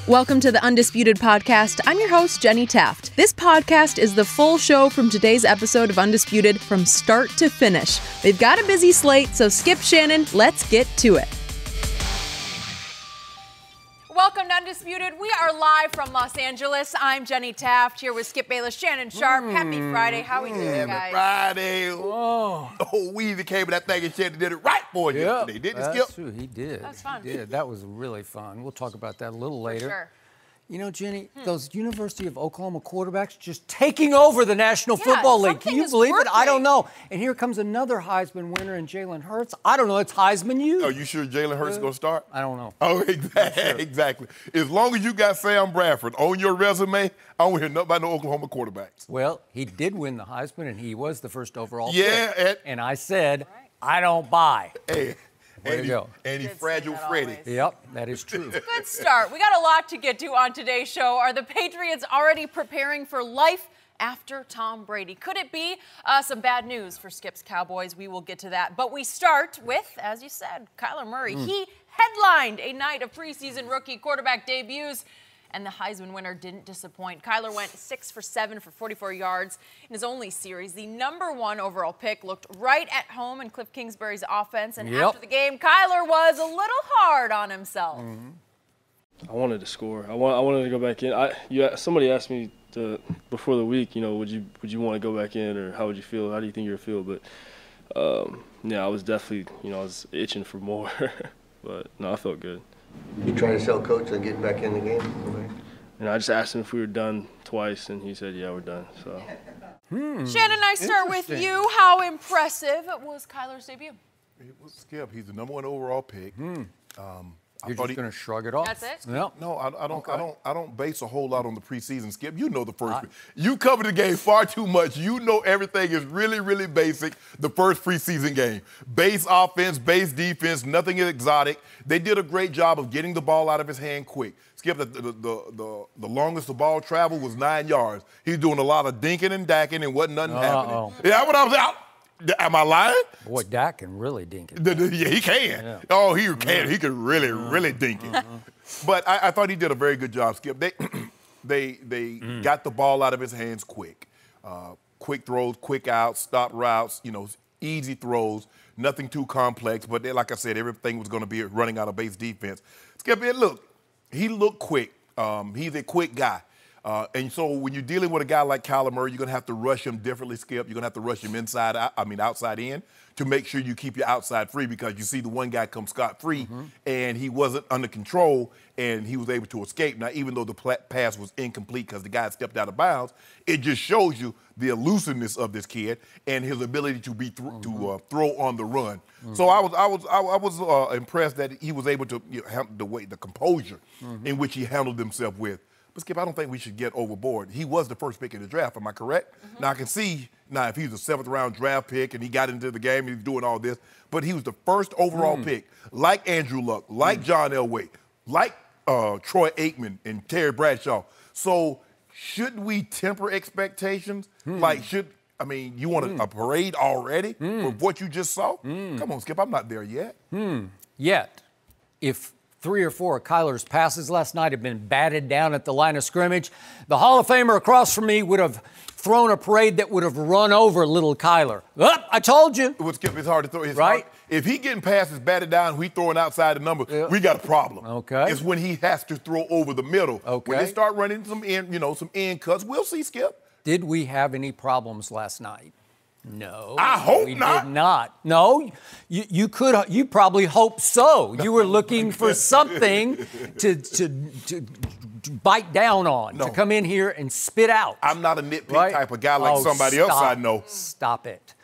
Welcome to the Undisputed podcast. I'm your host, Jenny Taft. This podcast is the full show from today's episode of Undisputed from start to finish. We've got a busy slate, so skip Shannon, let's get to it. Welcome to Undisputed. We are live from Los Angeles. I'm Jenny Taft here with Skip Bayless, Shannon Sharpe. Happy Friday. How are we doing, guys? Friday. Oh, Weezy came with that thing and Shannon did it right for you yesterday. Didn't it, Skip? That's true. He did. That was fun. He did. That was really fun. We'll talk about that a little later. Sure. You know, Jenny, those University of Oklahoma quarterbacks just taking over the National Football League. Can you believe it? I don't know. And here comes another Heisman winner in Jalen Hurts. I don't know. It's Heisman you. Are you sure Jalen Hurts is going to start? I don't know. Oh, exactly. As long as you got Sam Bradford on your resume, I don't want to hear nothing about no Oklahoma quarterbacks. Well, he did win the Heisman, and he was the first overall pick. And I said, I don't buy. Hey. Way to go. And he's Fragile Freddy. Yep, that is true. Good start. We got a lot to get to on today's show. Are the Patriots already preparing for life after Tom Brady? Could it be some bad news for Skip's Cowboys? We will get to that. But we start with, as you said, Kyler Murray. He headlined a night of preseason rookie quarterback debuts, and the Heisman winner didn't disappoint. Kyler went 6 for 7 for 44 yards in his only series. The #1 overall pick looked right at home in Cliff Kingsbury's offense. And after the game, Kyler was a little hard on himself. I wanted to score. I wanted to go back in. Somebody asked me before the week, would you want to go back in, or how would you feel? How do you think you'll feel? But I was definitely, I was itching for more. But no, I felt good. You trying to sell Coach on getting back in the game? And I just asked him if we were done twice, and he said, yeah, we're done. So. Shannon, I start with you. How impressive was Kyler's debut? It was Skip. He's the #1 overall pick. You're just going to shrug it off? That's it? Yep. No, I don't base a whole lot on the preseason, Skip. You know the first. You cover the game far too much. You know everything is really, really basic. The first preseason game, base offense, base defense, nothing exotic. They did a great job of getting the ball out of his hand quick. Skip, the longest the ball traveled was 9 yards. He's doing a lot of dinking and dacking, and wasn't nothing happening. Yeah, what I was out. Am I lying? Boy, Dak can really dink it. Yeah, he can. Yeah. Oh, he can. He can really dink it. But I thought he did a very good job, Skip. They got the ball out of his hands quick. Quick throws, quick outs, stop routes, easy throws, nothing too complex. But like I said, everything was going to be running out of base defense. Skip, he looked quick. He's a quick guy. And so when you're dealing with a guy like Kyler Murray, you're going to have to rush him differently, Skip. You're going to have to rush him outside in to make sure you keep your outside free, because you see the one guy come scot-free and he wasn't under control and he was able to escape. Now, even though the pass was incomplete because the guy stepped out of bounds, it just shows you the elusiveness of this kid and his ability to throw on the run. So I was impressed that he was able to handle the composure in which he handled himself with. But, Skip, I don't think we should get overboard. He was the first pick in the draft, am I correct? Now, I can see, if he's a 7th-round draft pick and he got into the game and he's doing all this, but he was the first overall pick, like Andrew Luck, like John Elway, like Troy Aikman and Terry Bradshaw. So should we temper expectations? You want a parade already for what you just saw? Come on, Skip, I'm not there yet. Yet. If 3 or 4 of Kyler's passes last night had been batted down at the line of scrimmage, the Hall of Famer across from me would have thrown a parade that would have run over little Kyler. I told you. It's hard to throw. Right? If he getting passes batted down, we throwing outside the number, we got a problem. Okay. It's when he has to throw over the middle. Okay. When they start running some end cuts, we'll see, Skip. Did we have any problems last night? No. I hope we not. did not. No, you probably hope so. You were looking for something to bite down on, to come in here and spit out. I'm not a nitpick type of guy like somebody else I know. Stop it.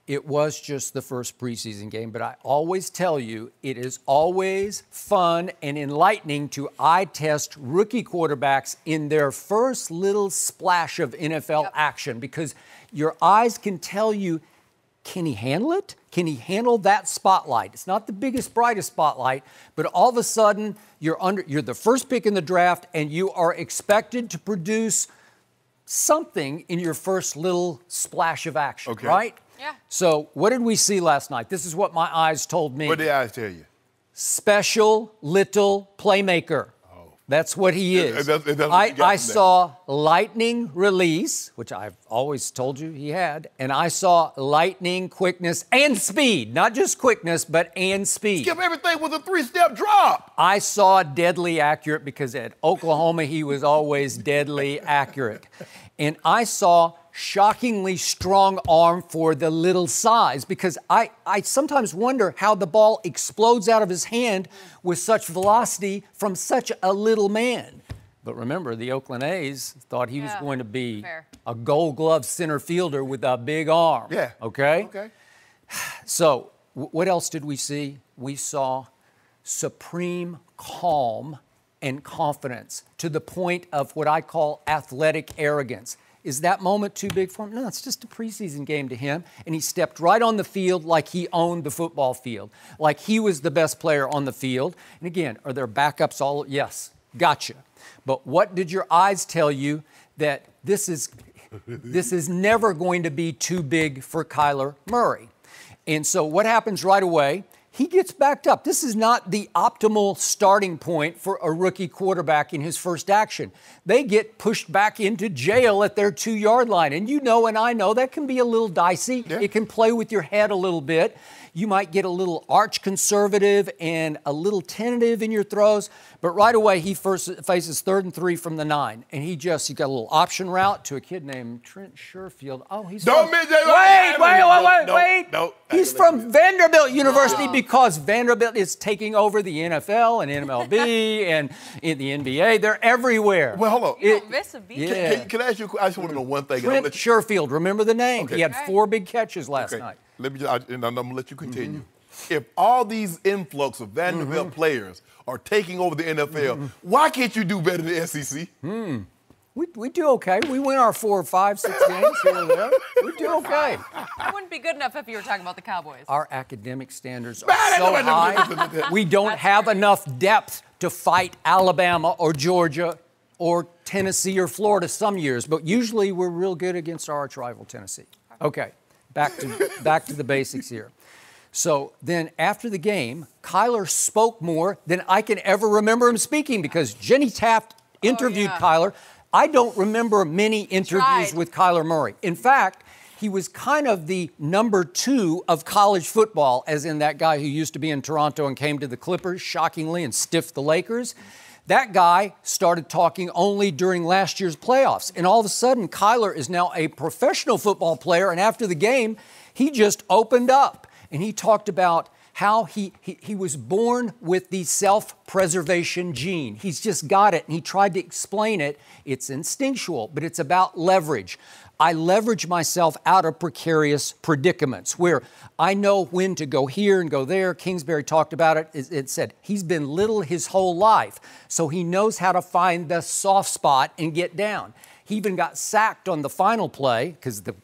It was just the first preseason game, but I always tell you it is always fun and enlightening to eye test rookie quarterbacks in their first little splash of NFL action, because your eyes can tell you, can he handle it? Can he handle that spotlight? It's not the biggest, brightest spotlight, but all of a sudden you're the first pick in the draft and you are expected to produce something in your first little splash of action, right? Yeah. So what did we see last night? This is what my eyes told me. What did the eyes tell you? Special little playmaker. That's what he is. That's what you got I from saw lightning release, which I've always told you he had, and I saw lightning, quickness, and speed. Not just quickness, but and speed. Skip, everything was a 3-step drop. I saw deadly accurate because at Oklahoma he was always deadly accurate. And I saw shockingly strong arm for the little size because I sometimes wonder how the ball explodes out of his hand with such velocity from such a little man. But remember, the Oakland A's thought he was going to be a Gold Glove center fielder with a big arm. Yeah. Okay? Okay. So what else did we see? We saw supreme calm and confidence to the point of what I call athletic arrogance. Is that moment too big for him? No, it's just a preseason game to him. And he stepped right on the field like he owned the football field, like he was the best player on the field. And again, are there backups all? Yes, gotcha. But what did your eyes tell you that this is never going to be too big for Kyler Murray? And so what happens right away? He gets backed up. This is not the optimal starting point for a rookie quarterback in his first action. They get pushed back into jail at their 2-yard line. And you know and I know that can be a little dicey. Yeah. It can play with your head a little bit. You might get a little arch conservative and a little tentative in your throws. But right away, he first faces 3rd and 3 from the 9. And he got a little option route to a kid named Trent Sherfield. Oh, he's wait. He's from Vanderbilt University because Vanderbilt is taking over the NFL and MLB and in the NBA. They're everywhere. Well, hold on. Don't miss a beat. Yeah. Can I ask you? I just want to know one thing. Trent Sherfield, remember the name? Okay. He had 4 big catches last night. Let me just, and I'm going to let you continue. If all these influx of Vanderbilt players are taking over the NFL, why can't you do better than the SEC? We do okay. We win our 4, 5, 6 games here and there. We do okay. It wouldn't be good enough if you were talking about the Cowboys. Our academic standards are so high. We don't have enough depth to fight Alabama or Georgia or Tennessee or Florida some years, but usually we're real good against our arch rival Tennessee. Okay, back to the basics here. So then after the game, Kyler spoke more than I can ever remember him speaking because Jenny Taft interviewed Kyler. I don't remember many interviews with Kyler Murray. In fact, he was kind of the number 2 of college football, as in that guy who used to be in Toronto and came to the Clippers, shockingly, and stiffed the Lakers. That guy started talking only during last year's playoffs. And all of a sudden, Kyler is now a professional football player. And after the game, he just opened up. And he talked about how he was born with the self-preservation gene. He's just got it. And he tried to explain it. It's instinctual, but it's about leverage. I leverage myself out of precarious predicaments where I know when to go here and go there. Kingsbury talked about it. It said he's been little his whole life, so he knows how to find the soft spot and get down. He even got sacked on the final play because the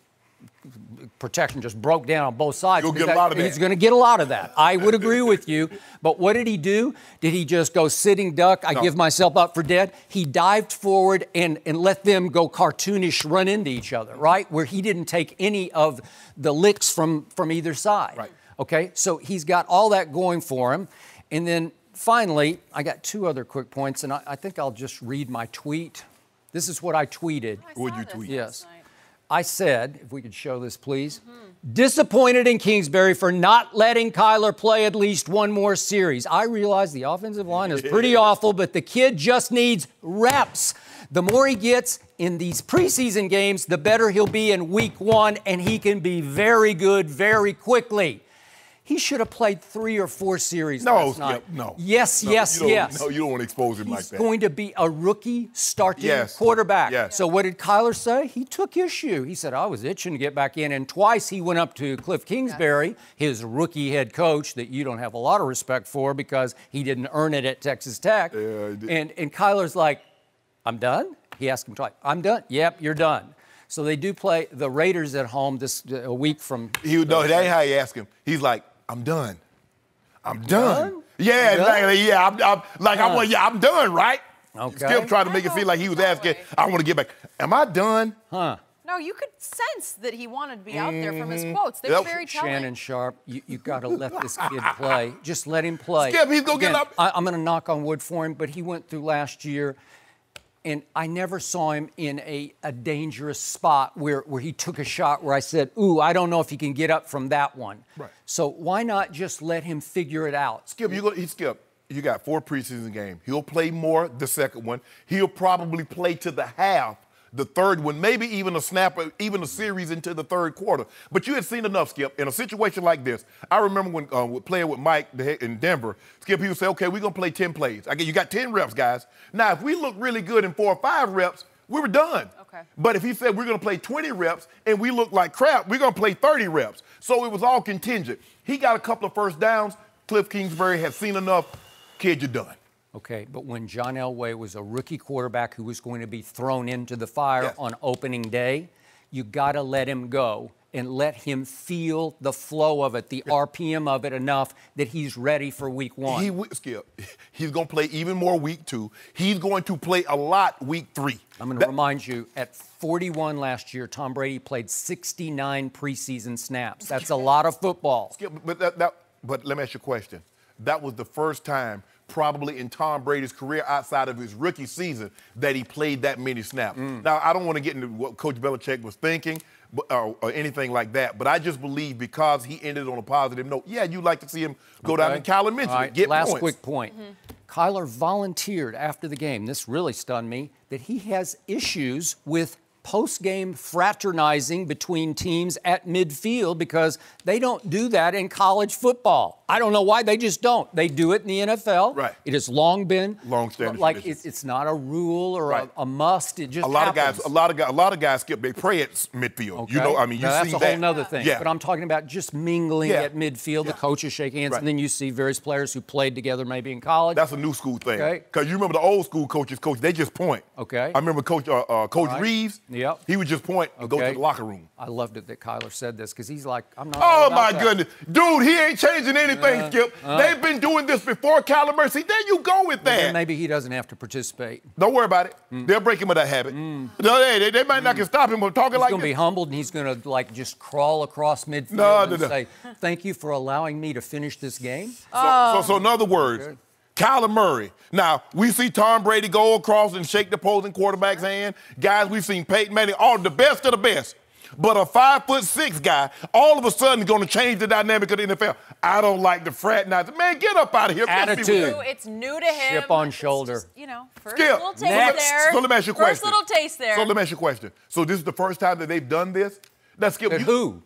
protection just broke down on both sides. You'll get a lot of that. He's going to get a lot of that. I would agree with you. But what did he do? Did he just go sitting duck? I give myself up for dead. He dived forward and let them go cartoonish run into each other, right? Where he didn't take any of the licks from either side. Right. Okay? So he's got all that going for him. And then finally, I got 2 other quick points, and I think I'll just read my tweet. This is what I tweeted. What did you tweet? Yes. I said, if we could show this, please, disappointed in Kingsbury for not letting Kyler play at least 1 more series. I realize the offensive line is pretty awful, but the kid just needs reps. The more he gets in these preseason games, the better he'll be in week 1, and he can be very good very quickly. He should have played 3 or 4 series last night. No. Yes. No, you don't want to expose him like that. He's going to be a rookie starting quarterback. Yes. So what did Kyler say? He took issue. He said, I was itching to get back in. And twice he went up to Cliff Kingsbury, his rookie head coach that you don't have a lot of respect for because he didn't earn it at Texas Tech. Yeah, and Kyler's like, I'm done? He asked him twice, I'm done? Yep, you're done. So they do play the Raiders at home a week from. No, that ain't how he asked him. He's like, I'm done. I'm done. Yeah, I'm done, right? Okay. Skip tried to make it feel like he was asking, I want to get back. Am I done? Huh. No, you could sense that he wanted to be out there from his quotes. They were very telling. Shannon Sharpe, you got to let this kid play. Just let him play. Skip, he's going to get up. I'm going to knock on wood for him, but he went through last year, and I never saw him in a dangerous spot where he took a shot where I said, ooh, I don't know if he can get up from that one. Right. So why not just let him figure it out? Skip, you got 4 preseason games. He'll play more the second one. He'll probably play to the half the third one, maybe even a snap, even a series into the third quarter. But you had seen enough, Skip. In a situation like this, I remember when playing with Mike in Denver, Skip, he would say, okay, we're going to play 10 plays. You got 10 reps, guys. Now, if we look really good in 4 or 5 reps, we were done. Okay. But if he said we're going to play 20 reps and we look like crap, we're going to play 30 reps. So it was all contingent. He got a couple of first downs. Cliff Kingsbury had seen enough. Kid, you're done. Okay, but when John Elway was a rookie quarterback who was going to be thrown into the fire on opening day, you got to let him go and let him feel the flow of it, the RPM of it enough that he's ready for week 1. Skip, he's going to play even more week 2. He's going to play a lot week 3. I'm going to remind you, at 41 last year, Tom Brady played 69 preseason snaps. That's a lot of football. Skip, but let me ask you a question. That was the first time probably in Tom Brady's career outside of his rookie season that he played that many snaps. Now, I don't want to get into what Coach Belichick was thinking or anything like that, but I just believe because he ended on a positive note, you'd like to see him go down in Kyler mentally, get last points. Quick point. Kyler volunteered after the game, this really stunned me, that he has issues with post-game fraternizing between teams at midfield because they don't do that in college football. I don't know why, they just don't. They do it in the NFL. Right. It has long been long-standing like tradition. it's not a rule or a must. It just a lot happens. of guys, a lot of guys skip. They pray at midfield. Okay. You know, I mean, now, see that's a whole nother thing. Yeah. But I'm talking about just mingling at midfield. The coaches shake hands, Right. and then you see various players who played together maybe in college. That's a new school thing. Okay. Because you remember the old school coaches, they just point. Okay. I remember Coach Reeves. Yep. He would just point and go to the locker room. I loved it that Kyler said this because he's like, I'm not. Oh, my goodness. Dude, he ain't changing anything, Skip. They've been doing this before Kyler Murray. There you go with that. Then maybe he doesn't have to participate. Don't worry about it. They'll break him of that habit. No, they might not can stop him from talking He's like going to this. be humbled, and he's going to, like, crawl across midfield and say, thank you for allowing me to finish this game. So in other words, Kyler Murray. Now, we see Tom Brady go across and shake the opposing quarterback's hand. Guys, we've seen Peyton Manning, all the best of the best. But a 5'6" guy, all of a sudden, is going to change the dynamic of the NFL. I don't like the fraternizing. Man, get up out of here. Attitude. It's new to him. Chip on shoulder. Just, first Skip. little taste there. So let me ask you a question. First little taste there. So let me ask you a question. So this is the first time that they've done this? Now, Skip, who?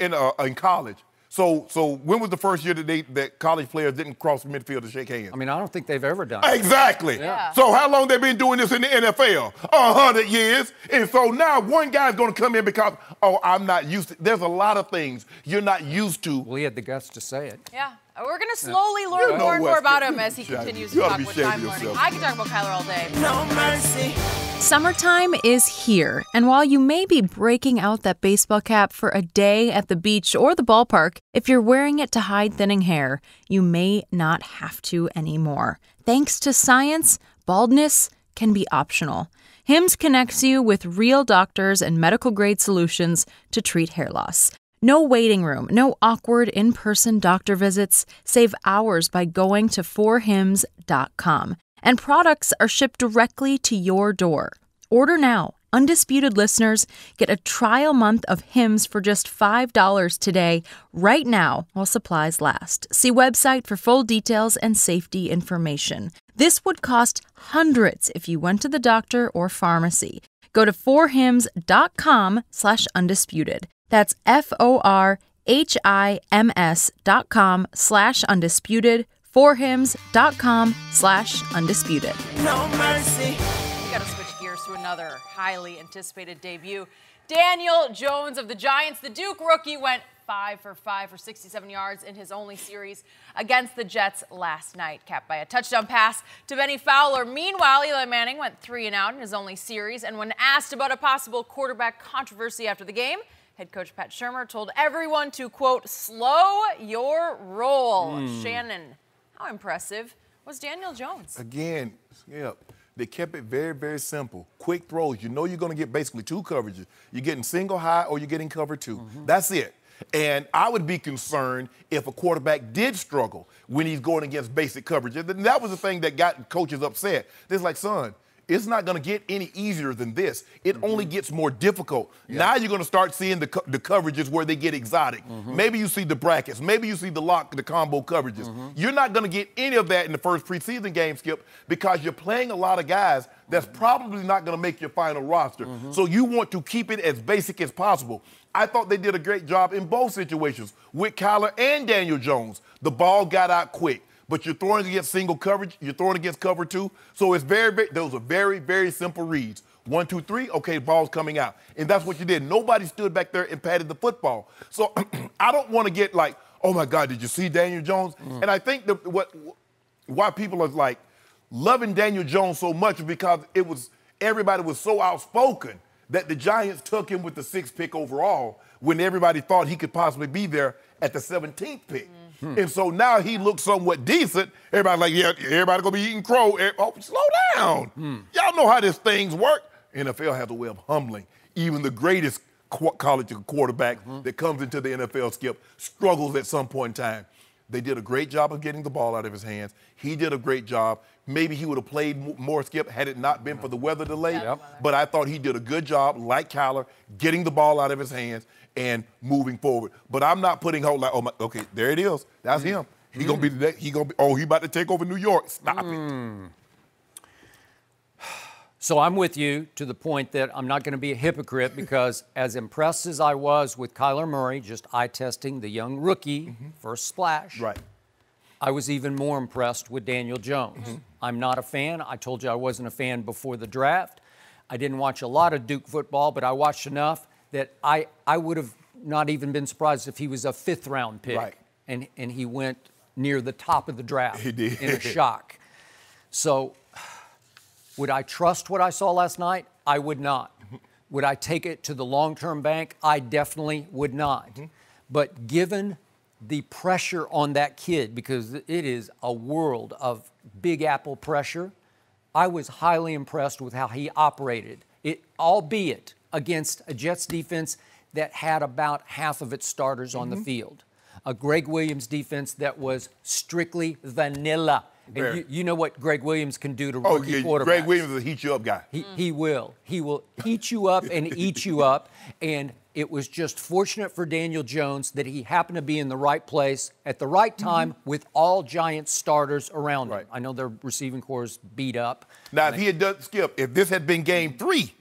In college. So when was the first year that college players didn't cross the midfield to shake hands? I mean, I don't think they've ever done it. Exactly. Yeah. So how long they been doing this in the NFL? 100 years. And so now one guy's going to come in because, I'm not used to. There's a lot of things you're not used to. Well, he had the guts to say it. Yeah. We're going to slowly learn more and more about him as he continues to You ought talk to be with ashamed time of learning. yourself. I can talk about Kyler all day. No mercy. Summertime is here, and while you may be breaking out that baseball cap for a day at the beach or the ballpark, if you're wearing it to hide thinning hair, you may not have to anymore. Thanks to science, baldness can be optional. Hims connects you with real doctors and medical-grade solutions to treat hair loss. No waiting room, no awkward in-person doctor visits. Save hours by going to 4hims.com. And products are shipped directly to your door. Order now. Undisputed listeners get a trial month of Hims for just $5 today, right now, while supplies last. See website for full details and safety information. This would cost hundreds if you went to the doctor or pharmacy. Go to 4hims.com/undisputed. That's FORHIMS.com/undisputed. 4hims.com/undisputed. No mercy. We got to switch gears to another highly anticipated debut. Daniel Jones of the Giants, the Duke rookie, went 5 for 5 for 67 yards in his only series against the Jets last night, capped by a touchdown pass to Benny Fowler. Meanwhile, Eli Manning went 3 and out in his only series, and when asked about a possible quarterback controversy after the game, head coach Pat Shurmur told everyone to, quote, slow your roll. Shannon, how impressive was Daniel Jones? Again, Skip, They kept it very, very simple. Quick throws. You know you're going to get basically 2 coverages. You're getting single high or you're getting cover 2. That's it. And I would be concerned if a quarterback did struggle when he's going against basic coverage. And that was the thing that got coaches upset. They're like, son, it's not going to get any easier than this. It only gets more difficult. Now you're going to start seeing the coverages where they get exotic. Maybe you see the brackets. Maybe you see the lock, the combo coverages. You're not going to get any of that in the first preseason game, Skip, because you're playing a lot of guys that's probably not going to make your final roster. So you want to keep it as basic as possible. I thought they did a great job in both situations with Kyler and Daniel Jones. The ball got out quick. But you're throwing against single coverage, you're throwing against cover 2. So it's those are very, very simple reads. 1, 2, 3, okay, ball's coming out. And that's what you did. Nobody stood back there and patted the football. So I don't want to get like, oh my God, did you see Daniel Jones? And I think why people are like loving Daniel Jones so much because everybody was so outspoken that the Giants took him with the 6th pick overall when everybody thought he could possibly be there at the 17th pick. And so now he looks somewhat decent. Everybody's like, yeah, everybody gonna be eating crow. Oh, slow down. Y'all know how these things work. NFL has a way of humbling. Even the greatest college quarterback that comes into the NFL, Skip, struggles at some point in time. They did a great job of getting the ball out of his hands. He did a great job. Maybe he would have played more, Skip, had it not been for the weather delay. But I thought he did a good job, like Kyler, getting the ball out of his hands and moving forward. But I'm not putting hope like, oh, okay, there it is. That's him. He gonna be the next. He about to take over New York. Stop it. So I'm with you to the point that I'm not going to be a hypocrite because as impressed as I was with Kyler Murray, just eye testing the young rookie, first splash. Right. I was even more impressed with Daniel Jones. I'm not a fan. I told you I wasn't a fan before the draft. I didn't watch a lot of Duke football, but I watched enough that I would have not even been surprised if he was a 5th-round pick. Right. And he went near the top of the draft He did. in a shock. So would I trust what I saw last night? I would not. Would I take it to the long-term bank? I definitely would not. But given the pressure on that kid, because it is a world of Big Apple pressure, I was highly impressed with how he operated. Albeit against a Jets defense that had about half of its starters on the field. A Greg Williams defense that was strictly vanilla. And you know what Greg Williams can do to rookie quarterbacks. Greg Williams is a heat you up guy. He will. He will heat you up and eat you up. And it was just fortunate for Daniel Jones that he happened to be in the right place at the right time with all Giants starters around him. I know their receiving corps is beat up. Now, if he had done, Skip, if this had been game 3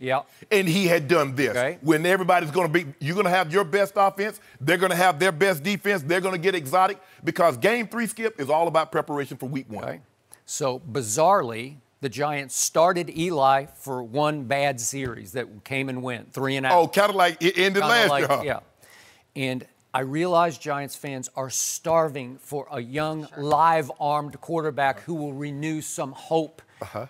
and he had done this, when everybody's going to be, you're going to have your best offense, they're going to have their best defense, they're going to get exotic because game 3, Skip, is all about preparation for week 1. So, bizarrely, the Giants started Eli for one bad series that came and went, 3 and out. Oh, kind of like it ended last year. Yeah. And I realize Giants fans are starving for a young, live-armed quarterback who will renew some hope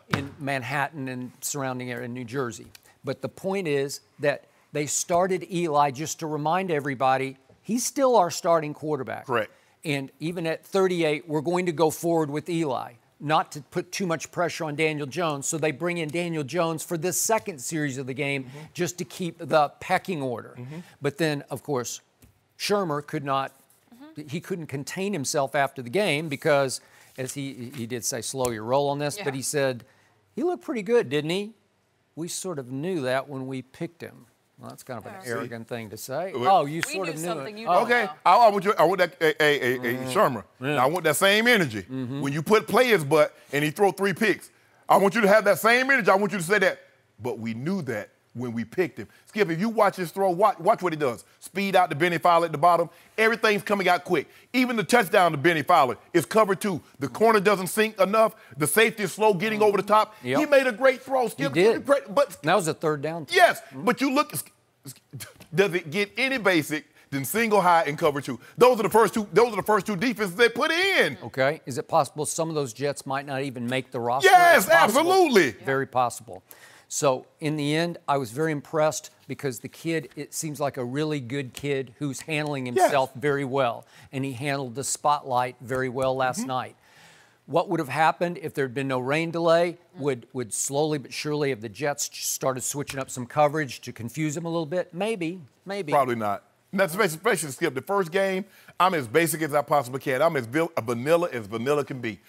in Manhattan and surrounding area in New Jersey. But the point is that they started Eli just to remind everybody he's still our starting quarterback. Correct. And even at 38, we're going to go forward with Eli, not to put too much pressure on Daniel Jones. So they bring in Daniel Jones for this second series of the game just to keep the pecking order. But then, of course, Shermer could not, he couldn't contain himself after the game because, as he did say, slow your roll on this, but he said, he looked pretty good, didn't he? We sort of knew that when we picked him. Well, that's kind of an arrogant thing to say. Oh, you sort of knew it. Okay, I want that, Shermer. Now, I want that same energy. When you put play his butt and he throw 3 picks, I want you to have that same energy. I want you to say that, but we knew that when we picked him. Skip, if you watch his throw, watch what he does. Speed out to Benny Fowler at the bottom. Everything's coming out quick. Even the touchdown to Benny Fowler is covered 2. The corner doesn't sink enough. The safety is slow getting over the top. He made a great throw, Skip. He did. But that was a 3rd down. Yes, but you look, does it get any basic than single high and cover 2? Those are the first two defenses they put in. Okay. Is it possible some of those Jets might not even make the roster? Yes, absolutely. Very possible. So in the end, I was very impressed because the kid, it seems like a really good kid who's handling himself very well. And he handled the spotlight very well last night. what would have happened if there had been no rain delay? Would slowly but surely have the Jets started switching up some coverage to confuse him a little bit? Maybe. Probably not. And that's especially, Skip, the first game, I'm as basic as I possibly can. I'm as vanilla can be.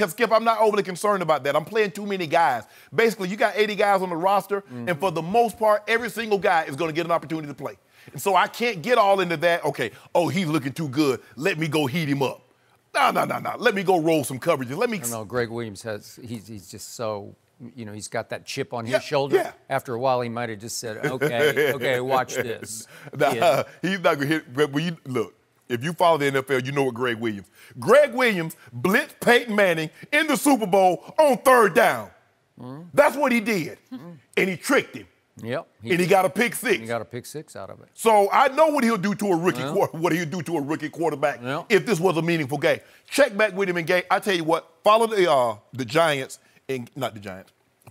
Skip, I'm not overly concerned about that. I'm playing too many guys. Basically, you got 80 guys on the roster, and for the most part, every single guy is going to get an opportunity to play. And so I can't get all into that, okay, oh, he's looking too good. Let me go heat him up. No. Let me go roll some coverages. Let me. I don't know. Greg Williams he's just so, he's got that chip on his shoulder. Yeah. After a while, he might have just said, okay, watch this. He's not going to hit. But when look, if you follow the NFL, you know what Greg Williams. Greg Williams blitzed Peyton Manning in the Super Bowl on 3rd down. That's what he did. And he tricked him. Yep. He got a pick six. He got a pick six out of it. So I know what he'll do to a rookie quarterback if this was a meaningful game. Check back with him in game. I tell you what, follow the Giants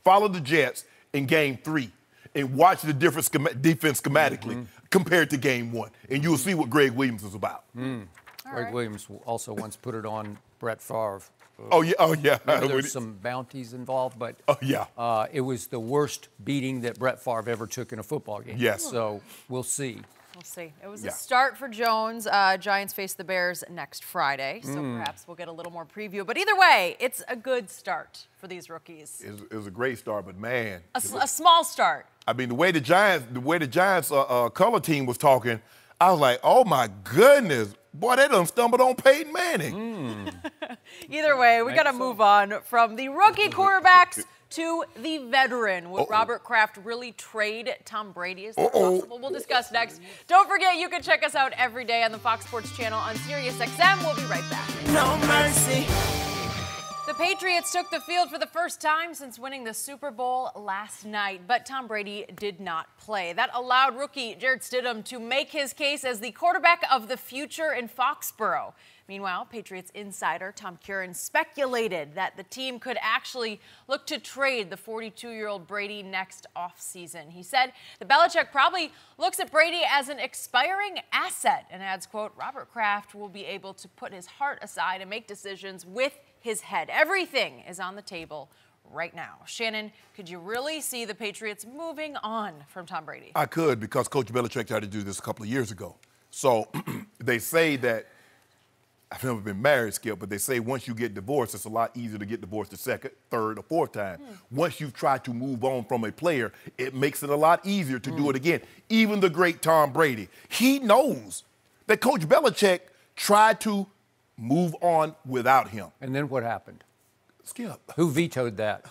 follow the Jets in game 3 and watch the different defense schematically compared to game 1, and you'll see what Greg Williams is about. Greg Williams also once put it on Brett Favre. Oh yeah. There's some bounties involved, but it was the worst beating that Brett Favre ever took in a football game. Yes. So we'll see. We'll see. It was a start for Jones. Giants face the Bears next Friday, so perhaps we'll get a little more preview. But either way, it's a good start for these rookies. It was a great start, but man, a small start. I mean, the way the Giants color team was talking, I was like, oh my goodness. Boy, they done stumbled on Peyton Manning. Either way, we got to move on from the rookie quarterbacks to the veteran. Would Robert Kraft really trade Tom Brady? Is that possible? We'll discuss next. Don't forget, you can check us out every day on the Fox Sports channel on SiriusXM. We'll be right back. No mercy. The Patriots took the field for the first time since winning the Super Bowl last night, but Tom Brady did not play. That allowed rookie Jarrett Stidham to make his case as the quarterback of the future in Foxborough. Meanwhile, Patriots insider Tom Curran speculated that the team could actually look to trade the 42-year-old Brady next offseason. He said that Belichick probably looks at Brady as an expiring asset and adds, quote, Robert Kraft will be able to put his heart aside and make decisions with his head. Everything is on the table right now. Shannon, could you really see the Patriots moving on from Tom Brady? I could, because Coach Belichick tried to do this a couple of years ago. So they say that, I've never been married, Skip, but they say once you get divorced, it's a lot easier to get divorced the second, third, or fourth time. Once you've tried to move on from a player, it makes it a lot easier to do it again. Even the great Tom Brady, he knows that Coach Belichick tried to move on without him. And then what happened? Skip. Who vetoed that?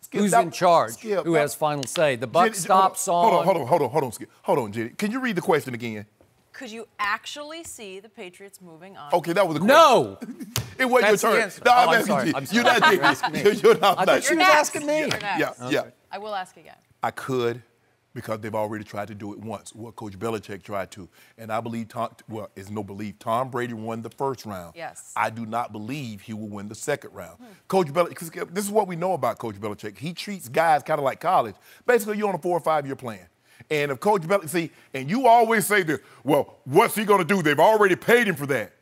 Skip, Who's in charge? Skip, who has final say? The buck stops on. Hold on, Skip. Hold on, Jenny. Can you read the question again? Could you actually see the Patriots moving on? Okay, that was a question. No. It wasn't your turn. No, I'm asking you. You're not Jenny. You're not. I thought she was asking me. You're next. Yeah. I will ask again. I could, because they've already tried to do it once. Well, Coach Belichick tried to. And I believe, it's no belief, Tom Brady won the first round. Yes. I do not believe he will win the second round. Coach Belichick, this is what we know about Coach Belichick. He treats guys kind of like college. Basically, you're on a 4 or 5 year plan. And if Coach Belichick, see, and you always say this, well, what's he going to do? They've already paid him for that.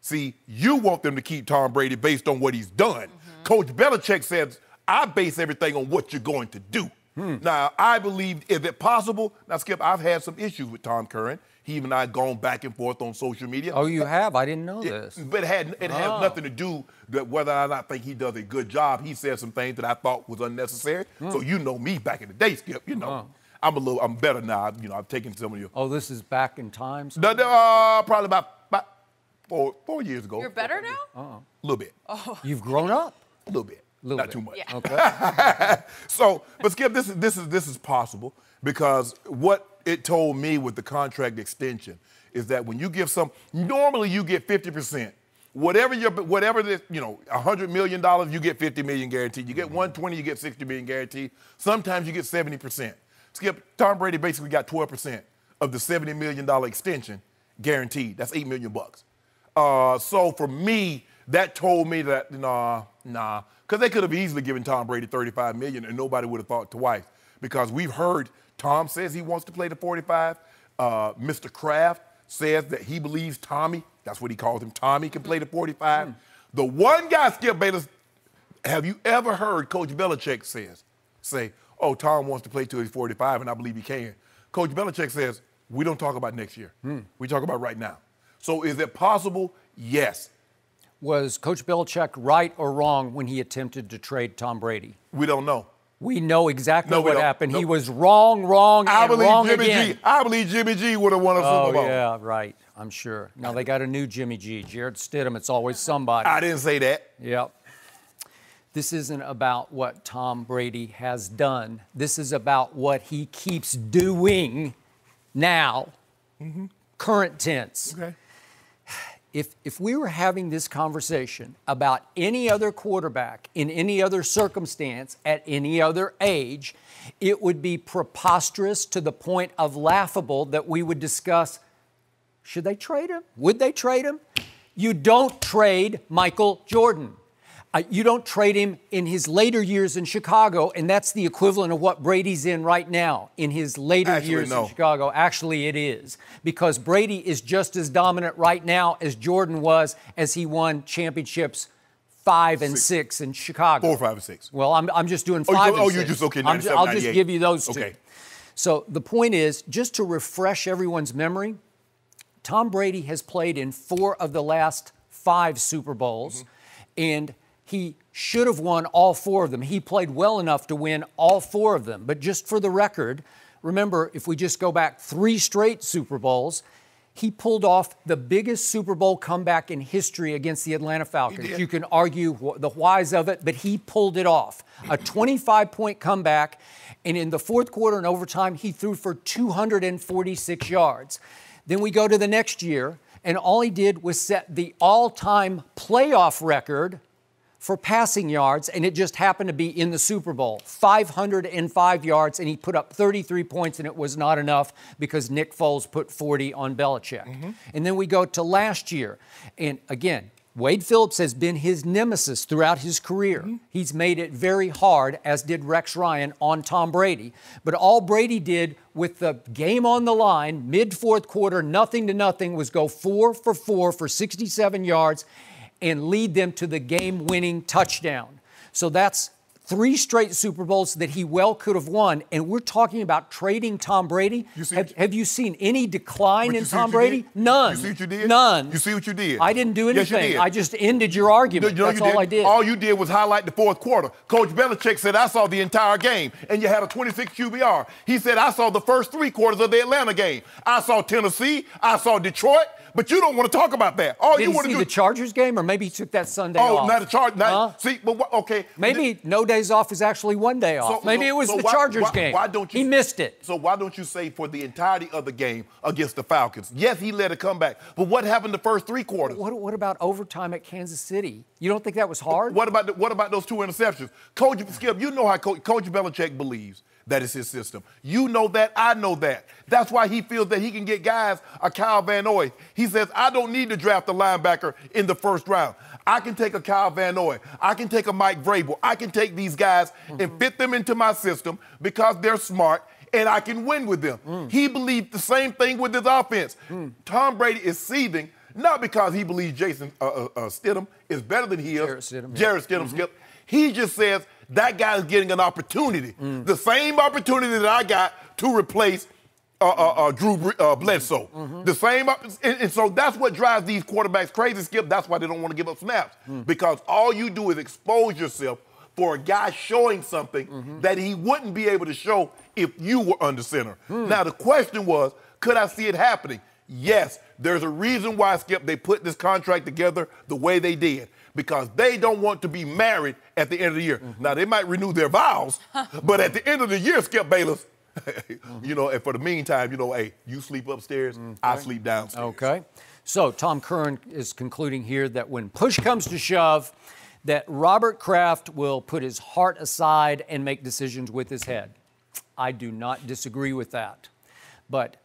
See, you want them to keep Tom Brady based on what he's done. Coach Belichick says, I base everything on what you're going to do. Now, I believe, is it possible? Now, Skip, I've had some issues with Tom Curran. He and I have gone back and forth on social media. Oh, you have? I didn't know this. But it has nothing to do with whether or not I think he does a good job. He said some things that I thought was unnecessary. So you know me back in the day, Skip, you know. I'm better now. You know, I've taken some of your. Oh, this is back in time? Probably about 4 years ago. You're better now? A little bit. Oh. You've grown up? A little bit. Not too much. Yeah. Okay. So, but Skip, this is possible, because what it told me with the contract extension is that when you give normally you get 50%. Whatever this, $100 million, you get $50 million guaranteed. You get 120, you get $60 million guaranteed. Sometimes you get 70%. Skip, Tom Brady basically got 12% of the $70 million extension guaranteed. That's $8 million bucks. So for me, that told me that nah, because they could have easily given Tom Brady $35 million and nobody would have thought twice. Because we've heard Tom says he wants to play the 45. Mr. Kraft says that he believes Tommy, that's what he calls him, Tommy can play the 45. The one guy, Skip Bayless, have you ever heard Coach Belichick say, oh, Tom wants to play till he's 45, and I believe he can. Coach Belichick says, we don't talk about next year. We talk about right now. So is it possible? Yes. Was Coach Belichick right or wrong when he attempted to trade Tom Brady? We don't know. We know exactly what happened. No. He was wrong, and wrong again. I believe Jimmy G would have won a Super Bowl. Oh, yeah, right. I'm sure. Now, they got a new Jimmy G. Jarrett Stidham. It's always somebody. I didn't say that. Yep. This isn't about what Tom Brady has done. This is about what he keeps doing now. Current tense. Okay. If we were having this conversation about any other quarterback in any other circumstance at any other age, it would be preposterous to the point of laughable that we would discuss, should they trade him? Would they trade him? You don't trade Michael Jordan. You don't trade him in his later years in Chicago, and that's the equivalent of what Brady's in right now, in his later years in Chicago. Actually, it is, because Brady is just as dominant right now as Jordan was as he won championships 5 and 6 in Chicago. 4, 5, and 6. Well, I'm just doing 5 and 6. Oh, you're just, okay, 97, I'll just give you those two. Okay. So the point is, just to refresh everyone's memory, Tom Brady has played in 4 of the last 5 Super Bowls, and he should have won all 4 of them. He played well enough to win all 4 of them. But just for the record, remember, if we just go back 3 straight Super Bowls, he pulled off the biggest Super Bowl comeback in history against the Atlanta Falcons. You can argue the whys of it, but he pulled it off. A 25-point comeback, and in the fourth quarter and overtime, he threw for 246 yards. Then we go to the next year, and all he did was set the all-time playoff record for passing yards, and it just happened to be in the Super Bowl. 505 yards, and he put up 33 points, and it was not enough because Nick Foles put 40 on Belichick. And then we go to last year, and again, Wade Phillips has been his nemesis throughout his career. He's made it very hard, as did Rex Ryan, on Tom Brady. But all Brady did with the game on the line, mid-fourth quarter, 0-0, was go 4 for 4 for 67 yards, and lead them to the game-winning touchdown. So that's 3 straight Super Bowls that he well could have won, and we're talking about trading Tom Brady. Have you seen any decline in Tom Brady? None. You see what you did? None. You see what you did? I didn't do anything. Yes, you did. I just ended your argument. That's all I did. All you did was highlight the fourth quarter. Coach Belichick said, I saw the entire game, and you had a 26 QBR. He said, I saw the first 3 quarters of the Atlanta game. I saw Tennessee. I saw Detroit. But you don't want to talk about that. Did you see the Chargers game, or maybe he took that Sunday off? Oh, not the Chargers. See, but okay. Maybe no days off is actually 1 day off. Maybe it was the Chargers game. Why don't you? He missed it. So why don't you say for the entirety of the game against the Falcons? Yes, he led a comeback, but what happened the first 3 quarters? What about overtime at Kansas City? You don't think that was hard? What about those 2 interceptions? Coach Skip, you know how Coach Belichick believes. That is his system. You know that. I know that. That's why he feels that he can get guys, a Kyle Van Noy. He says, I don't need to draft a linebacker in the first round. I can take a Kyle Van Noy. I can take a Mike Vrabel. I can take these guys and fit them into my system because they're smart, and I can win with them. He believed the same thing with his offense. Tom Brady is seething, not because he believes Jason Stidham is better than he is. Jarrett Stidham, Skip. He just says, that guy is getting an opportunity, the same opportunity that I got to replace Drew Bledsoe. The same, and so that's what drives these quarterbacks crazy, Skip. That's why they don't want to give up snaps, because all you do is expose yourself for a guy showing something that he wouldn't be able to show if you were under center. Now, the question was, could I see it happening? Yes, there's a reason why, Skip, they put this contract together the way they did. Because they don't want to be married at the end of the year. Now, they might renew their vows, but at the end of the year, Skip Bayless, you know, and for the meantime, you know, hey, you sleep upstairs, I sleep downstairs. Okay. So Tom Curran is concluding here that when push comes to shove, that Robert Kraft will put his heart aside and make decisions with his head. I do not disagree with that. But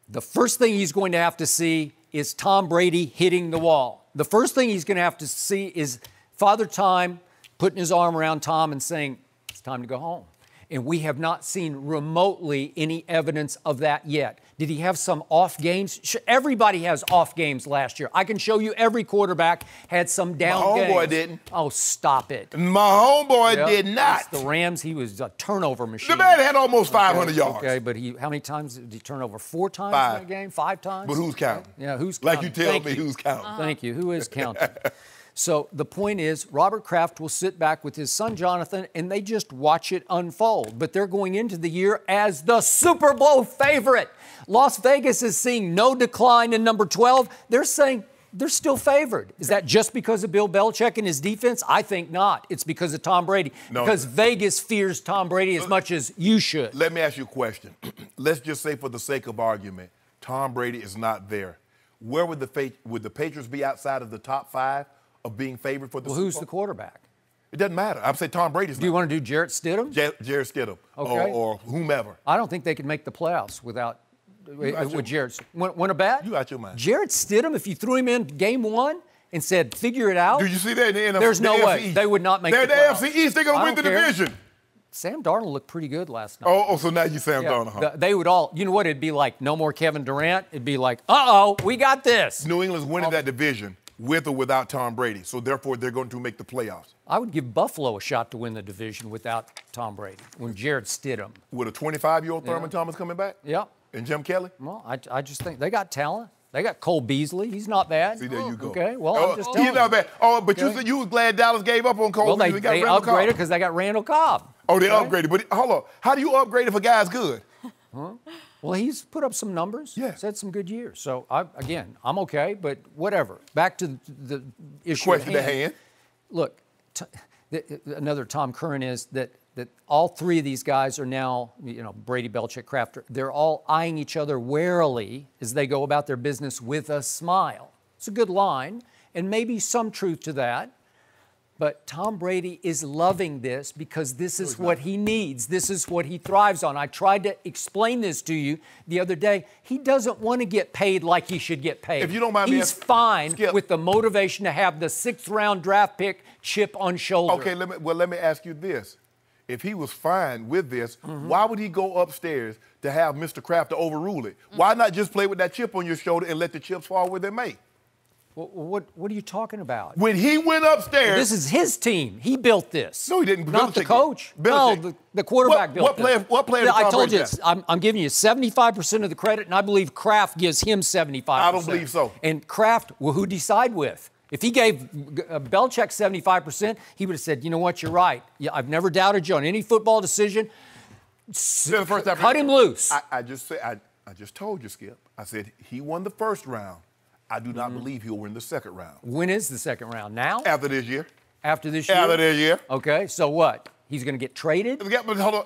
the first thing he's going to have to see is Tom Brady hitting the wall. The first thing he's going to have to see is Father Time putting his arm around Tom and saying, it's time to go home. And we have not seen remotely any evidence of that yet. Did he have some off games? Everybody has off games last year. I can show you every quarterback had some down games. My homeboy didn't. Oh, stop it. My homeboy did not. It's the Rams, he was a turnover machine. The man had almost 500 yards. Okay, but how many times did he turn over? 4 times in that game? 5 times? But who's counting? Yeah, who's counting? Like you tell me who's counting. Thank you. Who is counting? So the point is, Robert Kraft will sit back with his son Jonathan, and they just watch it unfold. But they're going into the year as the Super Bowl favorite. Las Vegas is seeing no decline in number 12. They're saying they're still favored. Is that just because of Bill Belichick and his defense? I think not. It's because of Tom Brady. No. Because Vegas fears Tom Brady as much as you should. Let me ask you a question. Let's just say, for the sake of argument, Tom Brady is not there. Where would the Patriots be outside of the top 5 of being favored for the Super Bowl? Who's the quarterback? It doesn't matter. I'm saying Tom Brady's. Do you want to do Jarrett Stidham? Jarrett Stidham, okay. or whomever. I don't think they could make the playoffs with Jarrett. Want to bet? You out your mind. Jarrett Stidham, if you threw him in game 1 and said, figure it out. Do you see that in the NFC? There's no way. They would not make the playoffs. They're the AFC East. They're going to win the division. Sam Darnold looked pretty good last night. Oh, so now you Sam Darnold, huh? They would all, you know what, it'd be like, no more Kevin Durant. It'd be like, uh-oh, we got this. New England's winning that division with or without Tom Brady, so therefore they're going to make the playoffs. I would give Buffalo a shot to win the division without Tom Brady, when Jarrett Stidham. With a 25-year-old Thurman Thomas coming back? Yeah. And Jim Kelly? Well, I just think they got talent. They got Cole Beasley. He's not bad. See, there you go. Okay, well, I'm just telling you. He's not bad. Oh, but you said you were glad Dallas gave up on Cole Beasley. Well, they upgraded because they got Randall Cobb. Oh, they upgraded. But hold on. How do you upgrade if a guy's good? Huh? Well, he's put up some numbers. Yeah. He's had some good years. So, again, I'm okay, but whatever. Back to the issue question at hand. Look, another Tom Curran is that all 3 of these guys are now, Brady, Belichick, Kraft, they're all eyeing each other warily as they go about their business with a smile. It's a good line, and maybe some truth to that. But Tom Brady is loving this because this is what he needs. This is what he thrives on. I tried to explain this to you the other day. He doesn't want to get paid like he should get paid. If you don't mind He's fine with the motivation to have the 6th-round draft pick chip on shoulder. Okay, let me ask you this. If he was fine with this, why would he go upstairs to have Mr. Kraft to overrule it? Why not just play with that chip on your shoulder and let the chips fall where they may? What are you talking about? When he went upstairs. This is his team. He built this. No, he didn't. Not the coach. No, the quarterback built this. What player did I told you, this? I'm giving you 75% of the credit, and I believe Kraft gives him 75%. I don't believe so. And Kraft, well, who decide with? If he gave Belichick 75%, he would have said, you know what, you're right. Yeah, I've never doubted you on any football decision. Cut him loose. I just told you, Skip. I said he won the 1st round. I do not believe he'll win the 2nd round. When is the 2nd round? Now? After this year. After this year? After this year. Okay, so what? He's going to get traded? But hold on.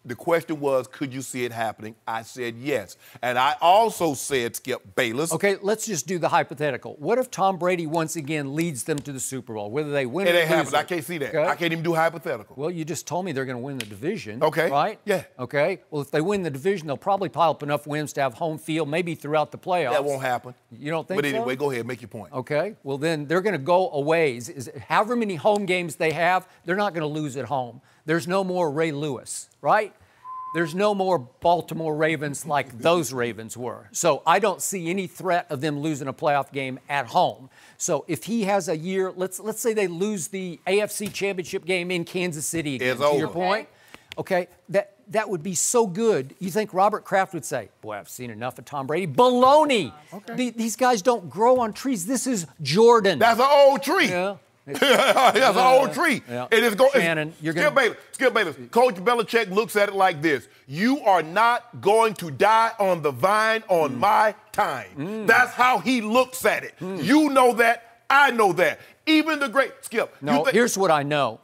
The question was, could you see it happening? I said yes. And I also said, Skip, Bayless. Okay, let's just do the hypothetical. What if Tom Brady once again leads them to the Super Bowl, whether they win or lose? It ain't happening. I can't see that. Okay? I can't even do hypothetical. Well, you just told me they're going to win the division. Okay. Right? Yeah. Okay. Well, if they win the division, they'll probably pile up enough wins to have home field, maybe throughout the playoffs. That won't happen. You don't think so? But anyway, go ahead, make your point. Okay. Well, then they're going to go away. However many home games they have, they're not going to lose at home. There's no more Ray Lewis, right? There's no more Baltimore Ravens like those Ravens were. So I don't see any threat of them losing a playoff game at home. So if he has a year, let's say they lose the AFC Championship game in Kansas City again, it's over. Your point, okay, that would be so good. You think Robert Kraft would say, boy, I've seen enough of Tom Brady. Baloney. Okay. These guys don't grow on trees. This is Jordan. That's an old tree. Yeah. That's an old tree. Yeah. It is going. Shannon, you're going. Skip Bayless. Coach Belichick looks at it like this: you are not going to die on the vine on my time. That's how he looks at it. You know that. I know that. Even the great Skip. No, here's what I know.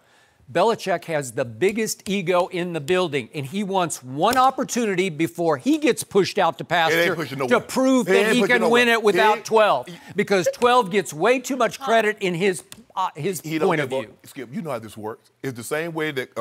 Belichick has the biggest ego in the building, and he wants one opportunity before he gets pushed out to pasture to prove that he can win it without 12. Because 12 gets way too much credit in his point of view. Skip, you know how this works. It's the same way that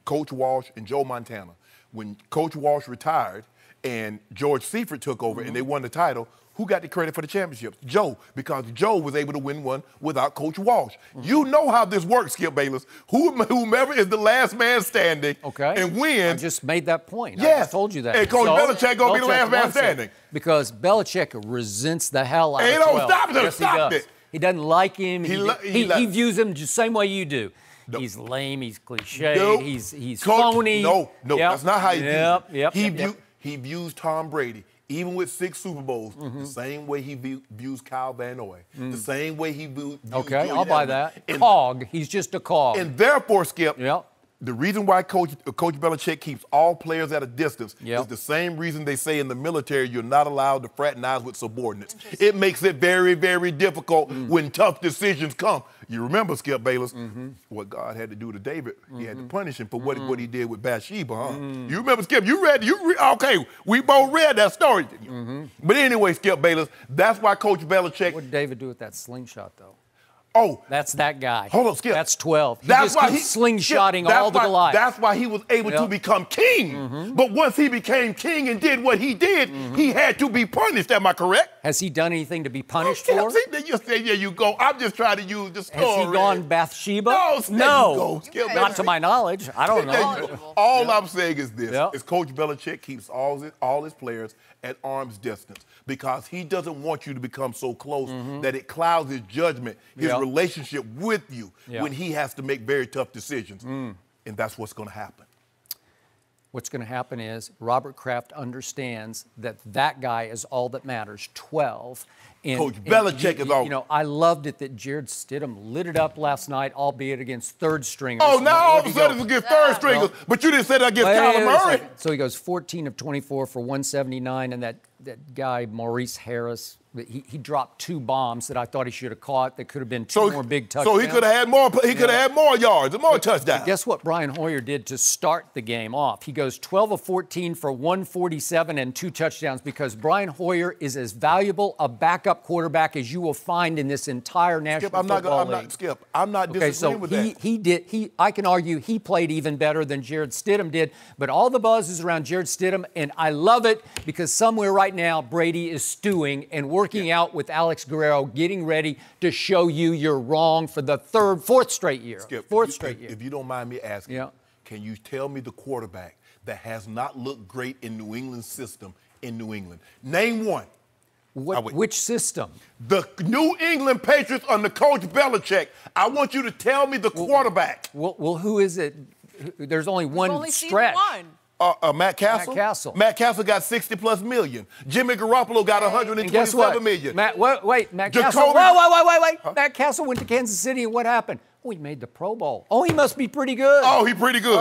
Coach Walsh and Joe Montana, when Coach Walsh retired and George Seifert took over and they won the title, Who got the credit for the championships? Joe, because Joe was able to win one without Coach Walsh. You know how this works, Skip Bayless. Whomever is the last man standing and wins. I just made that point. Yes. I just told you that. And Coach Belichick going to be the last man standing. Because Belichick resents the hell out of 12. He don't stop him. Yes, Stop it. He doesn't like him. He views him the same way you do. Nope. He's lame. He's cliche. Nope. He's Coach, phony. No, that's not how he views him. He views Tom Brady, even with 6 Super Bowls, the same way he views Kyle Van Noy, the same way he views I'll buy that. Cog. He's just a cog. And therefore, Skip, the reason why Coach Belichick keeps all players at a distance is the same reason they say in the military you're not allowed to fraternize with subordinates. It makes it very, very difficult when tough decisions come. You remember, Skip Bayless, what God had to do to David. He had to punish him for what he did with Bathsheba, huh? You remember, Skip? Okay, we both read that story. But anyway, Skip Bayless, that's why Coach Belichick. What did David do with that slingshot, though? Oh. That's that guy. Hold on, Skip. That's 12. That's why he's slingshotting all the Goliath. That's why he was able to become king. But once he became king and did what he did, he had to be punished. Am I correct? Has he done anything to be punished for? You say, yeah, you go. I'm just trying to use the story. Has he gone Bathsheba? No. Not to my knowledge. I don't know. All I'm saying is this, is Coach Belichick keeps all his players at arm's distance because he doesn't want you to become so close that it clouds his judgment, his relationship with you when he has to make very tough decisions. And that's what's going to happen. What's going to happen is Robert Kraft understands that guy is all that matters, 12. Coach Belichick is all. You know, I loved it that Jared Stidham lit it up last night, albeit against third stringers. Oh, now all of a sudden it's against third stringers, but you didn't say that against Kyler Murray. So he goes 14 of 24 for 179, and that guy, Maurice Harris, he dropped 2 bombs that I thought he should have caught. That could have been 2 more big touchdowns. So he could have had more. He could have had more yards and more touchdowns. Guess what Brian Hoyer did to start the game off? He goes 12 of 14 for 147 and 2 touchdowns because Brian Hoyer is as valuable a backup quarterback as you will find in this entire National Football League. Skip, I'm not disagreeing with that. I can argue he played even better than Jared Stidham did, but all the buzz is around Jared Stidham, and I love it because somewhere right now Brady is stewing and working out with Alex Guerrero, getting ready to show you you're wrong for the fourth straight year. Skip, fourth straight year. If you don't mind me asking, can you tell me the quarterback that has not looked great in New England's system in New England? Name one. Which system? The New England Patriots under Coach Belichick. I want you to tell me the quarterback. Well, who is it? There's only one stretch. Matt Castle. Matt Castle got 60+ million. Jimmy Garoppolo got 127 million. Matt Castle. Wait. Matt Castle went to Kansas City, and what happened? Oh, he made the Pro Bowl. Oh, he must be pretty good. Oh, he pretty good.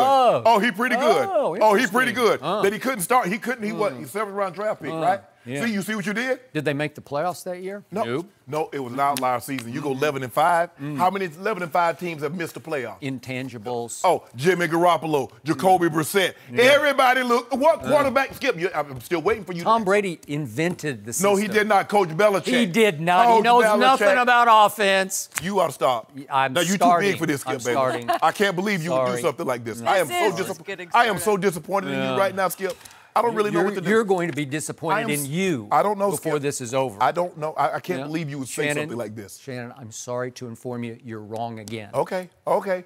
He pretty good. Oh, he pretty good. That he couldn't start. He couldn't. He was. He's 7th-round draft pick, right? Yeah. You see what you did? Did they make the playoffs that year? No. No, it was an outlier season. You go 11-5. How many 11-5 teams have missed the playoffs? Intangibles. Oh, Jimmy Garoppolo, Jacoby Brissett. Everybody look. What quarterback? Skip. I'm still waiting for you. Tom Brady invented the system. No, he did not. Coach Belichick. He did not. He knows nothing about offense. You ought to stop. You're too big for this, Skip, baby. I can't believe you would do something like this. I am so disappointed in you right now, Skip. I don't really know what to do. You're going to be disappointed in you. I don't know, before this is over. I don't know. I can't believe you would say something like this. Shannon, I'm sorry to inform you, you're wrong again. Okay.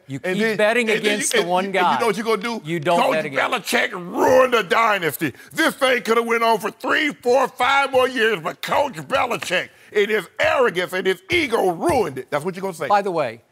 You keep betting against the one guy. You know what you're going to do? You don't bet again. Coach Belichick ruined the dynasty. This thing could have went on for 3, 4, 5 more years, but Coach Belichick, in his arrogance and his ego, ruined it. That's what you're going to say. By the way,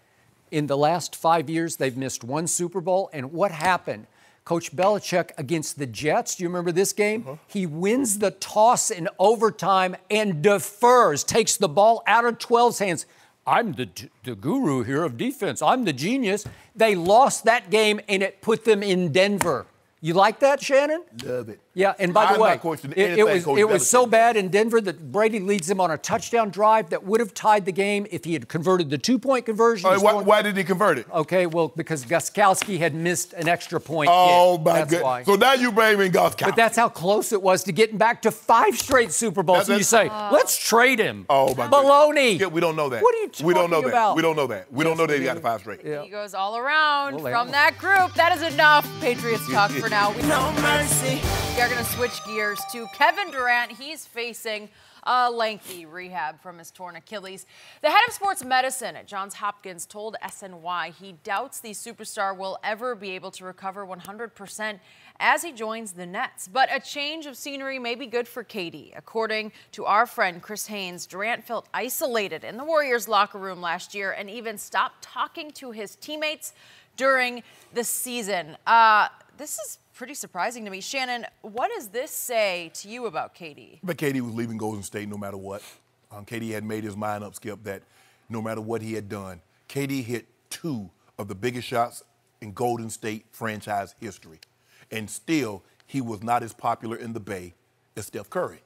in the last 5 years, they've missed 1 Super Bowl, and what happened? Coach Belichick against the Jets, do you remember this game? He wins the toss in overtime and defers, takes the ball out of 12's hands. I'm the guru here of defense. I'm the genius. They lost that game, and it put them in Denver. You like that, Shannon? Love it. Yeah, and by the way, it was so Belichick bad in Denver that Brady leads them on a touchdown drive that would have tied the game if he had converted the 2-point conversion. Why did he convert it? Okay, well, because Gostkowski had missed an extra point. Oh, my goodness. So now you're blaming Gostkowski. But that's how close it was to getting back to 5 straight Super Bowls. And you say, let's trade him. Oh, my baloney. Yeah, we don't know that. What are you talking about? We don't know that. We don't know that he got 5 straight. He goes all around from that group. That is enough Patriots talk for now. No mercy. We are going to switch gears to Kevin Durant. He's facing a lengthy rehab from his torn Achilles. The head of sports medicine at Johns Hopkins told SNY he doubts the superstar will ever be able to recover 100% as he joins the Nets. But a change of scenery may be good for KD. According to our friend Chris Haynes, Durant felt isolated in the Warriors locker room last year and even stopped talking to his teammates during the season. This is pretty surprising to me. Shannon, what does this say to you about KD? But KD was leaving Golden State no matter what. KD had made his mind up, Skip, that no matter what he had done, KD hit 2 of the biggest shots in Golden State franchise history. And still, he was not as popular in the Bay as Steph Curry.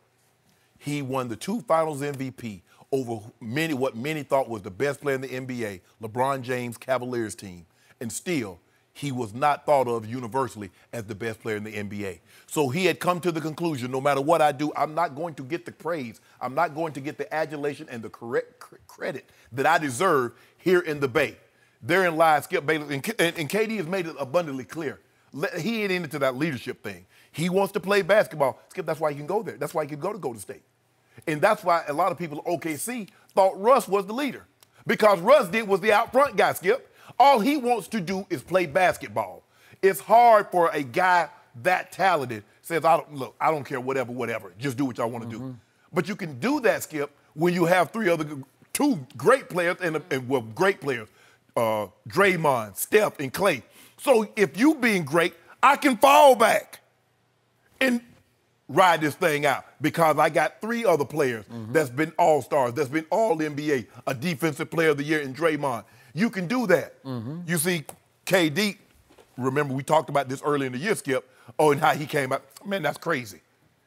He won the 2 Finals MVP over what many thought was the best player in the NBA, LeBron James' Cavaliers team. And still, he was not thought of universally as the best player in the NBA. So he had come to the conclusion, no matter what I do, I'm not going to get the praise. I'm not going to get the adulation and the correct credit that I deserve here in the Bay. Therein lies Skip Bayless, and KD has made it abundantly clear. He ain't into that leadership thing. He wants to play basketball. Skip, that's why he can go there. That's why he can go to Golden State. And that's why a lot of people at OKC thought Russ was the leader. Because Russ was the out front guy, Skip. All he wants to do is play basketball. It's hard for a guy that talented says, I don't care, whatever. Just do what y'all want to do. But you can do that, Skip, when you have 2 great players great players, Draymond, Steph, and Clay. So if you being great, I can fall back and ride this thing out because I got 3 other players that's been all-stars, that's been all-NBA, a defensive player of the year in Draymond. You can do that. You see, KD, remember we talked about this early in the year, Skip, and how he came out. Man, that's crazy.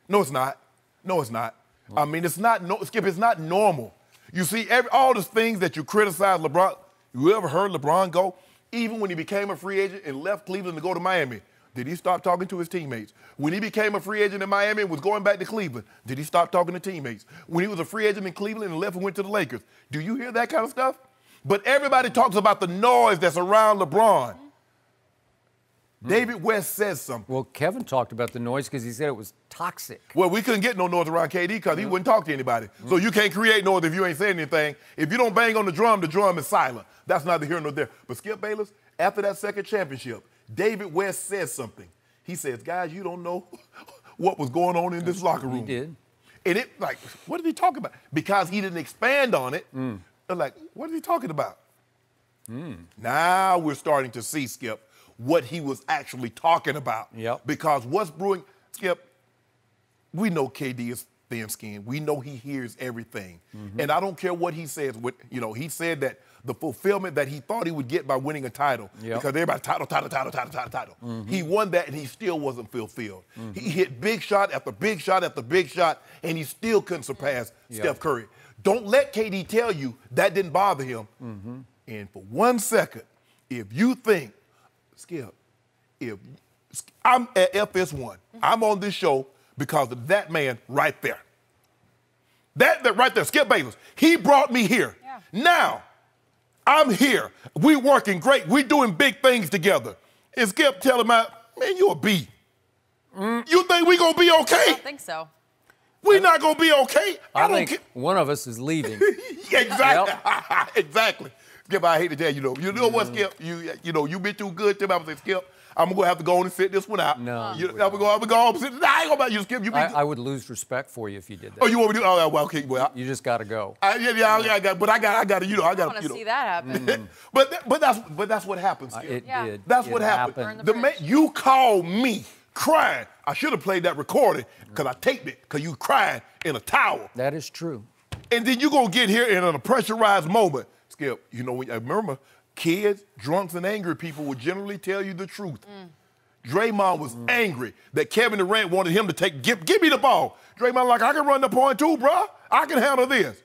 No, it's not. No, it's not. I mean, Skip, it's not normal. You see, all the things that you criticize LeBron, you ever heard LeBron go? Even when he became a free agent and left Cleveland to go to Miami, did he stop talking to his teammates? When he became a free agent in Miami and was going back to Cleveland, did he stop talking to teammates? When he was a free agent in Cleveland and left and went to the Lakers, do you hear that kind of stuff? But everybody talks about the noise that's around LeBron. David West says something. Well, Kevin talked about the noise because he said it was toxic. Well, we couldn't get no noise around KD because he wouldn't talk to anybody. So you can't create noise if you ain't saying anything. If you don't bang on the drum is silent. That's neither here nor there. But Skip Bayless, after that second championship, David West says something. He says, guys, you don't know what was going on in this locker room. He did. And what did he talk about? Because he didn't expand on it. They're like, what is he talking about? Now we're starting to see, Skip, what he was actually talking about. Yep. Because what's brewing, Skip, we know KD is thin-skinned. We know he hears everything. And I don't care what he says. He said that the fulfillment that he thought he would get by winning a title, because everybody, title. He won that, and he still wasn't fulfilled. He hit big shot after big shot after big shot, and he still couldn't surpass Steph Curry. Don't let KD tell you that didn't bother him. And for 1 second, if you think, Skip, if I'm at FS1, I'm on this show because of that man right there. That right there, Skip Bayless, he brought me here. Now, I'm here. We working great. We doing big things together. And Skip telling me, man, you a B. You think we gonna be okay? I don't think so. We're not gonna be okay. I think one of us is leaving. Exactly. Exactly. Skip, I hate to tell you, you know what, Skip? You've been too good to me. I'm gonna say, Skip, I'm gonna have to go on and sit this one out. No. I'm gonna go on and sit. I ain't gonna about you, Skip. I would lose respect for you if you did that. Oh, you want me to do? Oh, well, okay. Well, you just got to go. I got. But I got. I want to see that happen. but that's what happens. Skip. It did. That's it what happened. The You called me crying. I should have played that recording because I taped it because you crying in a towel. That is true. And then you're going to get here in a pressurized moment. Skip, I remember kids, drunks, and angry people would generally tell you the truth. Draymond was angry that Kevin Durant wanted him to give me the ball. Draymond like, I can run the point too, bro. I can handle this.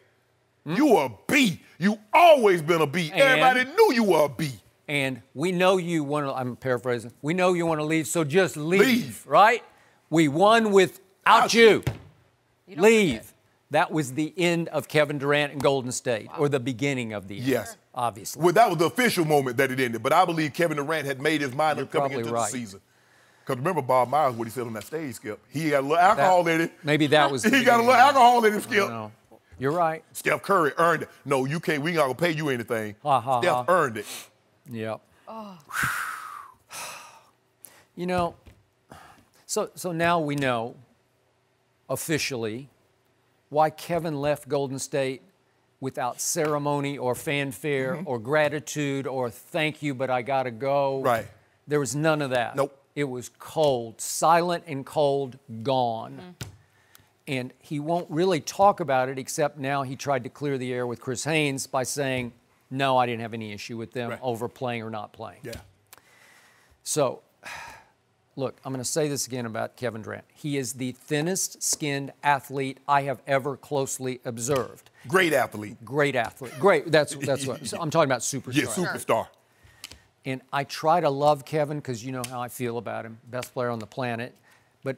You a B. You always been a B. Everybody knew you were a B. And we know you want to, I'm paraphrasing, we know you want to leave, so just leave. Right? We won without you. Leave. That was the end of Kevin Durant and Golden State, or the beginning of the end. Yes. Obviously. Well, that was the official moment that it ended, but I believe Kevin Durant had made his mind up coming into the season. Because remember Bob Myers, what he said on that stage, Skip. He got a little alcohol in it. Maybe that was. He got a little alcohol in it, Skip. No. You're right. Steph Curry earned it. No, you can't. We ain't gonna pay you anything. Steph earned it. Yep. Oh. You know, so now we know officially why Kevin left Golden State without ceremony or fanfare or gratitude or thank you, but I gotta go. Right. There was none of that. Nope. It was cold, silent and cold, gone. And he won't really talk about it, except now he tried to clear the air with Chris Haynes by saying, no, I didn't have any issue with them over playing or not playing. Yeah. So, look, I'm going to say this again about Kevin Durant. He is the thinnest skinned athlete I have ever closely observed. Great athlete. Great athlete. Great. That's what so I'm talking about superstar. Yeah, superstar. And I try to love Kevin because you know how I feel about him, best player on the planet. But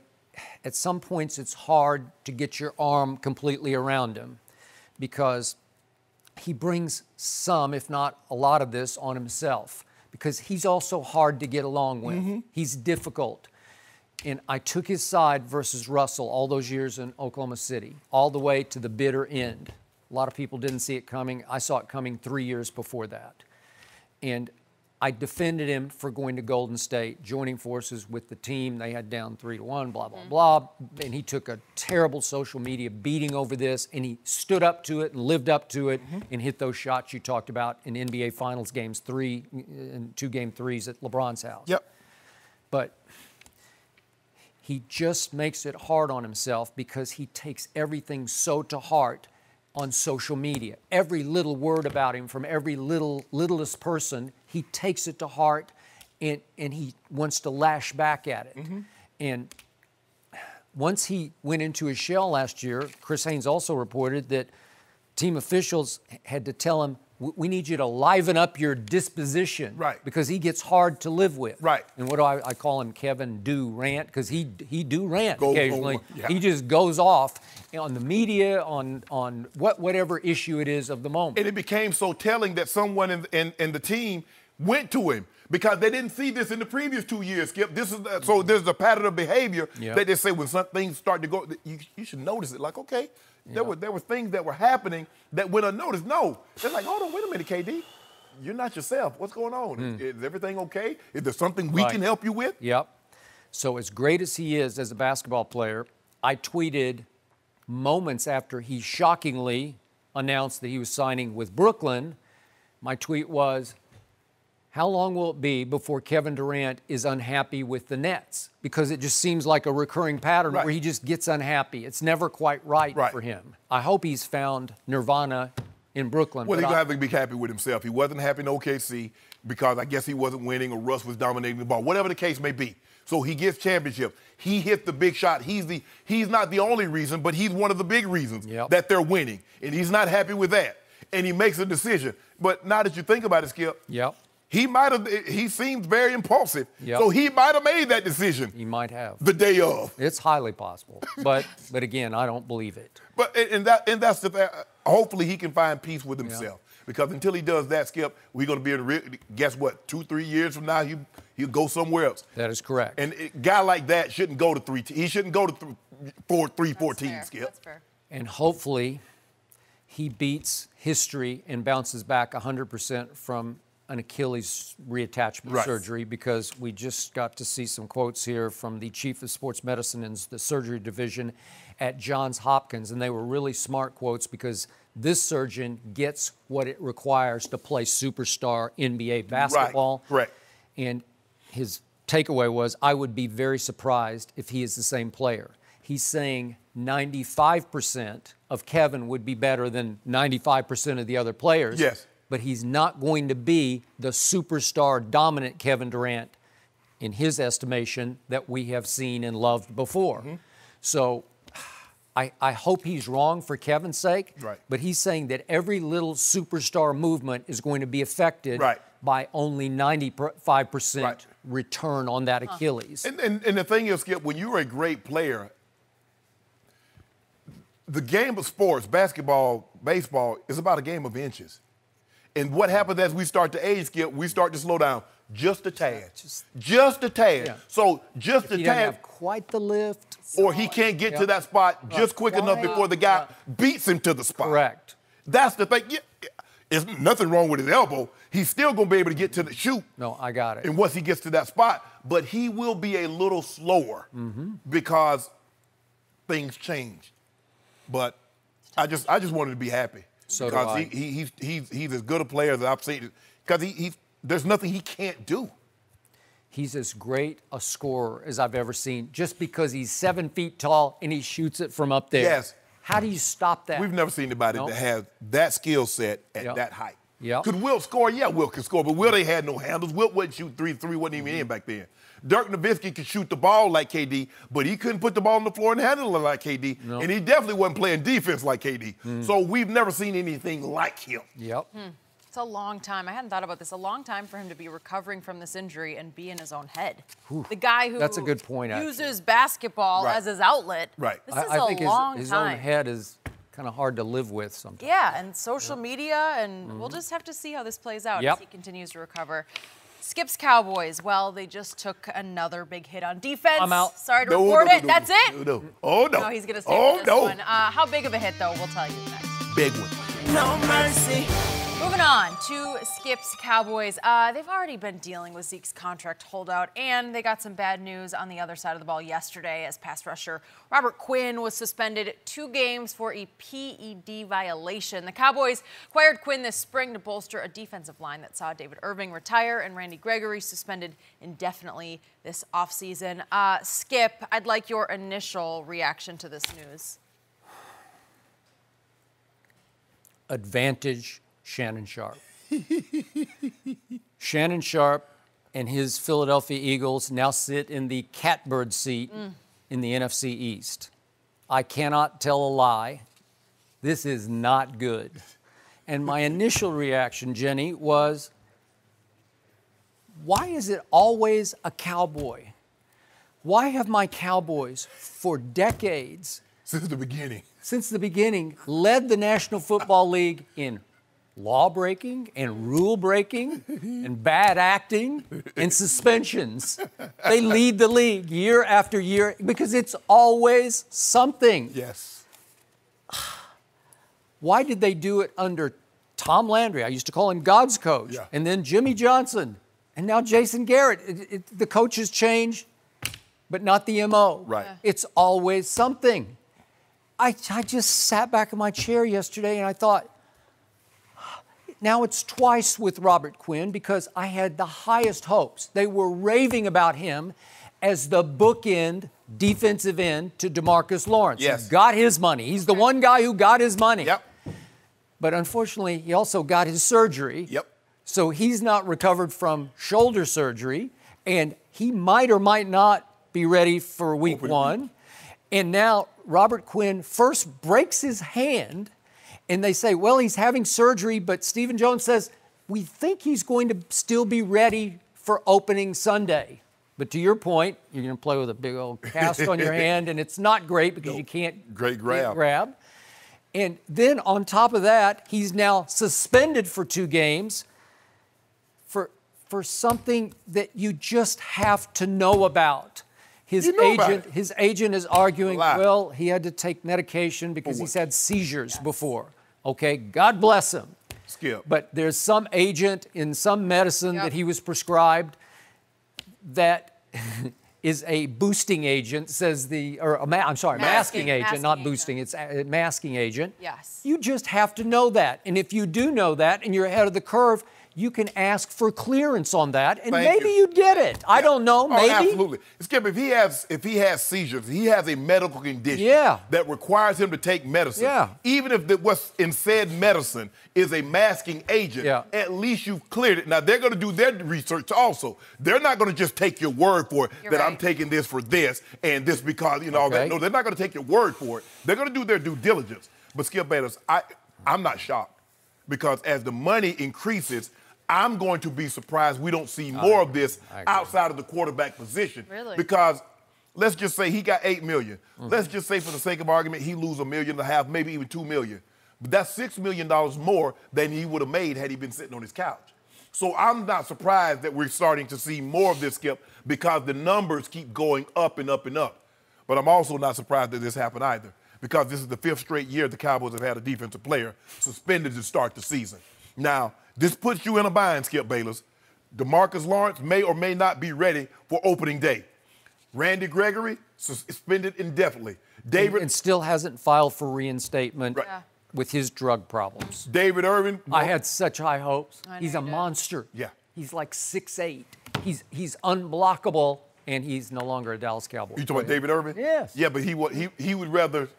at some points it's hard to get your arm completely around him because he brings some, if not a lot of this on himself because he's also hard to get along with. He's difficult. And I took his side versus Russell all those years in Oklahoma City, all the way to the bitter end. A lot of people didn't see it coming. I saw it coming 3 years before that. And I defended him for going to Golden State, joining forces with the team. They had down 3-1, blah, blah, blah. And he took a terrible social media beating over this, and he stood up to it and lived up to it and hit those shots you talked about in NBA Finals games 3 and 2 game threes at LeBron's house. Yep. But he just makes it hard on himself because he takes everything so to heart on social media. Every little word about him from every littlest person, he takes it to heart and he wants to lash back at it. And once he went into his shell last year, Chris Haynes also reported that team officials had to tell him, we need you to liven up your disposition. Right. Because he gets hard to live with. Right. And what do I call him? Kevin Durant, because he do rant Go, occasionally. yeah. He just goes off on the media, on whatever issue it is of the moment. And it became so telling that someone in the team went to him because they didn't see this in the previous 2 years, Skip. This is so there's a pattern of behavior that they say when some things start to go, you should notice it. Like, okay, there were things that were happening that went unnoticed. No, they're like, hold on, wait a minute, KD. You're not yourself. What's going on? Is everything okay? Is there something we can help you with? Yep. So as great as he is as a basketball player, I tweeted moments after he shockingly announced that he was signing with Brooklyn. My tweet was, how long will it be before Kevin Durant is unhappy with the Nets? Because it just seems like a recurring pattern where he just gets unhappy. It's never quite right for him. I hope he's found nirvana in Brooklyn. Well, he's going to have to be happy with himself. He wasn't happy in OKC because I guess he wasn't winning or Russ was dominating the ball, whatever the case may be. So he gets championships. He hit the big shot. He's not the only reason, but he's one of the big reasons that they're winning. And he's not happy with that. And he makes a decision. But now that you think about it, Skip, he seems very impulsive. So he might have made that decision. He might have. The day of. It's highly possible. But again, I don't believe it. But and that's the thing. Hopefully he can find peace with himself. Because until he does that, Skip, we're going to be in guess what, 2-3 years from now, he'll go somewhere else. That is correct. And a guy like that shouldn't go to 3. He shouldn't go to 3-14, Skip. That's fair. And hopefully he beats history and bounces back 100% from an Achilles reattachment surgery, because we just got to see some quotes here from the chief of sports medicine in the surgery division at Johns Hopkins, and they were really smart quotes because this surgeon gets what it requires to play superstar NBA basketball. Right. And his takeaway was, I would be very surprised if he is the same player. He's saying 95% of Kevin would be better than 95% of the other players. Yes. But he's not going to be the superstar dominant Kevin Durant, in his estimation, that we have seen and loved before. So I hope he's wrong for Kevin's sake, but he's saying that every little superstar movement is going to be affected by only 95% return on that Achilles. And the thing is, Skip, when you're a great player, the game of sports, basketball, baseball, is about a game of inches. And what happens as we start to age, Skip, we start to slow down just a tad. Just a tad. Yeah. So just If a he doesn't tad. have quite the lift. Or he can't get to that spot just quick enough before the guy beats him to the spot. Correct. That's the thing. Yeah, there's nothing wrong with his elbow. He's still going to be able to get to the shoot. No, I got it. And once he gets to that spot, but he will be a little slower because things change. But I just wanted to be happy. So because do I. he's as good a player as I've seen. Because there's nothing he can't do. He's as great a scorer as I've ever seen, just because he's 7 feet tall and he shoots it from up there. Yes. How do you stop that? We've never seen anybody that has that skill set at that height. Yep. Could Wilt score? Yeah, Wilt could score, but Wilt ain't had no handles. Wilt wouldn't shoot three wasn't even in back then. Dirk Nowitzki could shoot the ball like KD, but he couldn't put the ball on the floor and handle it like KD. No. And he definitely wasn't playing defense like KD. So we've never seen anything like him. Yep. It's a long time. I hadn't thought about this. A long time for him to be recovering from this injury and be in his own head. The guy who That's a good point, uses basketball as his outlet. Right. This is I think a long his time. own head is kind of hard to live with sometimes. Yeah, and social media, and we'll just have to see how this plays out as he continues to recover. Skip's Cowboys, well, they just took another big hit on defense. I'm out. Sorry to report it. That's it? No. Oh, no. No, he's going to stay for this one. How big of a hit, though? We'll tell you next. Big one. No mercy. Moving on to Skip's Cowboys. They've already been dealing with Zeke's contract holdout, and they got some bad news on the other side of the ball yesterday as pass rusher Robert Quinn was suspended 2 games for a PED violation. The Cowboys acquired Quinn this spring to bolster a defensive line that saw David Irving retire and Randy Gregory suspended indefinitely this offseason. Skip, I'd like your initial reaction to this news. Advantage Shannon Sharpe. Shannon Sharpe and his Philadelphia Eagles now sit in the catbird seat in the NFC East. I cannot tell a lie. This is not good. And my initial reaction, Jenny, was, why is it always a Cowboy? Why have my Cowboys for decades, Since the beginning, led the National Football League in law breaking and rule breaking and bad acting and suspensions? They lead the league year after year because it's always something. Yes. Why did they do it under Tom Landry? I used to call him God's coach. Yeah. And then Jimmy Johnson. And now Jason Garrett. The coaches change, but not the MO. Right. It's always something. I just sat back in my chair yesterday and I thought, now it's twice with Robert Quinn because I had the highest hopes. They were raving about him as the bookend defensive end to DeMarcus Lawrence. Yes. He got his money. He's the one guy who got his money. Yep. But unfortunately, he also got his surgery. Yep. So he's not recovered from shoulder surgery, and he might or might not be ready for week 1. And now Robert Quinn first breaks his hand, and they say, well, he's having surgery, but Stephen Jones says, we think he's going to still be ready for opening Sunday. But to your point, you're going to play with a big old cast on your hand, and it's not great because you can't grab. And then on top of that, he's now suspended for 2 games for something that you just have to know about. His agent is arguing, well, he had to take medication because he's had seizures before. Okay, God bless him. Skip. But there's some agent in some medicine that he was prescribed that is a boosting agent, masking agent, not boosting. It's a masking agent. Yes. You just have to know that. And if you do know that and you're ahead of the curve, you can ask for clearance on that, and maybe you get it. I don't know, maybe. Oh, absolutely. Skip, if he has seizures, he has a medical condition that requires him to take medicine. Yeah. Even if what's in said medicine is a masking agent, at least you've cleared it. Now, they're going to do their research also. They're not going to just take your word for it I'm taking this for this and this because, all that. No, they're not going to take your word for it. They're going to do their due diligence. But Skip Bayless, I'm not shocked because as the money increases, I'm going to be surprised we don't see more of this outside of the quarterback position. Really? Because let's just say he got $8 million. Let's just say for the sake of argument, he lose $1.5 million, maybe even $2 million. But that's $6 million more than he would have made had he been sitting on his couch. So I'm not surprised that we're starting to see more of this, Skip, because the numbers keep going up and up and up. But I'm also not surprised that this happened either, because this is the 5th straight year the Cowboys have had a defensive player suspended to start the season. Now, this puts you in a bind, Skip Bayless. DeMarcus Lawrence may or may not be ready for opening day. Randy Gregory, suspended indefinitely. David and still hasn't filed for reinstatement. Right. Yeah. With his drug problems. David Irvin. I had such high hopes. He's a monster. Yeah. He's like 6'8". He's unblockable, and he's no longer a Dallas Cowboy. You talking about David Irvin? Yes. Yeah, but he would rather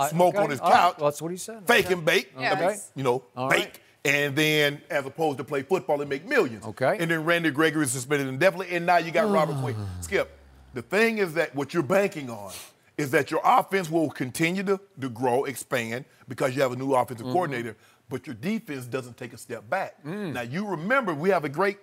smoke on his couch. Well, that's what he said. Fake and bake. Yes. You know, bake. And then, as opposed to play football and make millions. Okay. And then Randy Gregory is suspended indefinitely, and now you got Robert Quinn. Skip, the thing is that what you're banking on is that your offense will continue to grow, expand, because you have a new offensive coordinator, but your defense doesn't take a step back. Now, you remember, we have a great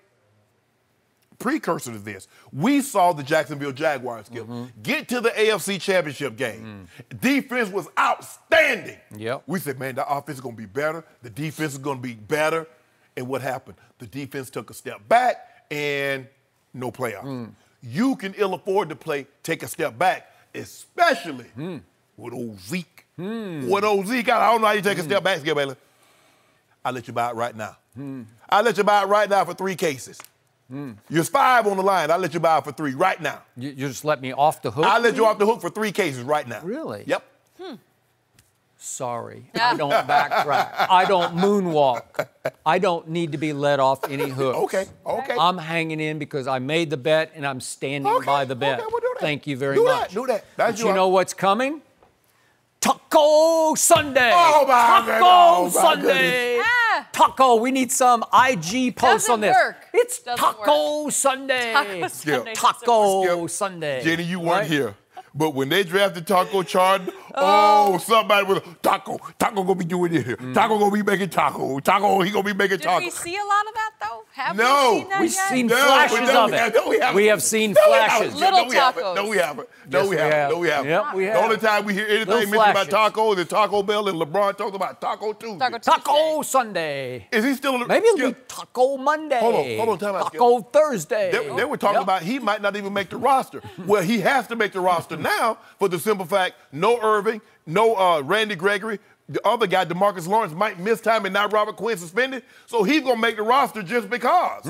precursor to this. We saw the Jacksonville Jaguars, Skip, get to the AFC Championship game. Defense was outstanding. Yep. We said, man, the offense is going to be better. The defense is going to be better. And what happened? The defense took a step back and no playoffs. You can ill afford to take a step back, especially with old Zeke. With old Zeke, I don't know how you take a step back, Skip Bayless. I'll let you buy it right now. I'll let you buy it right now for 3 cases. There's 5 on the line. I'll let you buy it for 3 right now. You just let me off the hook? I'll let you off the hook for 3 cases right now. Really? Yep. Sorry. I don't backtrack. I don't moonwalk. I don't need to be let off any hooks. Okay. I'm hanging in because I made the bet and I'm standing by the bet. Okay, we'll do that. Thank you very much. Do that. But you know what's coming? Taco Sunday. Oh, my goodness. Taco Sunday. Taco, we need some IG posts on this. Work. It's Doesn't Taco work. Sunday. Taco Sunday. Taco Sunday. Jenny, you weren't Right? here. But when they drafted Taco Charlton, somebody was Taco gonna be doing it here. Taco gonna be making taco. Taco, he gonna be making taco. Did we see a lot of that, though? Have No. we seen that We've yet? seen No, flashes no, of we it. haven't. No, we haven't. We have seen No, we flashes. haven't. Little No, we haven't. tacos. No, we haven't. Yes, No, we haven't. No, we haven't. Yep, we The have. only time we hear anything Little mentioned about flashes. tacos is Taco Bell, and LeBron talks about Taco Tuesday. Taco Sunday. Is he still? Maybe it'll be Taco Monday. Hold on, time out, Skip. Taco Thursday. They were talking about he might not even make the roster. Well, he has to make the roster now for the simple fact no Irving, no Randy Gregory. The other guy, DeMarcus Lawrence, might miss time and now Robert Quinn suspended. So he's going to make the roster just because.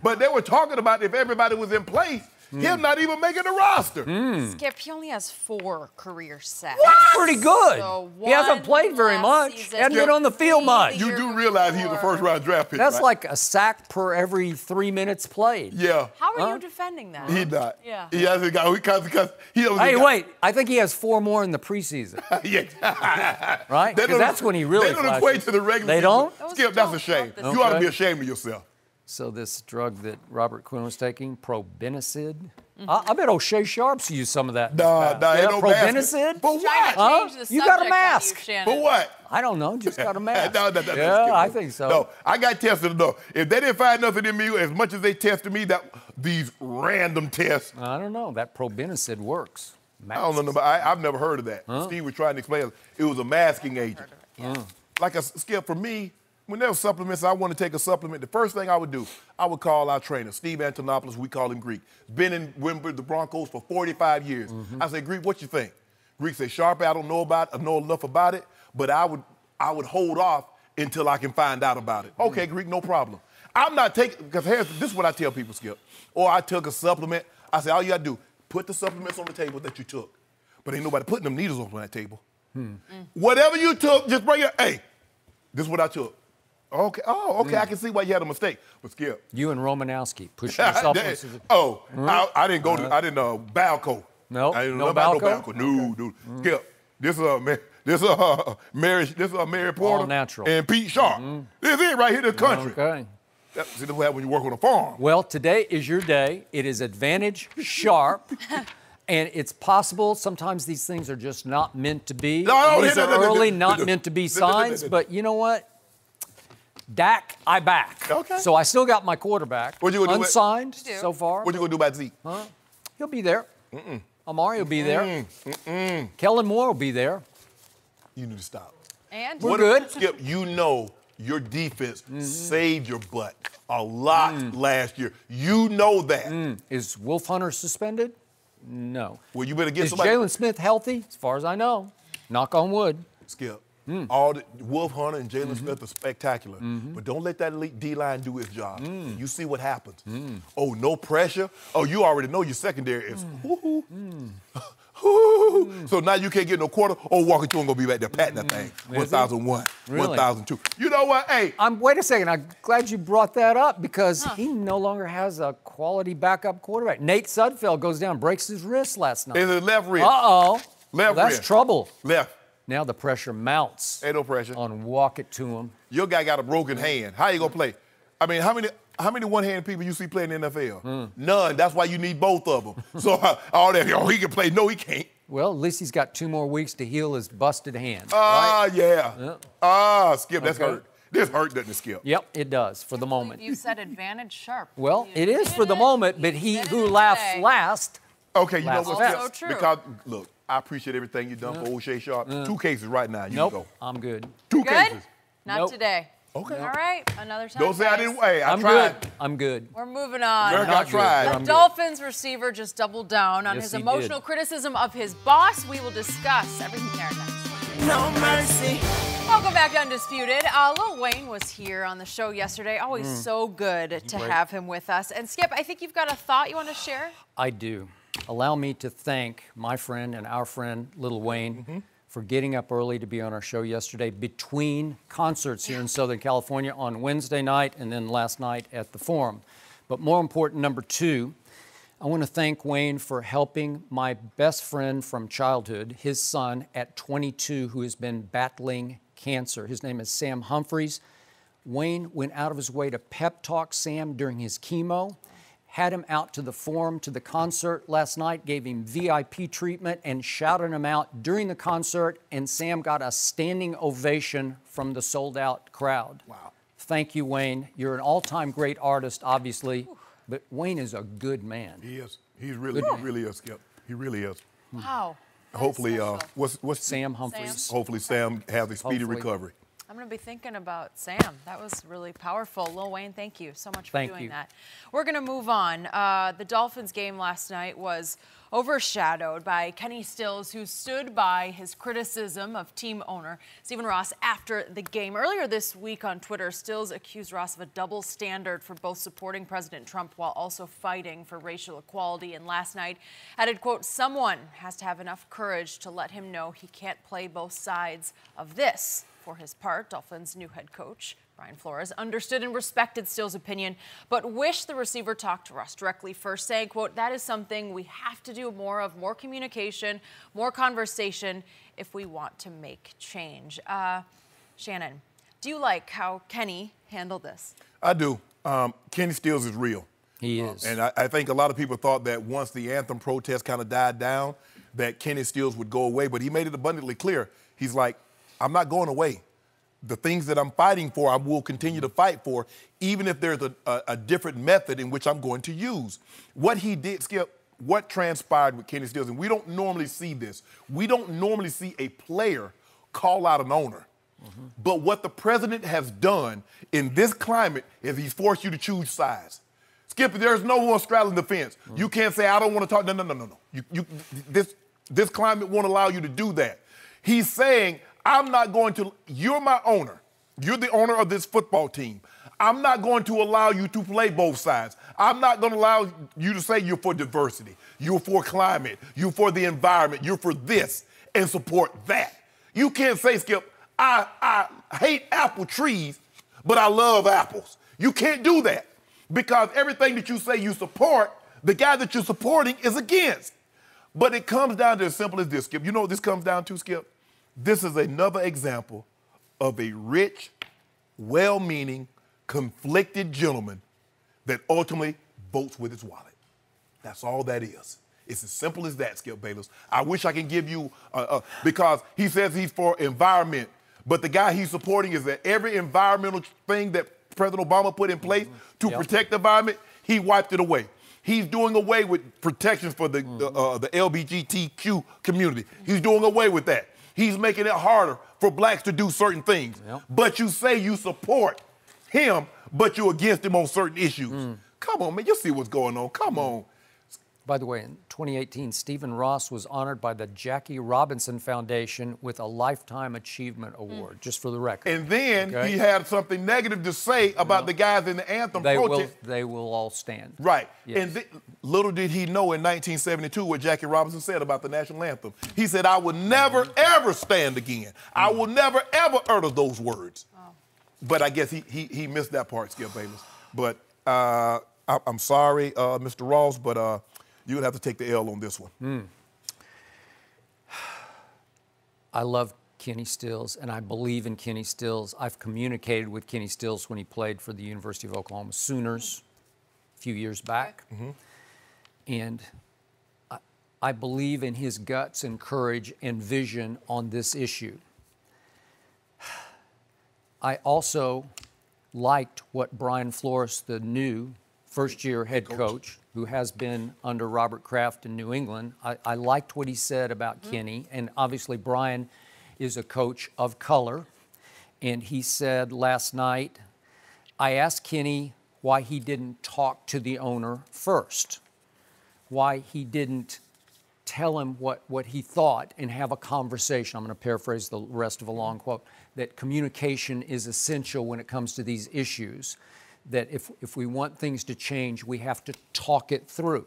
But they were talking about if everybody was in place, him not even making the roster. Skip, he only has 4 career sacks. That's pretty good. So He hasn't one played very last much. season. He hasn't been on the field much. You do realize he was a first-round draft pick, That's right? like a sack per every 3 minutes played. Yeah. How are you defending that? He not. Yeah. He hasn't got because he doesn't. Hey, wait. I think he has 4 more in the preseason. Yeah. Right? They Because don't- that's when he really They don't flashes. equate to the regular They season. don't? Skip, that's a shame. Okay. You ought to be ashamed of yourself. So this drug that Robert Quinn was taking, probenecid. I bet O'Shea Sharpe's used some of that. in the past. Ain't no mask. probenecid? For Trying to what? change the You got a subject on mask. You, Shannon. For what? I don't know. Just got a mask. No, Yeah, I think so. No, I got tested enough. If they didn't find nothing in me, as much as they tested me, these random tests, I don't know. That probenecid works. I don't know. I've never heard of that. Steve was trying to explain it was a masking agent. Like a Skip, for me, when there were supplements, I want to take a supplement. The first thing I would do, I would call our trainer, Steve Antonopoulos. We call him Greek. Been in the Broncos for 45 years. I say, Greek, what you think? Greek said, Sharpe, I don't know enough about it, but I would hold off until I can find out about it. Okay, Greek, no problem. I'm not taking, because this is what I tell people, Skip. Or I took a supplement. I say, all you got to do, put the supplements on the table that you took. But ain't nobody putting them needles on that table. Whatever you took, just bring it. Hey, this is what I took. Okay. Oh, okay. I can see why you had a mistake. But Skip. You and Romanowski pushing yourself. I didn't go to. I didn't Balco. No. I didn't No know about Balco? No, dude. Skip. This is Mary Porter. All natural. And Pete Sharp. This is it right here in the country. Okay. See, this is what happens when you work on a farm. Well, today is your day. It is Advantage Sharp. And it's possible sometimes these things are just not meant to be. These are early, not meant to be signs. But you know what? Dak, I back. Okay. So I still got my quarterback. What you gonna do with- unsigned so far. What you gonna do about Zeke? He'll be there. Amari will be there. Kellen Moore will be there. You need to stop. And? We're good. Skip, you know your defense saved your butt a lot last year. You know that. Is Wolf Hunter suspended? No. Well, you better get Is somebody. Jalen Smith healthy? As far as I know. Knock on wood. Skip. All the Wolf Hunter and Jalen Smith are spectacular, but don't let that elite D-line do its job. You see what happens. Oh, no pressure. Oh, you already know your secondary is. So now you can't get no quarter. Oh, Walker Two gonna be back there patting that thing. 1001, Really? 1002. You know what? Hey, Wait a second. I'm glad you brought that up because he no longer has a quality backup quarterback. Nate Sudfeld goes down, breaks his wrist last night. it's a left wrist. Uh-oh. Left That's wrist. trouble. Left. Now the pressure mounts Ain't no pressure. on walk it to him. Your guy got a broken hand. How you gonna play? I mean, how many one-handed people you see playing in the NFL? None. That's why you need both of them. So all that, he can play. No, he can't. Well, at least he's got 2 more weeks to heal his busted hand. Yeah. Skip, that's Okay. hurt. This hurt, doesn't it, Skip? Yep, it does for the moment. You said advantage Sharp. Well, You it is did for the it. moment, but You he did who it laughs today. last. Okay, you know Last what, fast. Skip? Also true. Because, look, I appreciate everything you've done for O'Shea Sharp. 2 cases right now. You Nope, go. I'm good. 2 Good? cases. Not Nope. today. Okay. All right, another time. Don't say I guys. didn't. Hey, I I'm tried. good. I'm good. We're moving on. America, I Not good, tried. but The I'm good. Dolphins receiver just doubled down on Yes, his he emotional did. criticism of his boss. We will discuss everything there next. No mercy. Welcome back to Undisputed. Lil Wayne was here on the show yesterday. Always so good to have him with us. And Skip, I think you've got a thought you want to share? I do. Allow me to thank my friend and our friend, Lil Wayne, for getting up early to be on our show yesterday between concerts here in Southern California on Wednesday night and then last night at the Forum. But more important, number 2, I want to thank Wayne for helping my best friend from childhood, his son at 22, who has been battling cancer. His name is Sam Humphreys. Wayne went out of his way to pep talk Sam during his chemo, had him out to the Forum, to the concert last night, gave him VIP treatment and shouted him out during the concert, and Sam got a standing ovation from the sold-out crowd. Wow. Thank you, Wayne. You're an all-time great artist, obviously, but Wayne is a good man. He is. He really is, Skip. He really is. Wow. That is Hopefully, special. what's Sam Humphreys. Hopefully, Sam has a speedy Hopefully. recovery. I'm going to be thinking about Sam. That was really powerful. Lil Wayne, thank you so much for Thank doing you. that. We're going to move on. The Dolphins game last night was overshadowed by Kenny Stills, who stood by his criticism of team owner Stephen Ross after the game. Earlier this week on Twitter, Stills accused Ross of a double standard for both supporting President Trump while also fighting for racial equality. And last night added, quote, "Someone has to have enough courage to let him know he can't play both sides of this." For his part, Dolphins' new head coach, Brian Flores, understood and respected Stills' opinion, but wished the receiver talked to Ross directly first, saying, quote, "That is something we have to do more of, more communication, more conversation if we want to make change." Shannon, do you like how Kenny handled this? I do. Kenny Stills is real. He is. And I think a lot of people thought that once the anthem protest kind of died down, that Kenny Stills would go away, but he made it abundantly clear. He's like, I'm not going away. The things that I'm fighting for, I will continue to fight for, even if there's a different method in which I'm going to use. What he did, Skip, what transpired with Kenny Stills, and we don't normally see this. We don't normally see a player call out an owner. But what the president has done in this climate is he's forced you to choose sides. Skip, there's no more straddling the fence. You can't say, I don't want to talk. No. This climate won't allow you to do that. He's saying, I'm not going to, you're my owner. You're the owner of this football team. I'm not going to allow you to play both sides. I'm not going to allow you to say you're for diversity, you're for climate, you're for the environment, you're for this, and support that. You can't say, Skip, I hate apple trees, but I love apples. You can't do that because everything that you say you support, the guy that you're supporting is against. But it comes down to as simple as this, Skip. You know what this comes down to, Skip? This is another example of a rich, well-meaning, conflicted gentleman that ultimately votes with his wallet. That's all that is. It's as simple as that, Skip Bayless. I wish I could give you, because he says he's for environment, but the guy he's supporting is that every environmental thing that President Obama put in place to protect the environment, he wiped it away. He's doing away with protections for the LGBTQ community. He's doing away with that. He's making it harder for blacks to do certain things. Yep. But you say you support him, but you're against him on certain issues. Come on, man. You see what's going on. Come on. By the way, in 2018, Stephen Ross was honored by the Jackie Robinson Foundation with a Lifetime Achievement Award, just for the record. And then he had something negative to say about the guys in the anthem protest. They will all stand. Right. Yes. And little did he know in 1972 what Jackie Robinson said about the national anthem. He said, I will never, ever stand again. I will never, ever utter those words. Oh. But I guess he missed that part, Skip Bayless. But I'm sorry, Mr. Ross, but you would have to take the L on this one. I love Kenny Stills, and I believe in Kenny Stills. I've communicated with Kenny Stills when he played for the University of Oklahoma Sooners a few years back. And I believe in his guts and courage and vision on this issue. I also liked what Brian Flores, the new first-year head coach, who has been under Robert Kraft in New England, I liked what he said about Kenny. And obviously Brian is a coach of color. And he said last night, I asked Kenny why he didn't talk to the owner first, why he didn't tell him what he thought and have a conversation. I'm going to paraphrase the rest of a long quote, that communication is essential when it comes to these issues, that if we want things to change, we have to talk it through.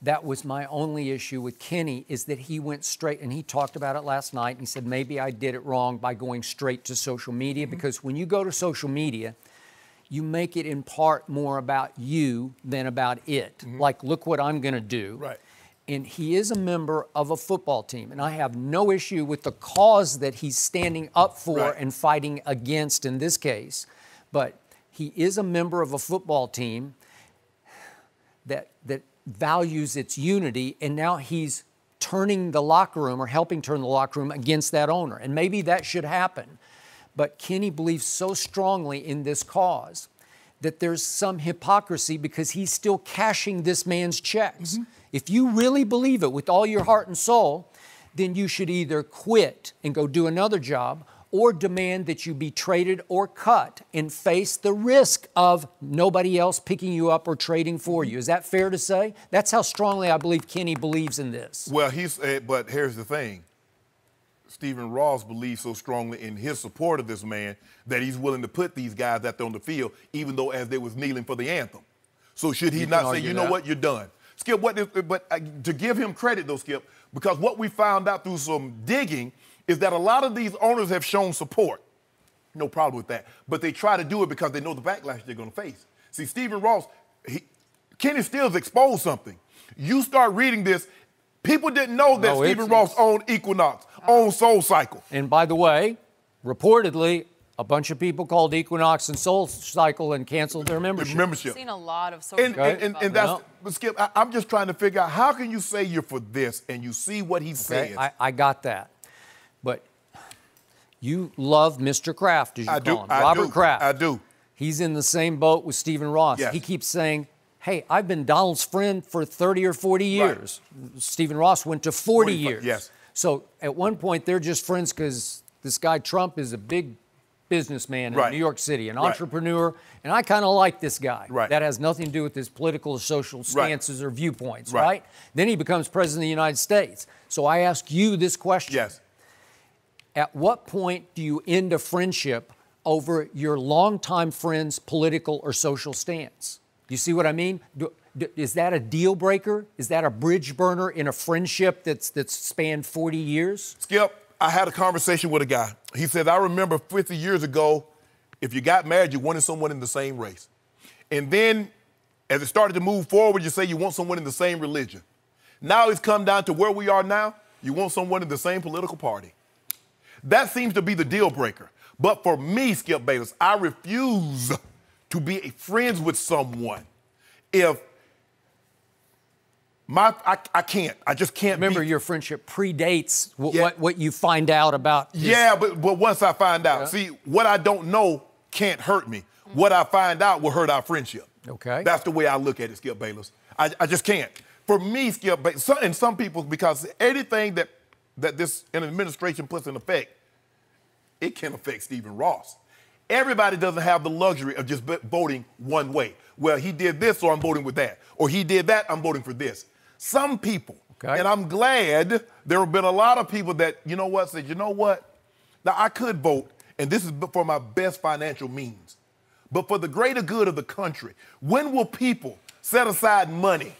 That was my only issue with Kenny, is that he went straight, and he talked about it last night, and he said, maybe I did it wrong by going straight to social media, because when you go to social media, you make it in part more about you than about it. Like, look what I'm going to do. Right. And he is a member of a football team, and I have no issue with the cause that he's standing up for and fighting against in this case, but he is a member of a football team that values its unity, and now he's turning the locker room or helping turn the locker room against that owner. And maybe that should happen. But Kenny believes so strongly in this cause that there's some hypocrisy because he's still cashing this man's checks. If you really believe it with all your heart and soul, then you should either quit and go do another job, or demand that you be traded or cut and face the risk of nobody else picking you up or trading for you. Is that fair to say? That's how strongly I believe Kenny believes in this. Well, but here's the thing. Stephen Ross believes so strongly in his support of this man that he's willing to put these guys out there on the field, even though as they was kneeling for the anthem. So should he not say, you know what, you're done? Skip, to give him credit, though, Skip, because what we found out through some digging is that a lot of these owners have shown support. No problem with that. But they try to do it because they know the backlash they're going to face. See, Stephen Ross, Kenny Stills exposed something. You start reading this, people didn't know that Stephen Ross owned Equinox, owned Soul Cycle. And by the way, reportedly, a bunch of people called Equinox and Soul Cycle and canceled their membership. I've seen a lot of social media. And that's, but Skip, I'm just trying to figure out, how can you say you're for this and you see what he says? I got that. But you love Mr. Kraft, as you call him, Robert Kraft. I do. He's in the same boat with Stephen Ross. Yes. He keeps saying, hey, I've been Donald's friend for 30 or 40 years. Right. Stephen Ross went to 40 years. Yes. So at one point, they're just friends because this guy Trump is a big businessman in New York City, an entrepreneur, and I kind of like this guy. Right. That has nothing to do with his political or social stances or viewpoints, right? Then he becomes president of the United States. So I ask you this question. Yes. At what point do you end a friendship over your longtime friend's political or social stance? You see what I mean? Is that a deal breaker? Is that a bridge burner in a friendship that's spanned 40 years? Skip, I had a conversation with a guy. He said, I remember 50 years ago, if you got married, you wanted someone in the same race. And then, as it started to move forward, you say you want someone in the same religion. Now it's come down to where we are now, you want someone in the same political party. That seems to be the deal breaker. But for me, Skip Bayless, I refuse to be friends with someone if I can't. I just can't. Remember, your friendship predates what you find out about. Yeah, but once I find out, see, what I don't know can't hurt me. What I find out will hurt our friendship. Okay. That's the way I look at it, Skip Bayless. I just can't. For me, Skip Bayless, and some people, because anything that this administration puts in effect, it can affect Stephen Ross. Everybody doesn't have the luxury of just voting one way. Well, he did this, so I'm voting with that. Or he did that, I'm voting for this. Some people, and I'm glad there have been a lot of people that, you know what, said, you know what, now I could vote, and this is for my best financial means. But for the greater good of the country, when will people set aside money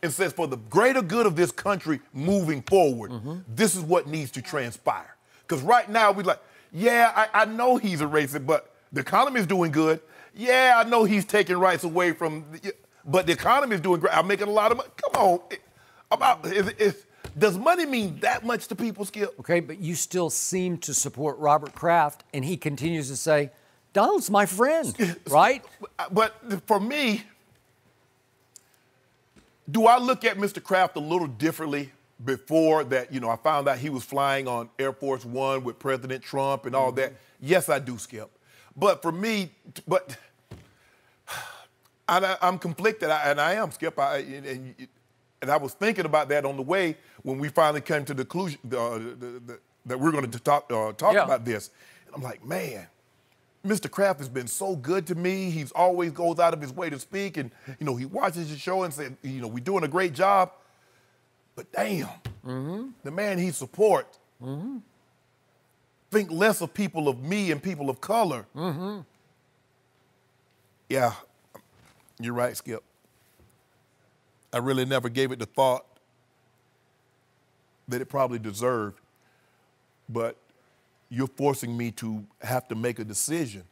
and says for the greater good of this country moving forward, this is what needs to transpire? Because right now we're like, yeah, I know he's a racist, but the economy is doing good. Yeah, I know he's taking rights away from, but the economy is doing great. I'm making a lot of money. Come on. Does money mean that much to people, Skip? Okay, but you still seem to support Robert Kraft, and he continues to say, Donald's my friend, right? But for me, do I look at Mr. Kraft a little differently before that, I found out he was flying on Air Force One with President Trump and all that? Yes, I do, Skip. But for me, I'm conflicted, and I am, Skip. And I was thinking about that on the way when we finally came to the conclusion that we're going to talk about this. And I'm like, man, Mr. Kraft has been so good to me. He's always goes out of his way to speak, and he watches the show and says, we're doing a great job. But damn, the man he supports think less of people of me and people of color. Yeah, you're right, Skip. I really never gave it the thought that it probably deserved, but you're forcing me to have to make a decision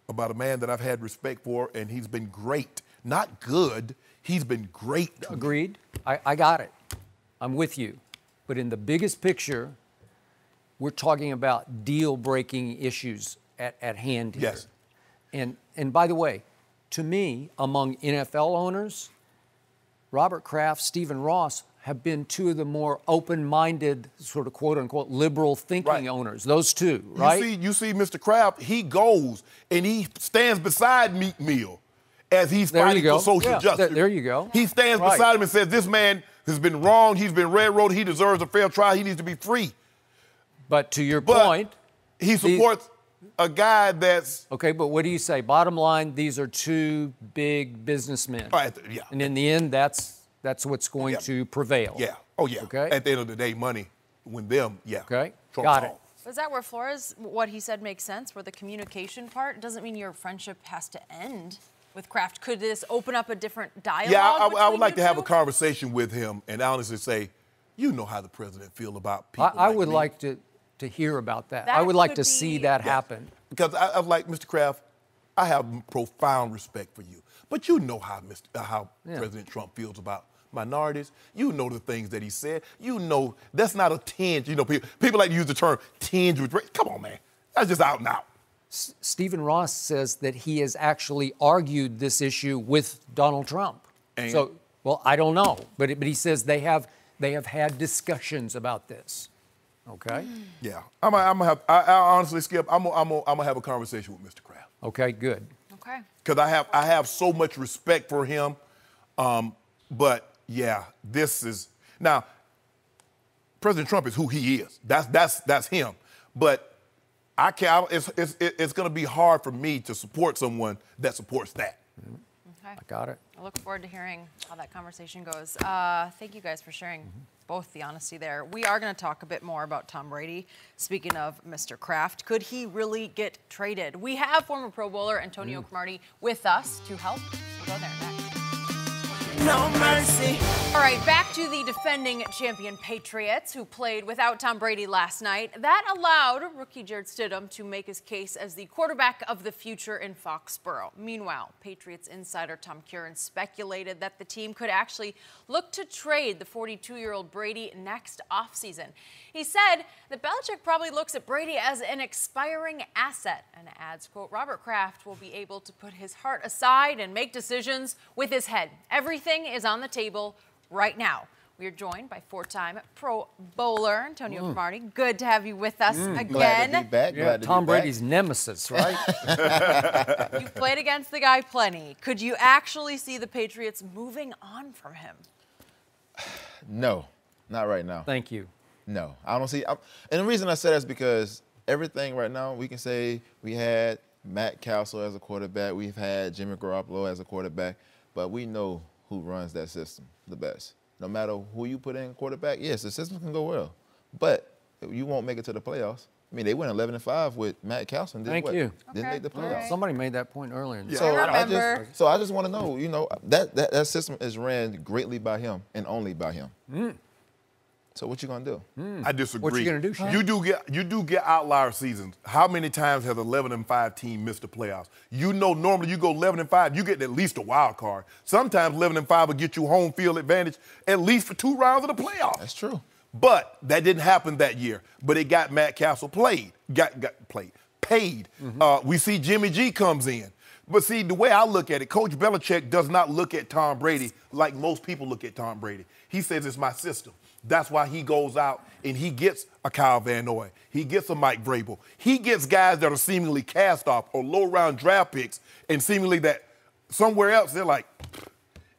about a man that I've had respect for, and he's been great. Not good, he's been great. Agreed. I got it. I'm with you. But in the biggest picture, we're talking about deal-breaking issues at hand here. Yes. And by the way, to me, among NFL owners, Robert Kraft, Stephen Ross have been two of the more open-minded, sort of quote-unquote liberal thinking owners. Those two, right? You see Mr. Kraft, he goes and he stands beside Meek Mill as he's fighting for social justice. There you go. He stands beside him and says, this man has been wronged, he's been railroaded, he deserves a fair trial, he needs to be free. But to your point, he supports a guy that's... Okay, but what do you say? Bottom line, these are two big businessmen. Yeah. And in the end, that's what's going to prevail. Yeah. Oh, yeah. Okay. At the end of the day, money win them. Yeah. Okay. Trump's Got it. Is that where Flores, what he said makes sense, where the communication part doesn't mean your friendship has to end with Kraft? Could this open up a different dialogue? Yeah, I would like to have a conversation with him and honestly say, you know how the president feel about people I would me. like to hear about that. I would like to see that happen. Because I like Mr. Kraft, I have profound respect for you. But you know how President Trump feels about minorities. You know the things that he said. You know that's not a tinge. People like to use the term tinge with race. Come on, man. That's just out and out. Stephen Ross says that he has actually argued this issue with Donald Trump. And so, well, I don't know. But he says they have had discussions about this. Okay? Yeah. I'm gonna have, I honestly, Skip, I'm gonna have a conversation with Mr. Kraft. Okay, good. Okay. Because I have so much respect for him. But yeah, this is now President Trump is who he is. That's him. But I can't. It's going to be hard for me to support someone that supports that. Okay. I got it. I look forward to hearing how that conversation goes. Thank you guys for sharing both the honesty there. We are going to talk a bit more about Tom Brady. Speaking of Mr. Kraft, could he really get traded? We have former Pro Bowler Antonio Cromartie with us to help. We'll go there next. No mercy. All right, back to the defending champion Patriots, who played without Tom Brady last night. That allowed rookie Jarrett Stidham to make his case as the quarterback of the future in Foxborough. Meanwhile, Patriots insider Tom Curran speculated that the team could actually look to trade the 42-year-old Brady next offseason. He said that Belichick probably looks at Brady as an expiring asset and adds, quote, Robert Kraft will be able to put his heart aside and make decisions with his head. Everything is on the table right now. We are joined by four-time Pro Bowler Antonio Cromartie. Good to have you with us again. Glad to be back. Yeah, Tom Brady's nemesis, right? You've played against the guy plenty. Could you actually see the Patriots moving on from him? No, not right now. Thank you. No, I don't see. And the reason I say that is because everything right now, we can say we had Matt Castle as a quarterback. We've had Jimmy Garoppolo as a quarterback. But we know who runs that system the best. No matter who you put in quarterback, yes, the system can go well. But you won't make it to the playoffs. I mean, they went 11-5 with Matt Castle. Thank you. Didn't make the playoffs. Right. Somebody made that point earlier. So I just want to know, that system is ran greatly by him and only by him. So what you gonna do? I disagree. What you gonna do, Sean? You do get outlier seasons. How many times has 11-5 team missed the playoffs? Normally you go 11-5, you get at least a wild card. Sometimes 11-5 will get you home field advantage at least for 2 rounds of the playoffs. That's true. But that didn't happen that year. But it got Matt Castle paid. We see Jimmy G comes in. But see, the way I look at it, Coach Belichick does not look at Tom Brady like most people look at Tom Brady. He says it's my system. That's why he goes out and he gets a Kyle Van Noy. He gets a Mike Vrabel. He gets guys that are seemingly cast off or low-round draft picks and seemingly that somewhere else they're like,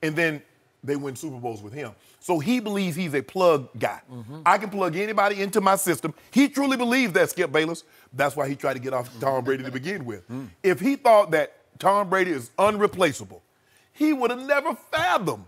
and then they win Super Bowls with him. So he believes he's a plug guy. I can plug anybody into my system. He truly believes that, Skip Bayless. That's why he tried to get off Tom Brady to begin with. If he thought that Tom Brady is unreplaceable, he would have never fathomed.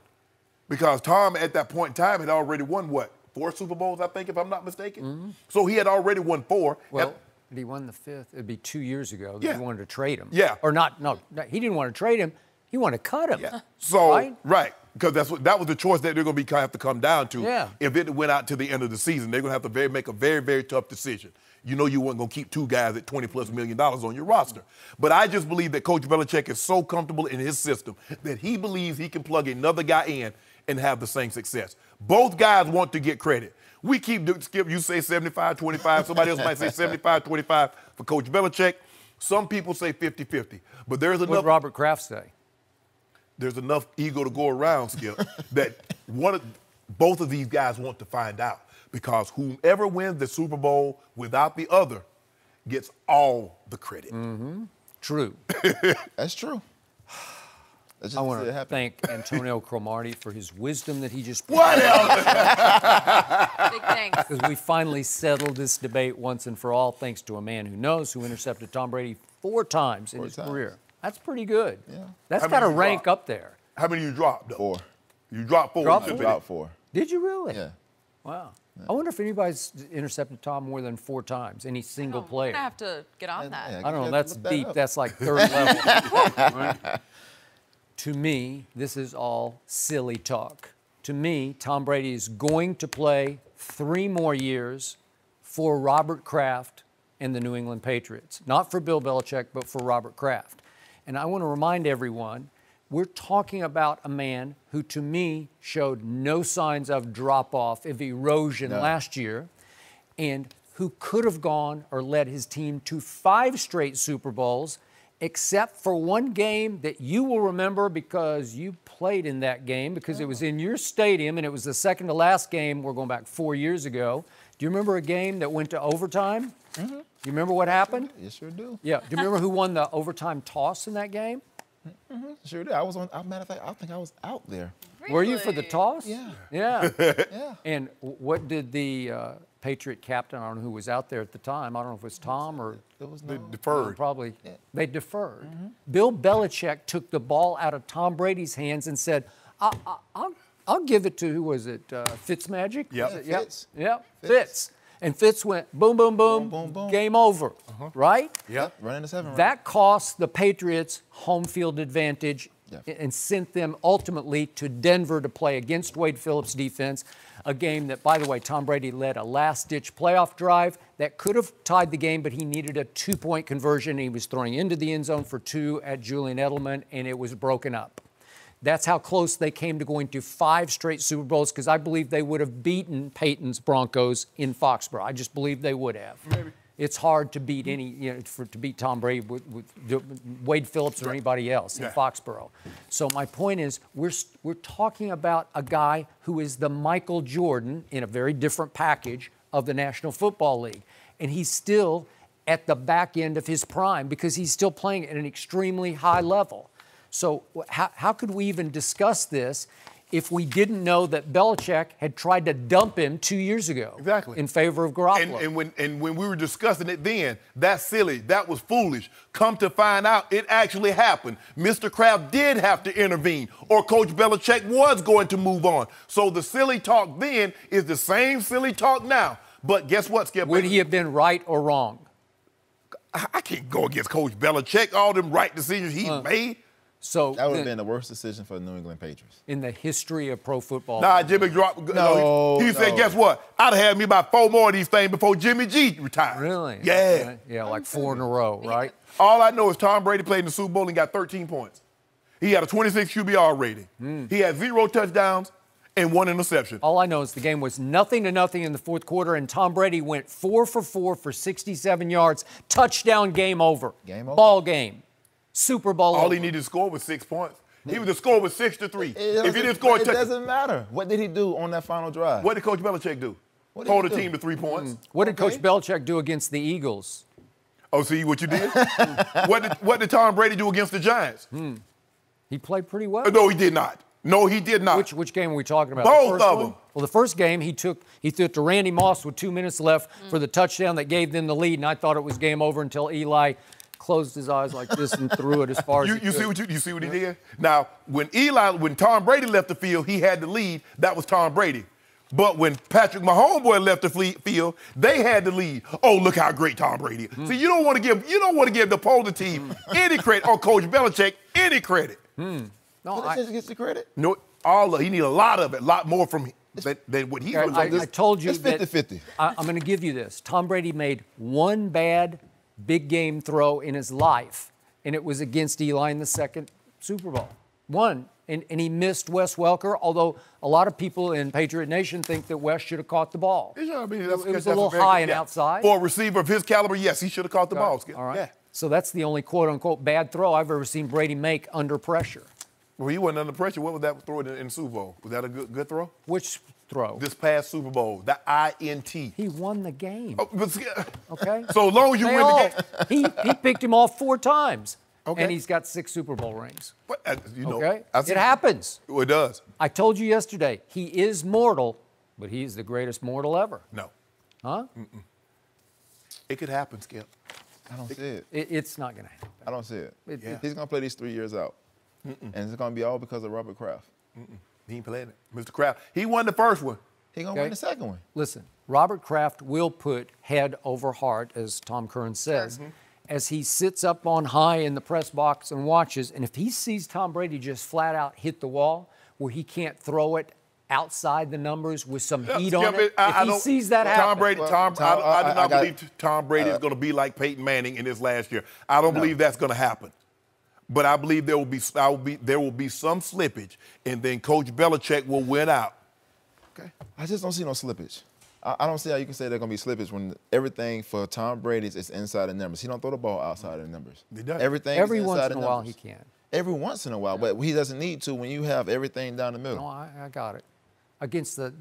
Because Tom, at that point in time, had already won, 4 Super Bowls, I think, if I'm not mistaken? So he had already won 4. Well, he won the 5th. It'd be 2 years ago that Yeah. he wanted to trade him. Yeah. Or no, he didn't want to trade him. He wanted to cut him. Yeah. So, right? Because that was the choice that they're going to have to come down to. Yeah. If it went out to the end of the season, they're going to have to make a very, very tough decision. You know you weren't going to keep 2 guys at $20+ million on your roster. But I just believe that Coach Belichick is so comfortable in his system that he believes he can plug another guy in and have the same success. Both guys want to get credit. We keep, Skip, you say 75-25. Somebody else might say 75-25 for Coach Belichick. Some people say 50-50. But there's enough. What did Robert Kraft say? There's enough ego to go around, Skip, that both of these guys want to find out. Because whomever wins the Super Bowl without the other gets all the credit. True. That's true. I want to thank Antonio Cromartie for his wisdom that he just What else? Big thanks. Because we finally settled this debate once and for all, thanks to a man who knows, who intercepted Tom Brady 4 times in his career. That's pretty good. Yeah. That's got to rank up there. How many you dropped, though? 4. You dropped 4. Dropped 4. Did you really? Yeah. Wow. I wonder if anybody's intercepted Tom more than 4 times, any single player. I'm gonna have to get on that. I don't know. That's deep. That's like 3rd level. Right? To me, this is all silly talk. To me, Tom Brady is going to play 3 more years for Robert Kraft and the New England Patriots. Not for Bill Belichick, but for Robert Kraft. And I want to remind everyone, we're talking about a man who, to me, showed no signs of drop-off, of erosion last year, and who could have gone or led his team to 5 straight Super Bowls, except for one game that you will remember because you played in that game, because it was in your stadium, and it was the second to last game. We're going back 4 years ago. Do you remember a game that went to overtime? Do you remember what happened? Yes, sure do. Yeah. Do you remember who won the overtime toss in that game? Sure do. I was on. Matter of fact, I think I was out there. Really? Were you for the toss? Yeah. Yeah. Yeah. And what did the Patriot captain, I don't know who was out there at the time, I don't know if it was Tom or It was They no. deferred. probably, they deferred. Bill Belichick took the ball out of Tom Brady's hands and said, I'll give it to, who was it, Fitzmagic? Yep. Was it? Fitz. Yep, Fitz. And Fitz went boom, boom, boom, Boom, boom, boom. game over, right? Yep. Running the 7 That cost the Patriots home field advantage Yeah. and sent them ultimately to Denver to play against Wade Phillips' defense, a game that, by the way, Tom Brady led a last-ditch playoff drive that could have tied the game, but he needed a 2-point conversion. He was throwing into the end zone for 2 at Julian Edelman, and it was broken up. That's how close they came to going to 5 straight Super Bowls, because I believe they would have beaten Peyton's Broncos in Foxborough. I just believe they would have. Maybe. It's hard to beat to beat Tom Brady with Wade Phillips or anybody else in Foxborough. So my point is, we're talking about a guy who is the Michael Jordan in a very different package of the National Football League, and he's still at the back end of his prime because he's still playing at an extremely high level. So how could we even discuss this if we didn't know that Belichick had tried to dump him 2 years ago. Exactly. In favor of Garoppolo. And when we were discussing it then, that's silly. That was foolish. Come to find out, it actually happened. Mr. Kraft did have to intervene, or Coach Belichick was going to move on. So the silly talk then is the same silly talk now. But guess what, Skip? Would he have been right or wrong? I can't go against Coach Belichick. All them right decisions he made. So that would have been the worst decision for the New England Patriots. In the history of pro football. Nah, Jimmy dropped. He said, guess what? I'd have had me about 4 more of these things before Jimmy G retired. Really? Yeah. Okay. Yeah, like 4 in a row, right? All I know is Tom Brady played in the Super Bowl and got 13 points. He had a 26 QBR rating. He had 0 touchdowns and 1 interception. All I know is the game was 0-0 in the fourth quarter, and Tom Brady went 4 for 4 for 67 yards. Touchdown, game over. Game over. Ball game. Super Bowl. All he needed to score was 6 points. He was the score was 6-3. If he didn't score, it doesn't matter. What did he do on that final drive? What did Coach Belichick do? Hold the team to 3 points. What did Coach Belichick do against the Eagles? Oh, see what you did? What did Tom Brady do against the Giants? He played pretty well. No, he did not. No, he did not. Which game are we talking about? Both of them. Well, the first game he threw it to Randy Moss with 2 minutes left for the touchdown that gave them the lead, and I thought it was game over until Eli closed his eyes like this and threw it as far as he could. You see what he did? Now, when Tom Brady left the field, he had the lead. That was Tom Brady. But when Patrick Mahomes left the field, they had the lead. Oh, look how great Tom Brady is. See, you don't want to give the opposing team any credit or Coach Belichick any credit. No, just gets the credit. No, he need a lot of it, a lot more from than what he's going to do. I told you it's 50-50. I'm going to give you this. Tom Brady made one bad big game throw in his life, and it was against Eli in the second Super Bowl. One. And he missed Wes Welker, although a lot of people in Patriot Nation think that Wes should have caught the ball. It was a little high and outside. For a receiver of his caliber, yes, he should have caught the ball. All right. Yeah. So that's the only quote-unquote bad throw I've ever seen Brady make under pressure. Well, he wasn't under pressure. What was that throw in the Super Bowl? Was that a good throw? Which throw? This past Super Bowl, the INT. He won the game. Oh, Okay? So long as you win the game. He picked him off 4 times. Okay. And he's got 6 Super Bowl rings. But, okay? It happens. It does. I told you yesterday, he is mortal, but he's the greatest mortal ever. No. Huh? It could happen, Skip. I don't see it. It's not going to happen. I don't see it. Yeah. He's going to play these 3 years out. And it's going to be all because of Robert Kraft. He ain't playing it. Mr. Kraft, he won the first one. He's going to win the second one. Listen, Robert Kraft will put head over heart, as Tom Curran says, as he sits up on high in the press box and watches. And if he sees Tom Brady just flat out hit the wall where he can't throw it outside the numbers with some heat on it, if he sees that happen. I do not believe Tom Brady is going to be like Peyton Manning in his last year. I don't believe that's going to happen. But I believe there will be some slippage, and then Coach Belichick will win out. Okay. I just don't see no slippage. I don't see how you can say there's going to be slippage when everything for Tom Brady is inside the numbers. He don't throw the ball outside of the numbers. He does. Everything Every is once inside in a the while numbers. he can. Every once in a while, but he doesn't need to when you have everything down the middle. No, I got it. Against the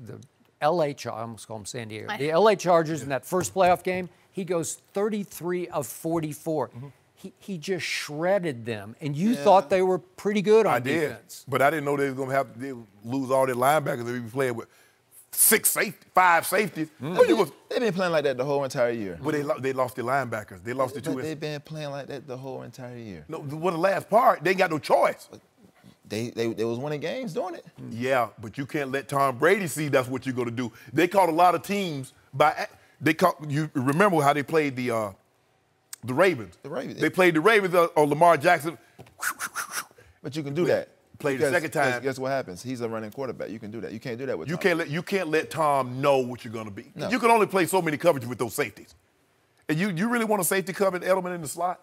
L.A. Chargers, I almost call them San Diego. The L.A. Chargers in that first playoff game, he goes 33 of 44. He just shredded them, and you thought they were pretty good on defense. But I didn't know they were going to have to lose all their linebackers if we be playing with 5 safeties. They've been playing like that the whole entire year. But they lost their linebackers. They lost the 2. They've been playing like that the whole entire year. No, the last part, they ain't got no choice. They was winning games doing it. Yeah, but you can't let Tom Brady see that's what you're going to do. They caught a lot of teams you remember how they played the Ravens. The Ravens. They played the Ravens on Lamar Jackson. But you can do that. Play the second time. Guess what happens? He's a running quarterback. You can do that. You can't do that with Tom. You can't let Tom know what you're going to be. No. You can only play so many coverages with those safeties. And you really want a safety cover Edelman in the slot?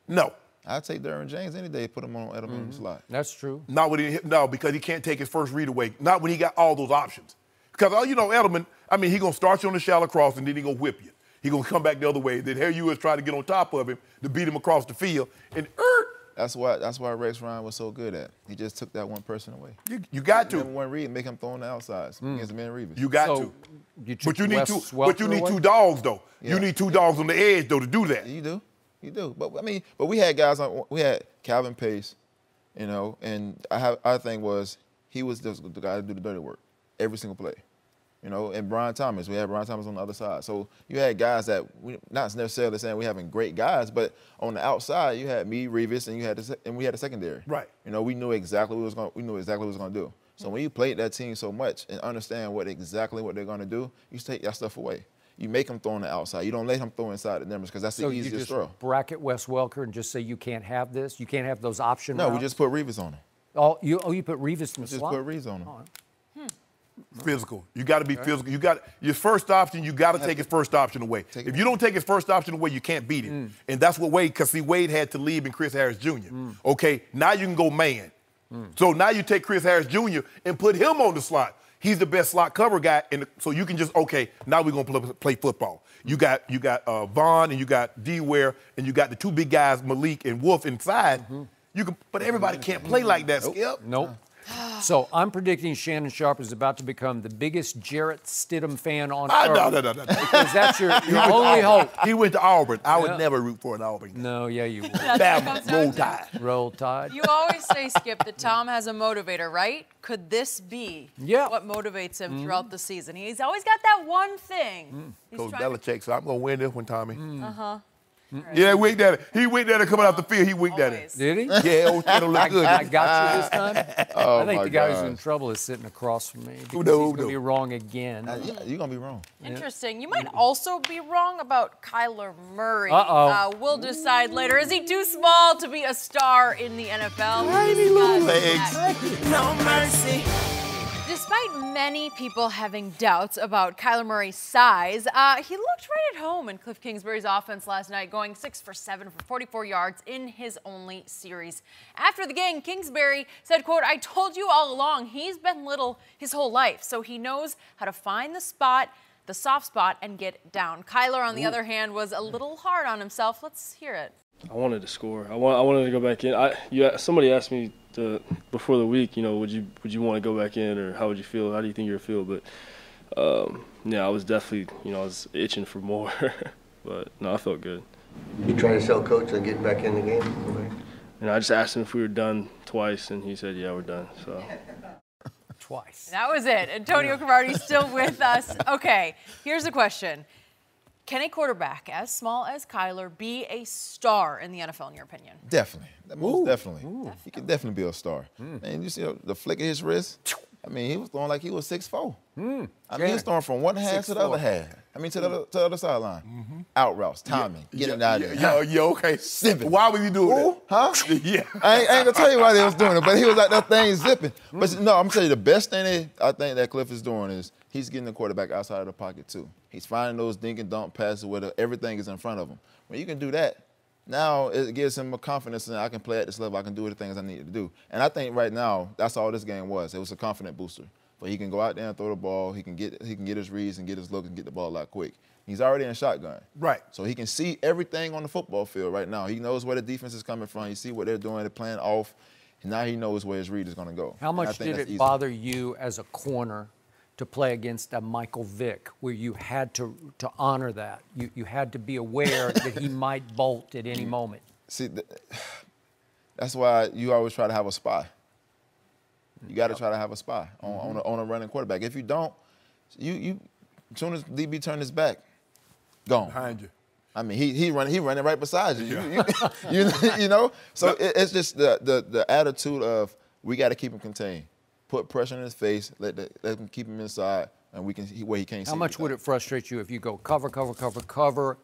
No. I'd take Derwin James any day, put him on Edelman in the slot. That's true. No, because he can't take his first read away. Not when he got all those options. Because, Edelman, he's going to start you on the shallow cross, and then he's going to whip you. He's going to come back the other way. Then here you is trying to get on top of him to beat him across the field. And That's why Rex Ryan was so good at. He just took that one person away. You got to. One read, make him throw on the outsides against Ben Reeves. You got to. But you need two dogs, though. Yeah. You need 2 dogs on the edge, though, to do that. You do. But we had guys on. We had Calvin Pace, and I think was he was the guy to do the dirty work every single play. You know, and Brian Thomas, we had Brian Thomas on the other side. So you had guys that, not necessarily saying we having great guys, but on the outside you had me, Revis, and we had a secondary. Right. You know, we knew exactly what we was gonna do. So when you played that team so much and understand exactly what they're gonna do, you take that stuff away. You make them throw on the outside. You don't let them throw inside the numbers because that's the easiest throw. So you just bracket Wes Welker and just say you can't have this? You can't have those option No, routes? we just put Revis on him. Oh, you put Revis in the Just slot? put Revis on him. Physical. You got to be physical. You got your first option. You got to take his first option away. If you don't take his first option away, you can't beat him. And that's what Wade. Because see, Wade had to leave and Chris Harris Jr. Okay, now you can go man. So now you take Chris Harris Jr. and put him on the slot. He's the best slot cover guy, so you can just now we're gonna play football. You got Vaughn and you got D Ware and you got the two big guys Malik and Wolf inside. But everybody can't play like that, Skip. Nope. So I'm predicting Shannon Sharpe is about to become the biggest Jarrett Stidham fan on earth. No. Because that's your only hope. He went to Auburn. I would never root for an Auburn guy. No, yeah, you would. Roll Tide. Roll Tide. You always say, Skip, that Tom has a motivator, right? Could this be what motivates him throughout the season? He's always got that one thing. Coach Belichick, so I'm going to win this one, Tommy. Yeah, he winked at it. He winked at it coming out the field. He winked at it. Did he? Yeah, it'll look good. I got you this time. I think the guy gosh. who's in trouble is sitting across from me. Because No, he's going to be wrong again. Yeah, you're going to be wrong. Interesting. You might also be wrong about Kyler Murray. We'll decide later. Is he too small to be a star in the NFL? Tiny little legs. No mercy. Despite many people having doubts about Kyler Murray's size, he looked right at home in Cliff Kingsbury's offense last night, going 6 for 7 for 44 yards in his only series. After the game, Kingsbury said, quote, "I told you all along, he's been little his whole life, so he knows how to find the soft spot, and get down." Kyler, on the other hand, was a little hard on himself. Let's hear it. I wanted to score. I wanted to go back in. Somebody asked me before the week, would you want to go back in, or how would you feel? How do you think you'll feel? But I was definitely, I was itching for more. But no, I felt good. You trying to sell coach and get back in the game? And I just asked him if we were done twice, and he said, "Yeah, we're done." So. Twice. That was it. Antonio Cromartie's still with us. Okay, here's the question. Can a quarterback as small as Kyler be a star in the NFL, in your opinion? Definitely. Most definitely. He can definitely be a star. Man, you see the flick of his wrist? I mean, he was throwing like he was 6'4". I mean, he was throwing from one half to the other half. I mean, to the other sideline. Out routes, timing, getting out of there. Yeah, okay. Zipping. Why was he doing that? Huh? Yeah. I ain't gonna tell you why they was doing it, but he was like that thing zipping. But no, I'm gonna tell you the best thing I think that Cliff is doing is he's getting the quarterback outside of the pocket too. He's finding those dink and dunk passes where everything is in front of him. When you can do that, now it gives him a confidence that I can play at this level. I can do the things I need to do. And I think right now that's all this game was. It was a confident booster. But he can go out there and throw the ball. He can get his reads and get his look and get the ball out quick. He's already in shotgun. Right. So he can see everything on the football field right now. He knows where the defense is coming from. You see what they're doing. They're playing off. And now he knows where his read is going to go. How much did it bother you as a corner to play against a Michael Vick, where you had to honor that? You had to be aware that he might bolt at any moment. See, that's why you always try to have a spy. You got to try to have a spy on a running quarterback. If you don't, as soon as DB turn his back, gone. Behind you. I mean, he running right beside you. You know. So it's just the attitude of we got to keep him contained, put pressure in his face, let him keep him inside, and where he can't see. How much would it frustrate you if you go cover,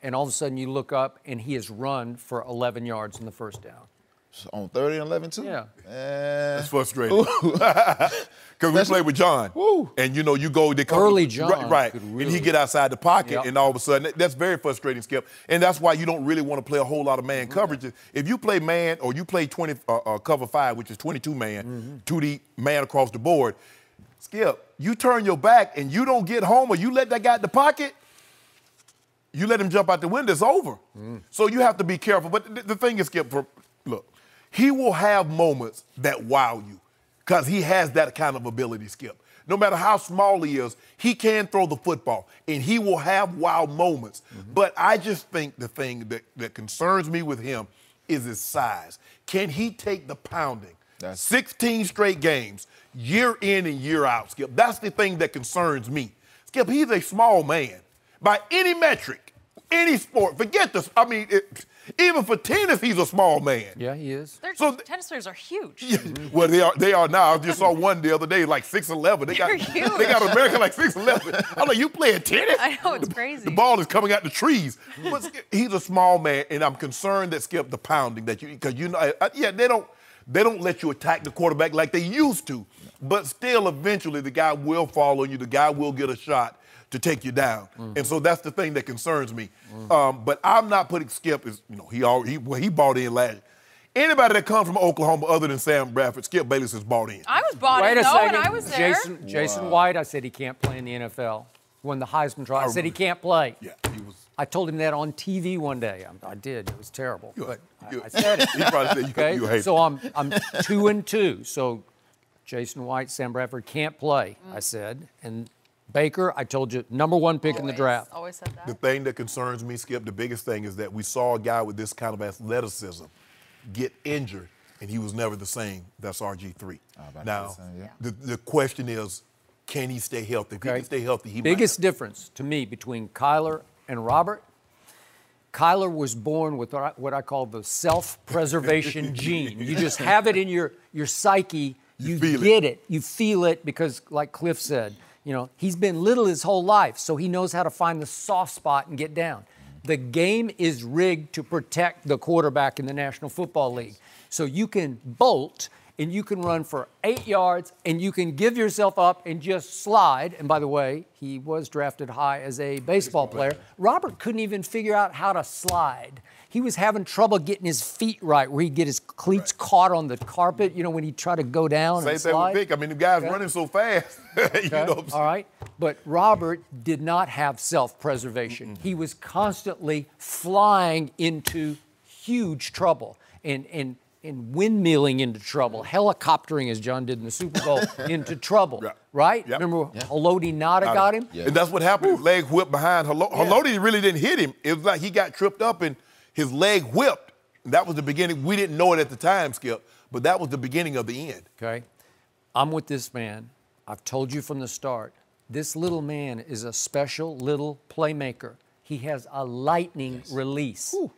and all of a sudden you look up and he has run for 11 yards in the first down? On 30 and 11 too? Yeah. That's frustrating. Because we played with John. Woo. And you go, they come. Early John. Right. Really, and he get outside the pocket, yep. and all of a sudden, that's very frustrating, Skip. And that's why you don't really want to play a whole lot of man coverages. If you play man or you play cover 5, which is 22 man, 2D man across the board, Skip, you turn your back and you don't get home or you let that guy in the pocket, you let him jump out the window, it's over. So you have to be careful. But the thing is, Skip, look, he will have moments that wow you because he has that kind of ability, Skip. No matter how small he is, he can throw the football, and he will have wow moments. But I just think the thing that concerns me with him is his size. Can he take the pounding That's 16 straight games, year in and year out, Skip. That's the thing that concerns me. Skip, he's a small man. By any metric, any sport, forget this. I mean, even for tennis, he's a small man. Yeah, he is. Tennis players are huge. Yeah, well, they are now. I just saw one the other day, like 6'11". They got America like 6'11". I'm like, you playing tennis? I know, it's crazy. The ball is coming out the trees. But Skip, he's a small man, and I'm concerned that, Skip, the pounding that because they don't let you attack the quarterback like they used to. But still, eventually, the guy will fall on you. The guy will get a shot to take you down. And so that's the thing that concerns me. But I'm not putting Skip as, he bought in last year. Anybody that comes from Oklahoma other than Sam Bradford, Skip Bayless has bought in. I was bought in, though, and I was there. Jason White, I said he can't play in the NFL. Won the Heisman Trophy. I said he can't play. Yeah, he was. I told him that on TV one day. I did. It was terrible. But I said it. He probably said you hate so I'm 2-2. So Jason White, Sam Bradford can't play, I said. And Baker, I told you, #1 pick in the draft. Always said that. The thing that concerns me, Skip, the biggest thing is that we saw a guy with this kind of athleticism get injured, and he was never the same. That's RG3. Now, the question is, can he stay healthy? If he can stay healthy, he Biggest difference to me between Kyler and Robert, Kyler was born with what I call the self-preservation gene. You just have it in your psyche. You get it. You feel it because, like Cliff said, he's been little his whole life, so he knows how to find the soft spot and get down. The game is rigged to protect the quarterback in the National Football League. So you can bolt and you can run for 8 yards and you can give yourself up and just slide. And by the way, he was drafted high as a baseball player. Robert couldn't even figure out how to slide. He was having trouble getting his feet right, where he'd get his cleats caught on the carpet, when he'd try to go down and slide. Same thing with Vic. I mean, the guy's running so fast. All right. But Robert did not have self-preservation. He was constantly flying into huge trouble and windmilling into trouble, helicoptering, as John did in the Super Bowl, into trouble, right? Yep. Remember Haloti Ngata got him? Yeah. And that's what happened. His leg whipped behind Haloti. Haloti really didn't hit him. It was like he got tripped up and his leg whipped. That was the beginning. We didn't know it at the time, Skip, but that was the beginning of the end. Okay. I'm with this man. I've told you from the start, this little man is a special little playmaker. He has a lightning release. Ooh.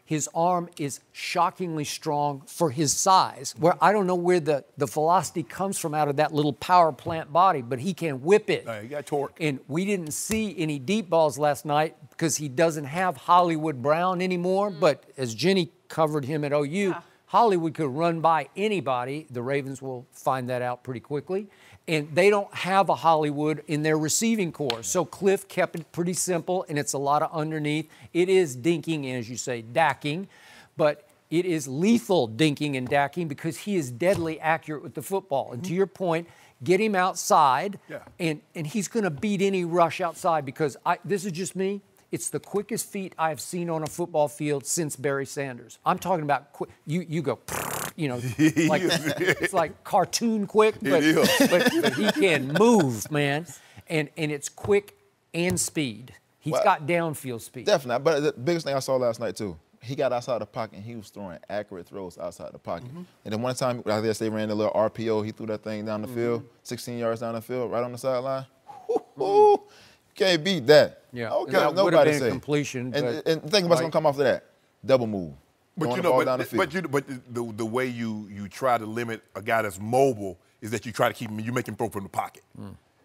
His arm is shockingly strong for his size, where I don't know where the velocity comes from out of that little power plant body, but he can whip it. He got torque. And we didn't see any deep balls last night because he doesn't have Hollywood Brown anymore. But as Jenny covered him at OU, Hollywood could run by anybody. The Ravens will find that out pretty quickly. And they don't have a Hollywood in their receiving corps. So Cliff kept it pretty simple, and it's a lot of underneath. It is dinking, and as you say, dacking, but it is lethal dinking and dacking because he is deadly accurate with the football. And to your point, get him outside, and he's going to beat any rush outside because this is just me. It's the quickest feet I've seen on a football field since Barry Sanders. I'm talking about quick. You go, like it's like cartoon quick, but he can move, man, and it's quick and speed. He's got downfield speed. Definitely, but the biggest thing I saw last night too, he got outside the pocket and he was throwing accurate throws outside the pocket. And then one time, I guess they ran a little RPO. He threw that thing down the field, 16 yards down the field, right on the sideline. Can't beat that. Yeah, okay, that nobody would have been say. A completion. And think about what's gonna come off of that. Double move. But the way you try to limit a guy that's mobile is that you try to keep him. You make him throw from the pocket.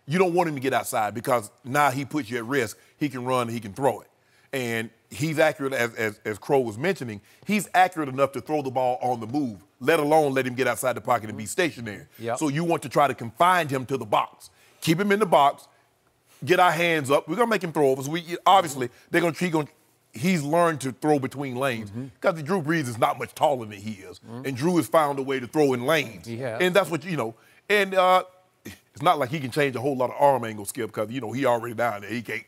You don't want him to get outside because now he puts you at risk. He can run. He can throw it, and he's accurate as Crow was mentioning. He's accurate enough to throw the ball on the move, let alone let him get outside the pocket and be stationary. So you want to try to confine him to the box, keep him in the box. Get our hands up. We're gonna make him throw over. So obviously he's learned to throw between lanes because Drew Brees is not much taller than he is, and Drew has found a way to throw in lanes. And that's what And it's not like he can change a whole lot of arm angle, Skip, because he already down there. He can't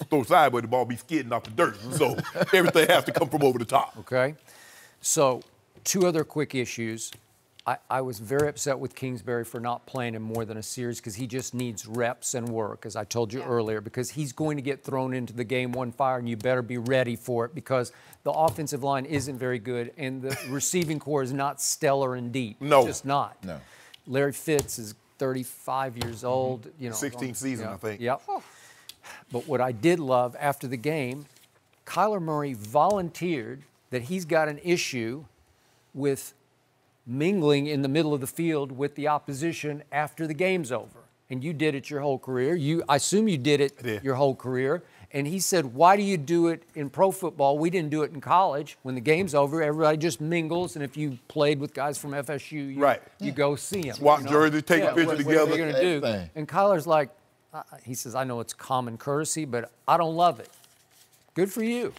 throw sideways. The ball be skidding off the dirt. So everything has to come from over the top. Okay. So 2 other quick issues. I was very upset with Kingsbury for not playing him more than a series because he just needs reps and work, as I told you earlier, because he's going to get thrown into the game one fire, and you better be ready for it because the offensive line isn't very good, and the receiving core is not stellar and deep. No. It's just not. No. Larry Fitz is 35 years old. 16th season, I think. Yep. But what I did love after the game, Kyler Murray volunteered that he's got an issue with mingling in the middle of the field with the opposition after the game's over. And you did it your whole career. I assume you did it your whole career. And he said, why do you do it in pro football? We didn't do it in college. When the game's over, everybody just mingles. And if you played with guys from FSU, you go see them. Swap jerseys, take a picture together. What are you going to do? And Kyler's like, he says, I know it's common courtesy, but I don't love it. Good for you.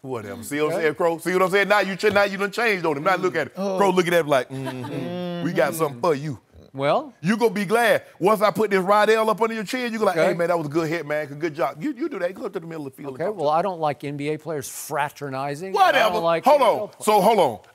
Whatever. See what I'm saying, Crow? See what I'm saying? Now you done changed on him. Now look at it. Crow looking at him like, we got something for you. Well, you gonna be glad. Once I put this Rydell up under your chin, you go like, hey man, that was a good hit, man. Good job. You do that. Go up to the middle of the field. Okay, well, I don't like NBA players fraternizing. Whatever. Hold on.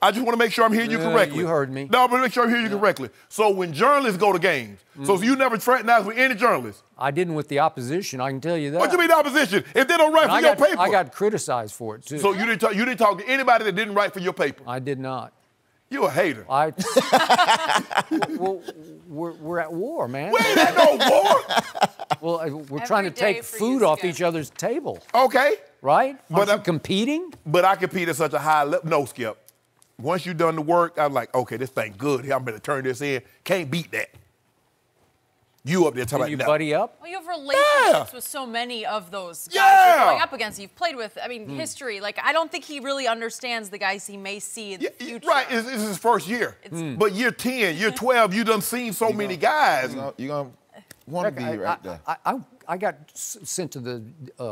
I just want to make sure I'm hearing you correctly. You heard me. No, but make sure I'm hearing you correctly. So when journalists go to games, so you never fraternize with any journalist? I didn't with the opposition, I can tell you that. What you mean the opposition? If they don't write for your paper. I got criticized for it, too. So you didn't talk to anybody that didn't write for your paper? I did not. You a hater. Well, we're at war, man. We ain't at no war. Well, we're trying to take food off each other's table. Okay. Right? But I'm competing? But I compete at such a high level. No, Skip. Once you've done the work, I'm like, okay, this thing good. I'm going to turn this in. Can't beat that. You up there talking about you buddy up? Well, you have relationships with so many of those guys you're going up against. You've played with, history. Like, I don't think he really understands the guys he may see in the future. Right, it's his first year. But year 10, year 12, you done seen so many guys. You're going to want to be right there. I got sent to the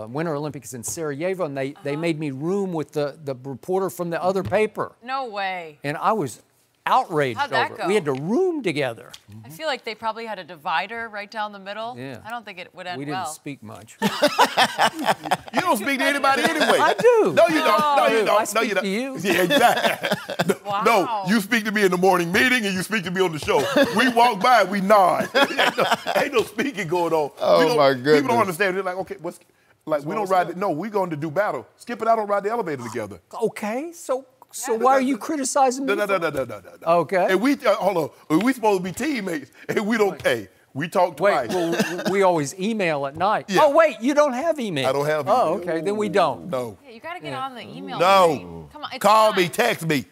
Winter Olympics in Sarajevo, and they made me room with the reporter from the other paper. No way. And I was outraged How'd that over go? it. We had to room together. I feel like they probably had a divider right down the middle. Yeah. I don't think it would end We well. didn't speak much. You don't speak to anybody anyway. I do. No, you don't. No, you don't. I speak to you. Yeah, exactly. Wow. No, you speak to me in the morning meeting and you speak to me on the show. We walk by, we nod. ain't no speaking going on. Oh, my goodness. People don't understand. They're like, okay, we don't ride. No, we going to do battle. Skip and I don't ride the elevator together. Okay, so why are you criticizing me? No. Okay. And hold on. We supposed to be teammates, and we don't. Hey, we talk twice. Wait, well, we always email at night. Yeah. Oh, wait, you don't have email. I don't have email. Oh, okay, then we don't. No. Yeah, you got to get on the email. No. Train. Come on, it's Call fine. me, text me.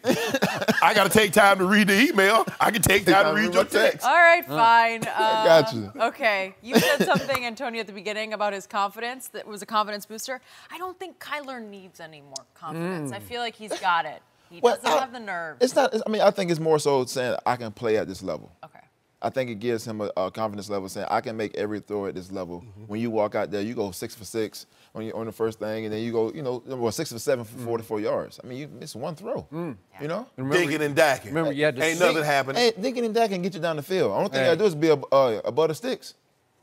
I got to take time to read the email. I can take time to read your text. All right, fine. I got you. Okay, you said something, Antonio, at the beginning about his confidence that was a confidence booster. I don't think Kyler needs any more confidence. I feel like he's got it. He doesn't have the nerve. It's not. I think it's more so saying I can play at this level. Okay. I think it gives him a confidence level saying I can make every throw at this level. When you walk out there, you go 6 for 6 on the first thing, and then you go, 6 for 7 for 44 yards. I mean, you miss one throw. You know? Dinking and dacking. Remember, you had to ain't nothing happening. Hey, dinking and dacking get you down the field. Only thing I do is be above the sticks.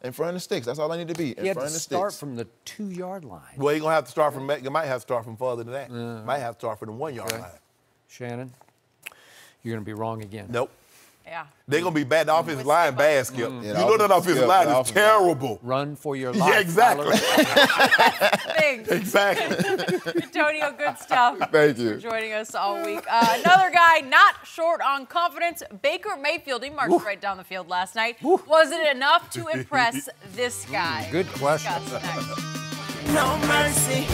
In front of the sticks. That's all I need to be. You had to start from the 2-yard line. Well, you're going to have to start from, you might have to start from further than that. Might have to start from the 1-yard line. Shannon, you're going to be wrong again. Nope. Yeah. They're going to be bad. The offensive line bad, Skip. Yeah, You know that offensive line is terrible. Run for your life. Yeah, exactly. Thanks. Exactly. Antonio, good stuff. Thank Thanks you. for joining us all week. Another guy not short on confidence, Baker Mayfield. He marched right down the field last night. Was it enough to impress this guy? Good question. Discuss next. No mercy.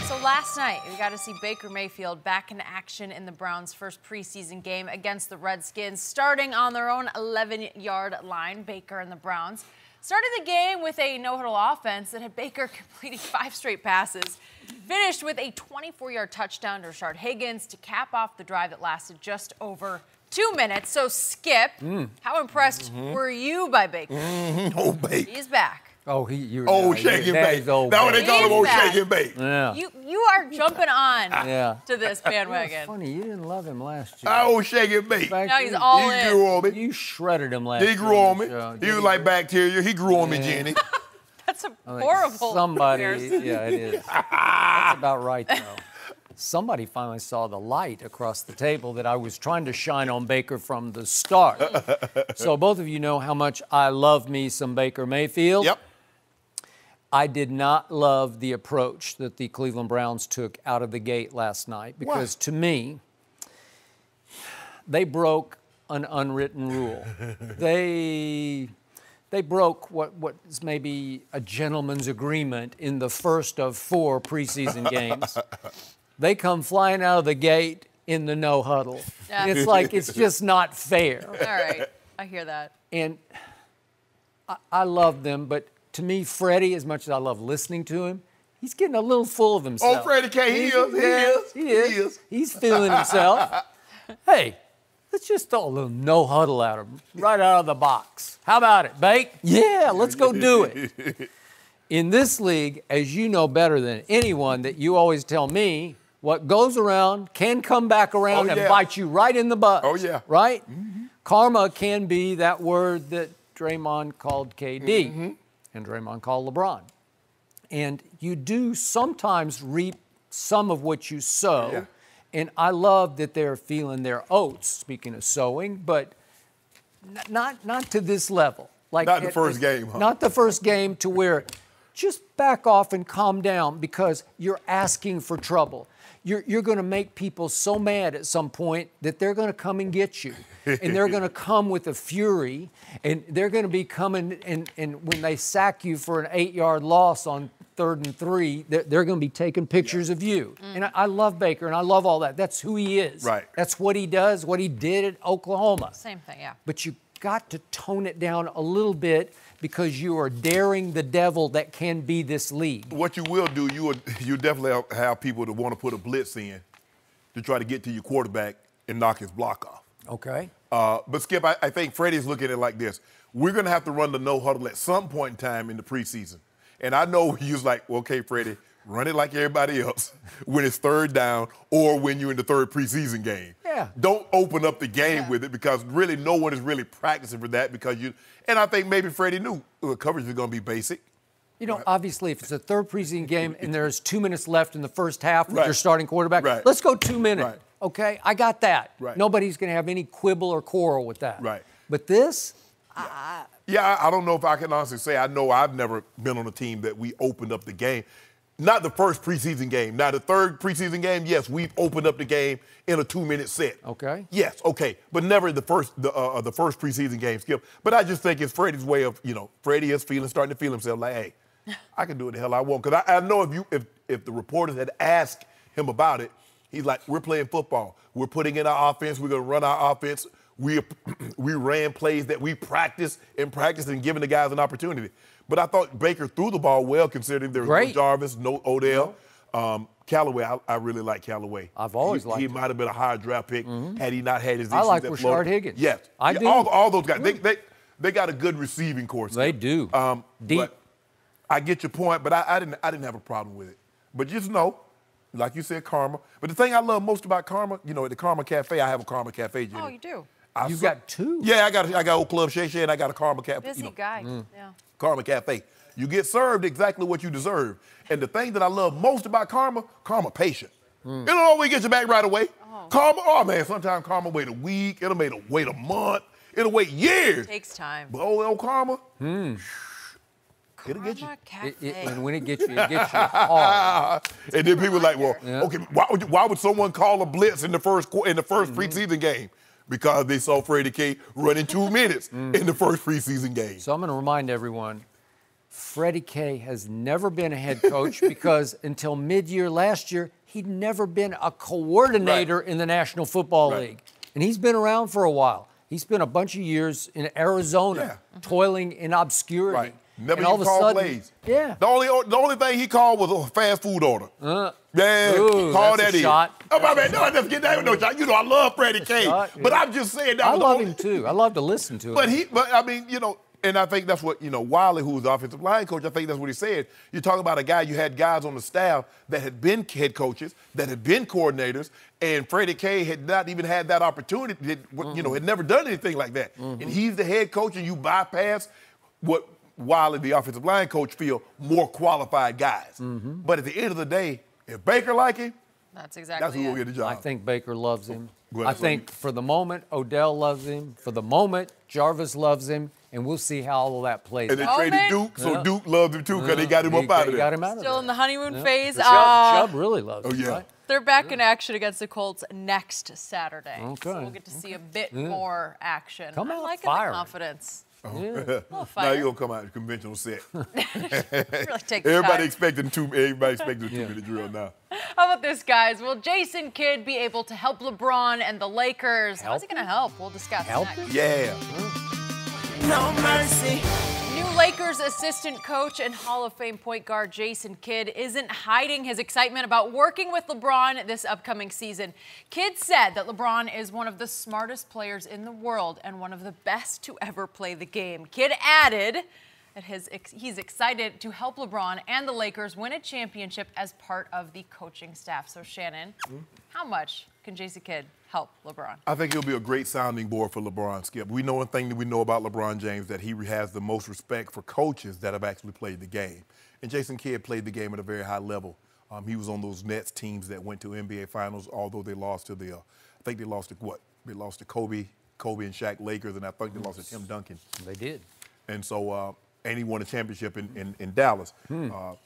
So last night, we got to see Baker Mayfield back in action in the Browns' first preseason game against the Redskins, starting on their own 11-yard line. Baker and the Browns started the game with a no-huddle offense that had Baker completing 5 straight passes, finished with a 24-yard touchdown to Rashard Higgins to cap off the drive that lasted just over 2 minutes. So, Skip, how impressed were you by Baker? Oh, Baker. He's back. Old shake and bake. That's what they call him, old shake and bake. Yeah. You are jumping on to this bandwagon. Funny, you didn't love him last year. Old shake and bake. Now he's all He in. grew on me. You shredded him last year. He grew on me. He was like back. bacteria. He grew on me, Jenny. That's a horrible Somebody, comparison. yeah, it is. That's about right, though. somebody finally saw the light across the table that I was trying to shine on Baker from the start. So both of you know how much I love me some Baker Mayfield. Yep. I did not love the approach that the Cleveland Browns took out of the gate last night because to me, they broke an unwritten rule. They broke what is maybe a gentleman's agreement in the first of 4 preseason games. They come flying out of the gate in the no huddle. Yeah. It's like it's just not fair. All right, I hear that. And I love them, but to me, Freddie, as much as I love listening to him, he's getting a little full of himself. Oh, Freddie K, he is. He's feeling himself. Hey, let's just throw a little no huddle at him right out of the box. How about it, Bake? Yeah, let's go do it. In this league, as you know better than anyone, that you always tell me, what goes around can come back around and bite you right in the butt. Oh, yeah. Right? Mm-hmm. Karma can be that word that Draymond called KD and Draymond called LeBron. And you do sometimes reap some of what you sow. Yeah. And I love that they're feeling their oats, speaking of sowing, but not to this level. Like not the first game, huh? Not the first game to where just back off and calm down because you're asking for trouble. You're going to make people so mad at some point that they're going to come and get you. And they're going to come with a fury. And they're going to be coming, and when they sack you for an 8-yard loss on 3rd and 3, they're going to be taking pictures of you. And I love Baker, and I love all that. That's who he is. Right. That's what he does, what he did at Oklahoma. Same thing, yeah. But you got to tone it down a little bit because you are daring the devil that can be this league. What you will do, you definitely have people that want to put a blitz in to try to get to your quarterback and knock his block off. Okay. But, Skip, I think Freddie's looking at it like this. We're going to have to run the no huddle at some point in time in the preseason. And I know he was like, well, okay, Freddie, run it like everybody else when it's 3rd down or when you're in the 3rd preseason game. Yeah. Don't open up the game with it because really no one is really practicing for that because and I think maybe Freddie knew coverage is going to be basic. You know, obviously, if it's a 3rd preseason game and there's 2 minutes left in the first half with your starting quarterback, let's go 2 minutes. Right. Okay, I got that. Right. Nobody's going to have any quibble or quarrel with that. Right. But this, I don't know if I can honestly say I know I've never been on a team that we opened up the game. Not the first preseason game. Now, the 3rd preseason game, yes, we've opened up the game in a 2-minute set. Okay. Yes, okay. But never the first preseason game, Skip. But I just think it's Freddie's way of, Freddie is starting to feel himself like, hey, I can do what the hell I want. Because I know if the reporters had asked him about it, he's like, we're playing football. We're putting in our offense. We're going to run our offense. We ran plays that we practiced and giving the guys an opportunity. But I thought Baker threw the ball well considering there was no Jarvis, no Odell. Callaway, I really like Callaway. I've always liked him. He might have been a higher draft pick had he not had his issues. I like Rashard Higgins. Yes. I do. All those guys. They got a good receiving course. They do. Deep. But I get your point, but I didn't have a problem with it. But just know, like you said, karma. But the thing I love most about karma, at the Karma Cafe, I have a Karma Cafe, Jimmy. Oh, you do? You've got 2? Yeah, I got Old Club Shay Shay, and I got a Karma Cafe. Busy guy, yeah. Karma Cafe. You get served exactly what you deserve. And the thing that I love most about karma patient. It don't always get you back right away. Karma, man, sometimes karma wait a week. It'll wait a month. It'll wait years. It takes time. But old karma, it'll get you. And when it gets you hard. And then people are like, well, okay, why would someone call a blitz in the first preseason game? Because they saw Freddie K running 2 minutes in the first preseason game. So I'm going to remind everyone, Freddie K has never been a head coach because until mid-year last year, he'd never been a coordinator in the National Football League. And he's been around for a while. He spent a bunch of years in Arizona toiling in obscurity. Right. Never and all even of a called sudden, plays. Yeah. The only thing he called was a fast food order. Ooh, call that's that a in. shot. Oh, my man, no, let's get that no shot. I love Freddie K. But I'm just saying that I love him too. I love to listen to him. But I mean, and I think that's what, Wiley, who was the offensive line coach, I think that's what he said. You're talking about a guy, you had guys on the staff that had been head coaches, that had been coordinators, and Freddie K had not even had that opportunity, had never done anything like that. And he's the head coach, and you bypass what Wiley, the offensive line coach, feel more qualified guys. But at the end of the day, if Baker like him, That's exactly That's who will get the job. I think Baker loves him. Good. I think for the moment, Odell loves him. For the moment, Jarvis loves him. And we'll see how all of that plays And they out. traded Duke, so Duke loved him too because they got him up out of there. Got him out of Still there. in the honeymoon phase. Chubb really loves him, yeah. right? They're back in action against the Colts next Saturday. Okay. So we'll get to see a bit more action. Come I'm out liking firing. the confidence. Yeah. A little Now fire. you're gonna come out of the conventional set. Really take the Everybody time. expecting everybody expecting a 2-minute drill now. How about this, guys? Will Jason Kidd be able to help LeBron and the Lakers? How's he going to help? We'll discuss next. Yeah. No mercy. New Lakers assistant coach and Hall of Fame point guard Jason Kidd isn't hiding his excitement about working with LeBron this upcoming season. Kidd said that LeBron is one of the smartest players in the world and one of the best to ever play the game. Kidd added that he's excited to help LeBron and the Lakers win a championship as part of the coaching staff. So, Shannon, how much can Jason Kidd help LeBron? I think he'll be a great sounding board for LeBron, Skip. We know one thing that we know about LeBron James, that he has the most respect for coaches that have actually played the game. And Jason Kidd played the game at a very high level. He was on those Nets teams that went to NBA Finals, although they lost to I think they lost to what? They lost to Kobe and Shaq Lakers, and I think they lost to Tim Duncan. They did. And so, and he won a championship in Dallas.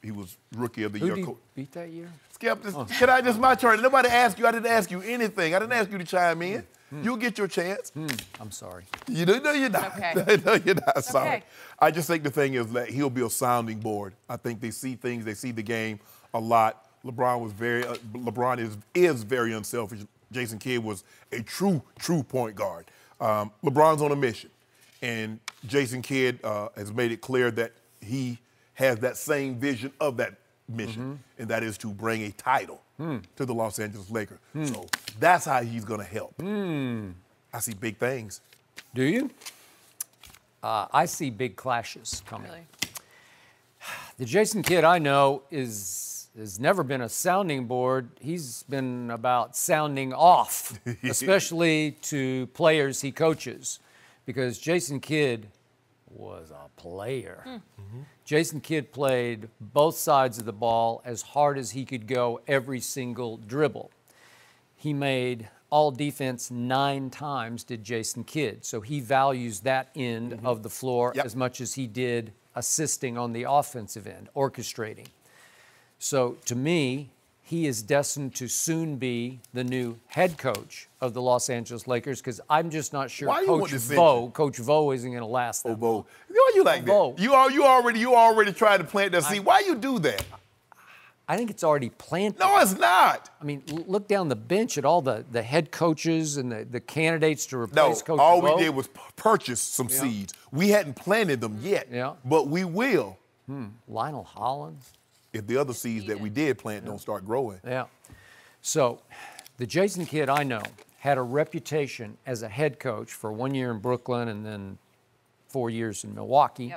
He was Rookie of the Who Year. did he beat that year? Skip, this is my turn. Nobody asked you. I didn't ask you anything. I didn't ask you to chime in. You'll get your chance. I'm sorry. You know you're not. Okay. No, you're not sorry. Okay. I just think the thing is that he'll be a sounding board. I think they see things. They see the game a lot. LeBron is very unselfish. Jason Kidd was a true point guard. LeBron's on a mission. And Jason Kidd has made it clear that he has that same vision of that mission, and that is to bring a title to the Los Angeles Lakers. So that's how he's going to help. I see big things. Do you? I see big clashes coming. Really? The Jason Kidd I know has never been a sounding board. He's been about sounding off, especially to players he coaches. Because Jason Kidd was a player. Jason Kidd played both sides of the ball as hard as he could go every single dribble. He made all defense 9 times, did Jason Kidd. So he values that end of the floor as much as he did assisting on the offensive end, orchestrating. So to me, he is destined to soon be the new head coach of the Los Angeles Lakers, because I'm just not sure Coach Vo isn't going to last that long. Why you like that? You already tried to plant that seed. Why you do that? I think it's already planted. No, it's not. I mean, look down the bench at all the head coaches and the candidates to replace Coach all Vo. we did was purchase some seeds. We hadn't planted them yet, but we will. Lionel Hollins. If the other seeds that we did plant don't start growing. Yeah. So the Jason Kidd I know had a reputation as a head coach for 1 year in Brooklyn and then 4 years in Milwaukee,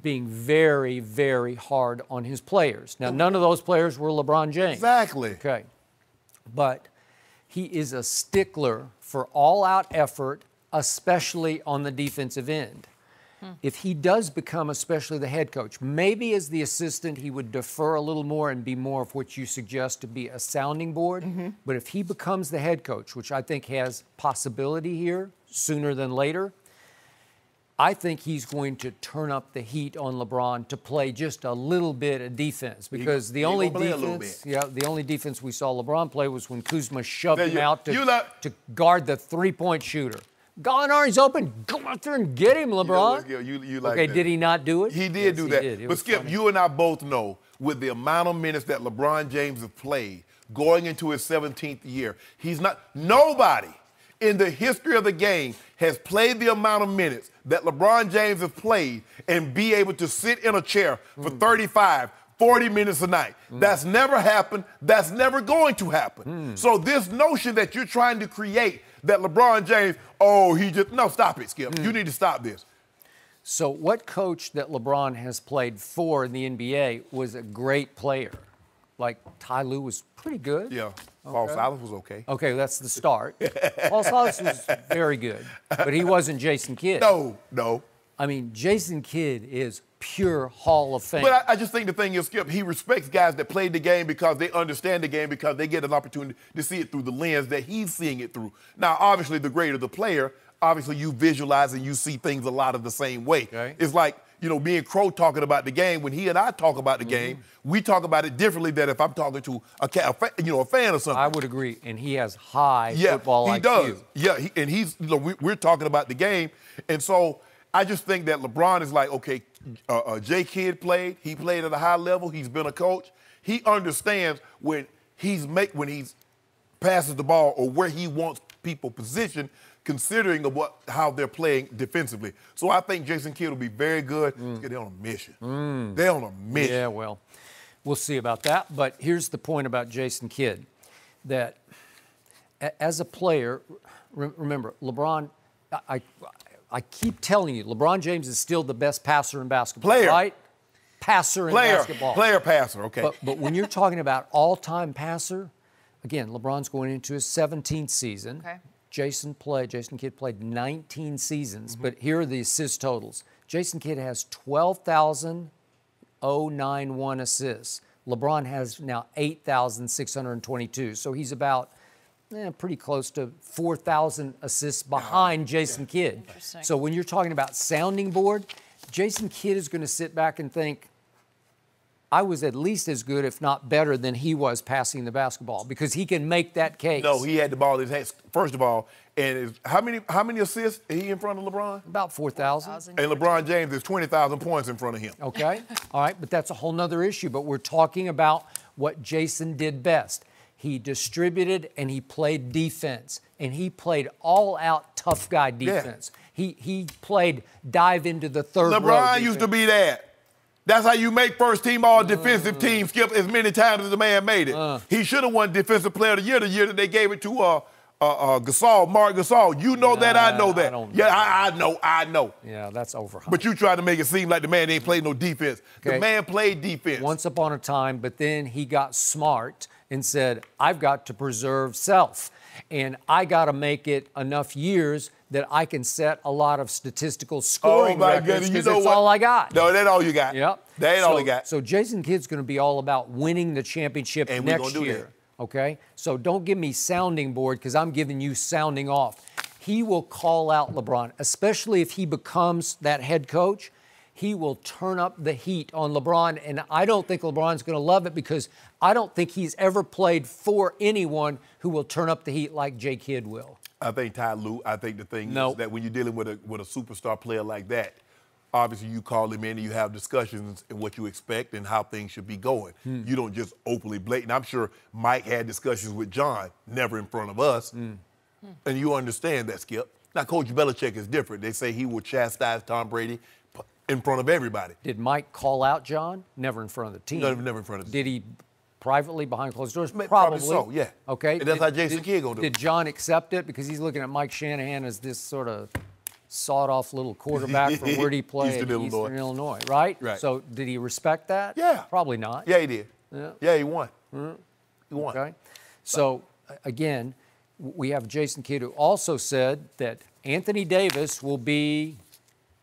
being very, very hard on his players. Now, none of those players were LeBron James. Exactly. Okay. But he is a stickler for all-out effort, especially on the defensive end. If he does become especially the head coach, maybe as the assistant he would defer a little more and be more of what you suggest to be a sounding board. But if he becomes the head coach, which I think has possibility here sooner than later, I think he's going to turn up the heat on LeBron to play just a little bit of defense, because the only defense we saw LeBron play was when Kuzma shoved him out to guard the three-point shooter. Gallinari's open. Go out there and get him, LeBron. You like okay, that. Did he not do it? He did do that. But Skip, you and I both know, with the amount of minutes that LeBron James has played, going into his 17th year, nobody in the history of the game has played the amount of minutes that LeBron James has played and be able to sit in a chair for 35, 40 minutes a night. That's never happened. That's never going to happen. So this notion that you're trying to create that LeBron James, no, stop it, Skip. You need to stop this. So what coach that LeBron has played for in the NBA was a great player? Like Ty Lue was pretty good. Yeah. Paul Silas was okay. Okay, that's the start. Paul Silas was very good, but he wasn't Jason Kidd. No. I mean, Jason Kidd is pure Hall of Fame. But I just think the thing is, Skip, he respects guys that played the game because they understand the game, because they get an opportunity to see it through the lens that he's seeing it through. Now, obviously, the greater the player, obviously you visualize and you see things a lot of the same way. Okay. It's like, you know, me and Crow talking about the game. When he and I talk about the game, we talk about it differently than if I'm talking to a fan or something. I would agree, and he has high football IQ. He does. Yeah, and he's, you know, we're talking about the game, and so I just think that LeBron is like, okay, J-Kidd played. He played at a high level. He's been a coach. He understands when he's passes the ball or where he wants people positioned, considering of how they're playing defensively. So I think Jason Kidd will be very good. They're on a mission. They're on a mission. Yeah, well, we'll see about that. But here's the point about Jason Kidd, that as a player, remember, LeBron, I keep telling you, LeBron James is still the best passer in basketball, right? Passer in basketball. Passer, okay. But when you're talking about all-time passer, again, LeBron's going into his 17th season. Okay. Jason Kidd played 19 seasons, but here are the assist totals. Jason Kidd has 12,091 assists. LeBron has now 8,622, so he's about pretty close to 4,000 assists behind Jason Kidd. So when you're talking about sounding board, Jason Kidd is going to sit back and think, I was at least as good, if not better, than he was passing the basketball, because he can make that case. No, he had the ball in his hands, first of all. And how many assists is he in front of LeBron? About 4,000. And LeBron James is 20,000 points in front of him. Okay. All right, but that's a whole nother issue. But we're talking about what Jason did best. He distributed and he played defense. And he played all-out tough guy defense. Yeah. He played dive into the third row. LeBron used to be that. That's how you make first-team all-defensive team, Skip, as many times as the man made it. He should have won Defensive Player of the year that they gave it to Gasol, Mark Gasol. You know that, I know that. I know. Yeah, that's overhyped. But you try to make it seem like the man ain't played no defense. Okay. The man played defense. Once upon a time, but then he got smart and said, I've got to preserve self. And I got to make it enough years that I can set a lot of statistical scoring records, because that's all I got. No, that's all you got. Yep. That ain't all you got. So Jason Kidd's going to be all about winning the championship and next year. Okay? So don't give me sounding board, because I'm giving you sounding off. He will call out LeBron, especially if he becomes that head coach. He will turn up the heat on LeBron, and I don't think LeBron's going to love it, because I don't think he's ever played for anyone who will turn up the heat like J-Kidd will. I think, Ty Lue, I think the thing is that when you're dealing with a superstar player like that, obviously you call him in and you have discussions and what you expect and how things should be going. You don't just openly blatant. I'm sure Mike had discussions with John, never in front of us. And you understand that, Skip. Now, Coach Belichick is different. They say he will chastise Tom Brady in front of everybody. Did Mike call out John? Never in front of the team. Never in front of the team. Did he privately behind closed doors? Probably so, yeah. Okay. And that's how Jason Kidd gonna do it. Did John accept it? Because he's looking at Mike Shanahan as this sort of sawed-off little quarterback from where he played. Eastern Illinois, right? Right. So did he respect that? Yeah. Probably not. Yeah, he did. Yeah, he won. He won. Okay. So, again, we have Jason Kidd, who also said that Anthony Davis will be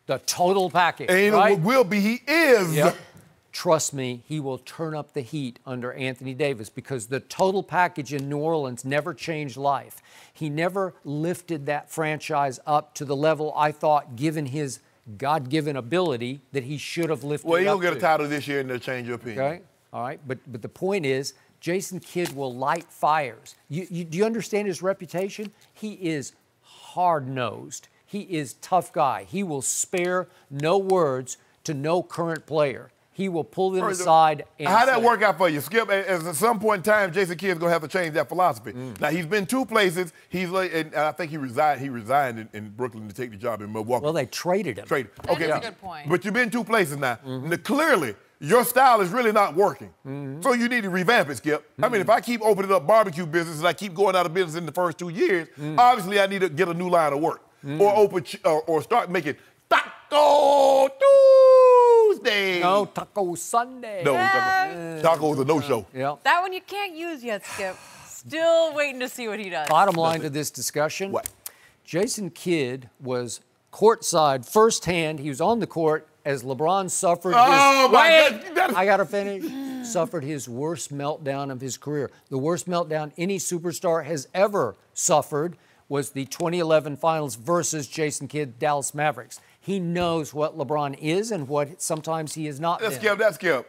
the total package, right? Will be. He is. Yep. Trust me, he will turn up the heat under Anthony Davis, because the total package in New Orleans never changed life. He never lifted that franchise up to the level I thought, given his God-given ability, that he should have lifted it up. Well, he'll get a title this year and they'll change your opinion. Okay, all right. But the point is, Jason Kidd will light fires. Do you understand his reputation? He is hard-nosed. He is tough guy. He will spare no words to no current player. He will pull them aside and how'd that work out for you, Skip? At some point in time, Jason Kidd's going to have to change that philosophy. Now, he's been two places. And I think he resigned in Brooklyn to take the job in Milwaukee. Well, they traded him. Okay, that's a good point. But you've been two places now. Now, clearly, your style is really not working. So you need to revamp it, Skip. I mean, if I keep opening up barbecue business and I keep going out of business in the first 2 years, obviously I need to get a new line of work. Or start making Taco Tuesday. No, Taco Sunday. No, Taco's a no-show. Yeah. That one you can't use yet, Skip. Still waiting to see what he does. Bottom line to this discussion. What? Jason Kidd was courtside firsthand. He was on the court as LeBron suffered I got to finish. Suffered his worst meltdown of his career. The worst meltdown any superstar has ever suffered was the 2011 Finals versus Jason Kidd, Dallas Mavericks. He knows what LeBron is and what sometimes he is not. That's Skip.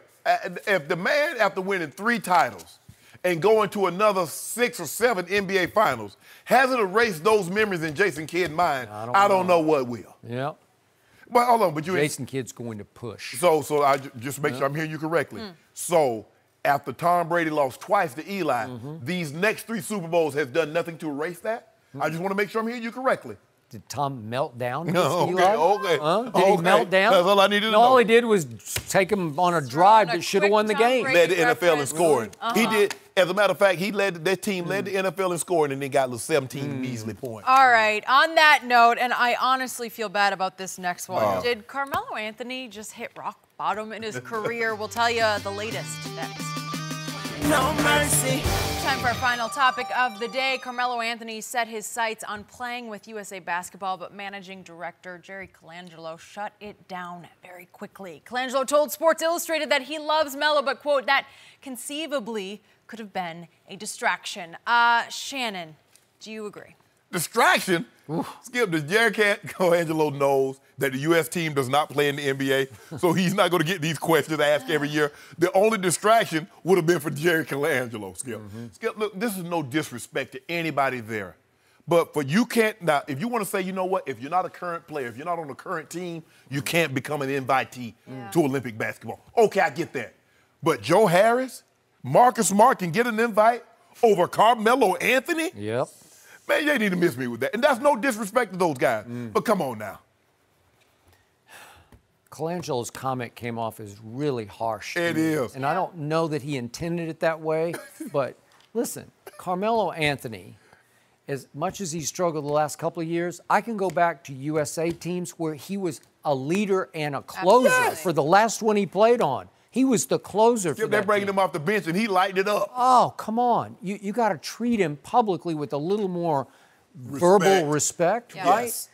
If the man, after winning 3 titles and going to another 6 or 7 NBA Finals, hasn't erased those memories in Jason Kidd's mind, I don't know what will. Yeah. But hold on, Jason Kidd's going to push. So I just make sure I'm hearing you correctly. So after Tom Brady lost twice to Eli, these next 3 Super Bowls has done nothing to erase that? I just want to make sure I'm hearing you correctly. Did Tom melt down? No, okay. Did he melt down? That's all I needed to know. All he did was take him on a drive that should have won the game. Led the NFL in scoring. He did. As a matter of fact, that team led the NFL in scoring, and they got 17 measly points. All right. On that note, and I honestly feel bad about this next one. Did Carmelo Anthony just hit rock bottom in his career? We'll tell you the latest next. No mercy. Time for our final topic of the day. Carmelo Anthony set his sights on playing with USA Basketball, but managing director Jerry Colangelo shut it down very quickly. Colangelo told Sports Illustrated that he loves Melo, but, quote, that conceivably could have been a distraction. Shannon, do you agree? Distraction? Skip, does Jerry Colangelo knows that the U.S. team does not play in the NBA, so he's not going to get these questions asked every year. The only distraction would have been for Jerry Colangelo, Skip. Skip, look, this is no disrespect to anybody there. But now, if you want to say, you know what, if you're not a current player, if you're not on a current team, you can't become an invitee to Olympic basketball. Okay, I get that. But Joe Harris, Marcus Smart can get an invite over Carmelo Anthony? Yep. Man, they need to miss me with that. And that's no disrespect to those guys. But come on now. Colangelo's comment came off as really harsh. It is. And I don't know that he intended it that way. But listen, Carmelo Anthony, as much as he struggled the last couple of years, I can go back to USA teams where he was a leader and a closer for the last one he played on. He was the closer for that They're bringing team. him off the bench, and he lighted it up. Oh, come on. You got to treat him publicly with a little more verbal respect, right? Yes.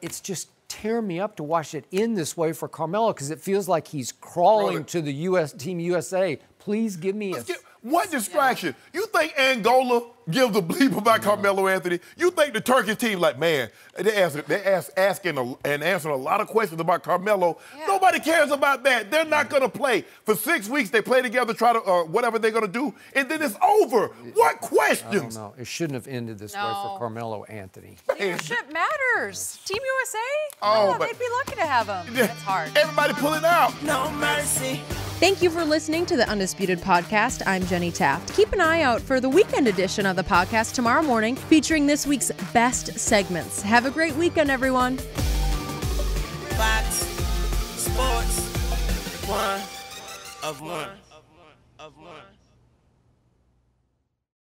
It's just tearing me up to watch it end this way for Carmelo because it feels like he's crawling to the Team USA. Please give me what distraction? You think Angola gives a bleep about Carmelo Anthony? You think the Turkish team, like, man, they're asking and answering a lot of questions about Carmelo. Nobody cares about that. They're not going to play. For 6 weeks, they play together, try to, whatever they're going to do, and then it's over. What questions? I don't know. It shouldn't have ended this way for Carmelo Anthony. Leadership matters. Team USA? Oh, they'd be lucky to have him. That's hard. Everybody pull it out. No mercy. Thank you for listening to the Undisputed Podcast. I'm Jenny Taft. Keep an eye out for the weekend edition of the podcast tomorrow morning, featuring this week's best segments. Have a great weekend, everyone. Fox Sports 1 of 1.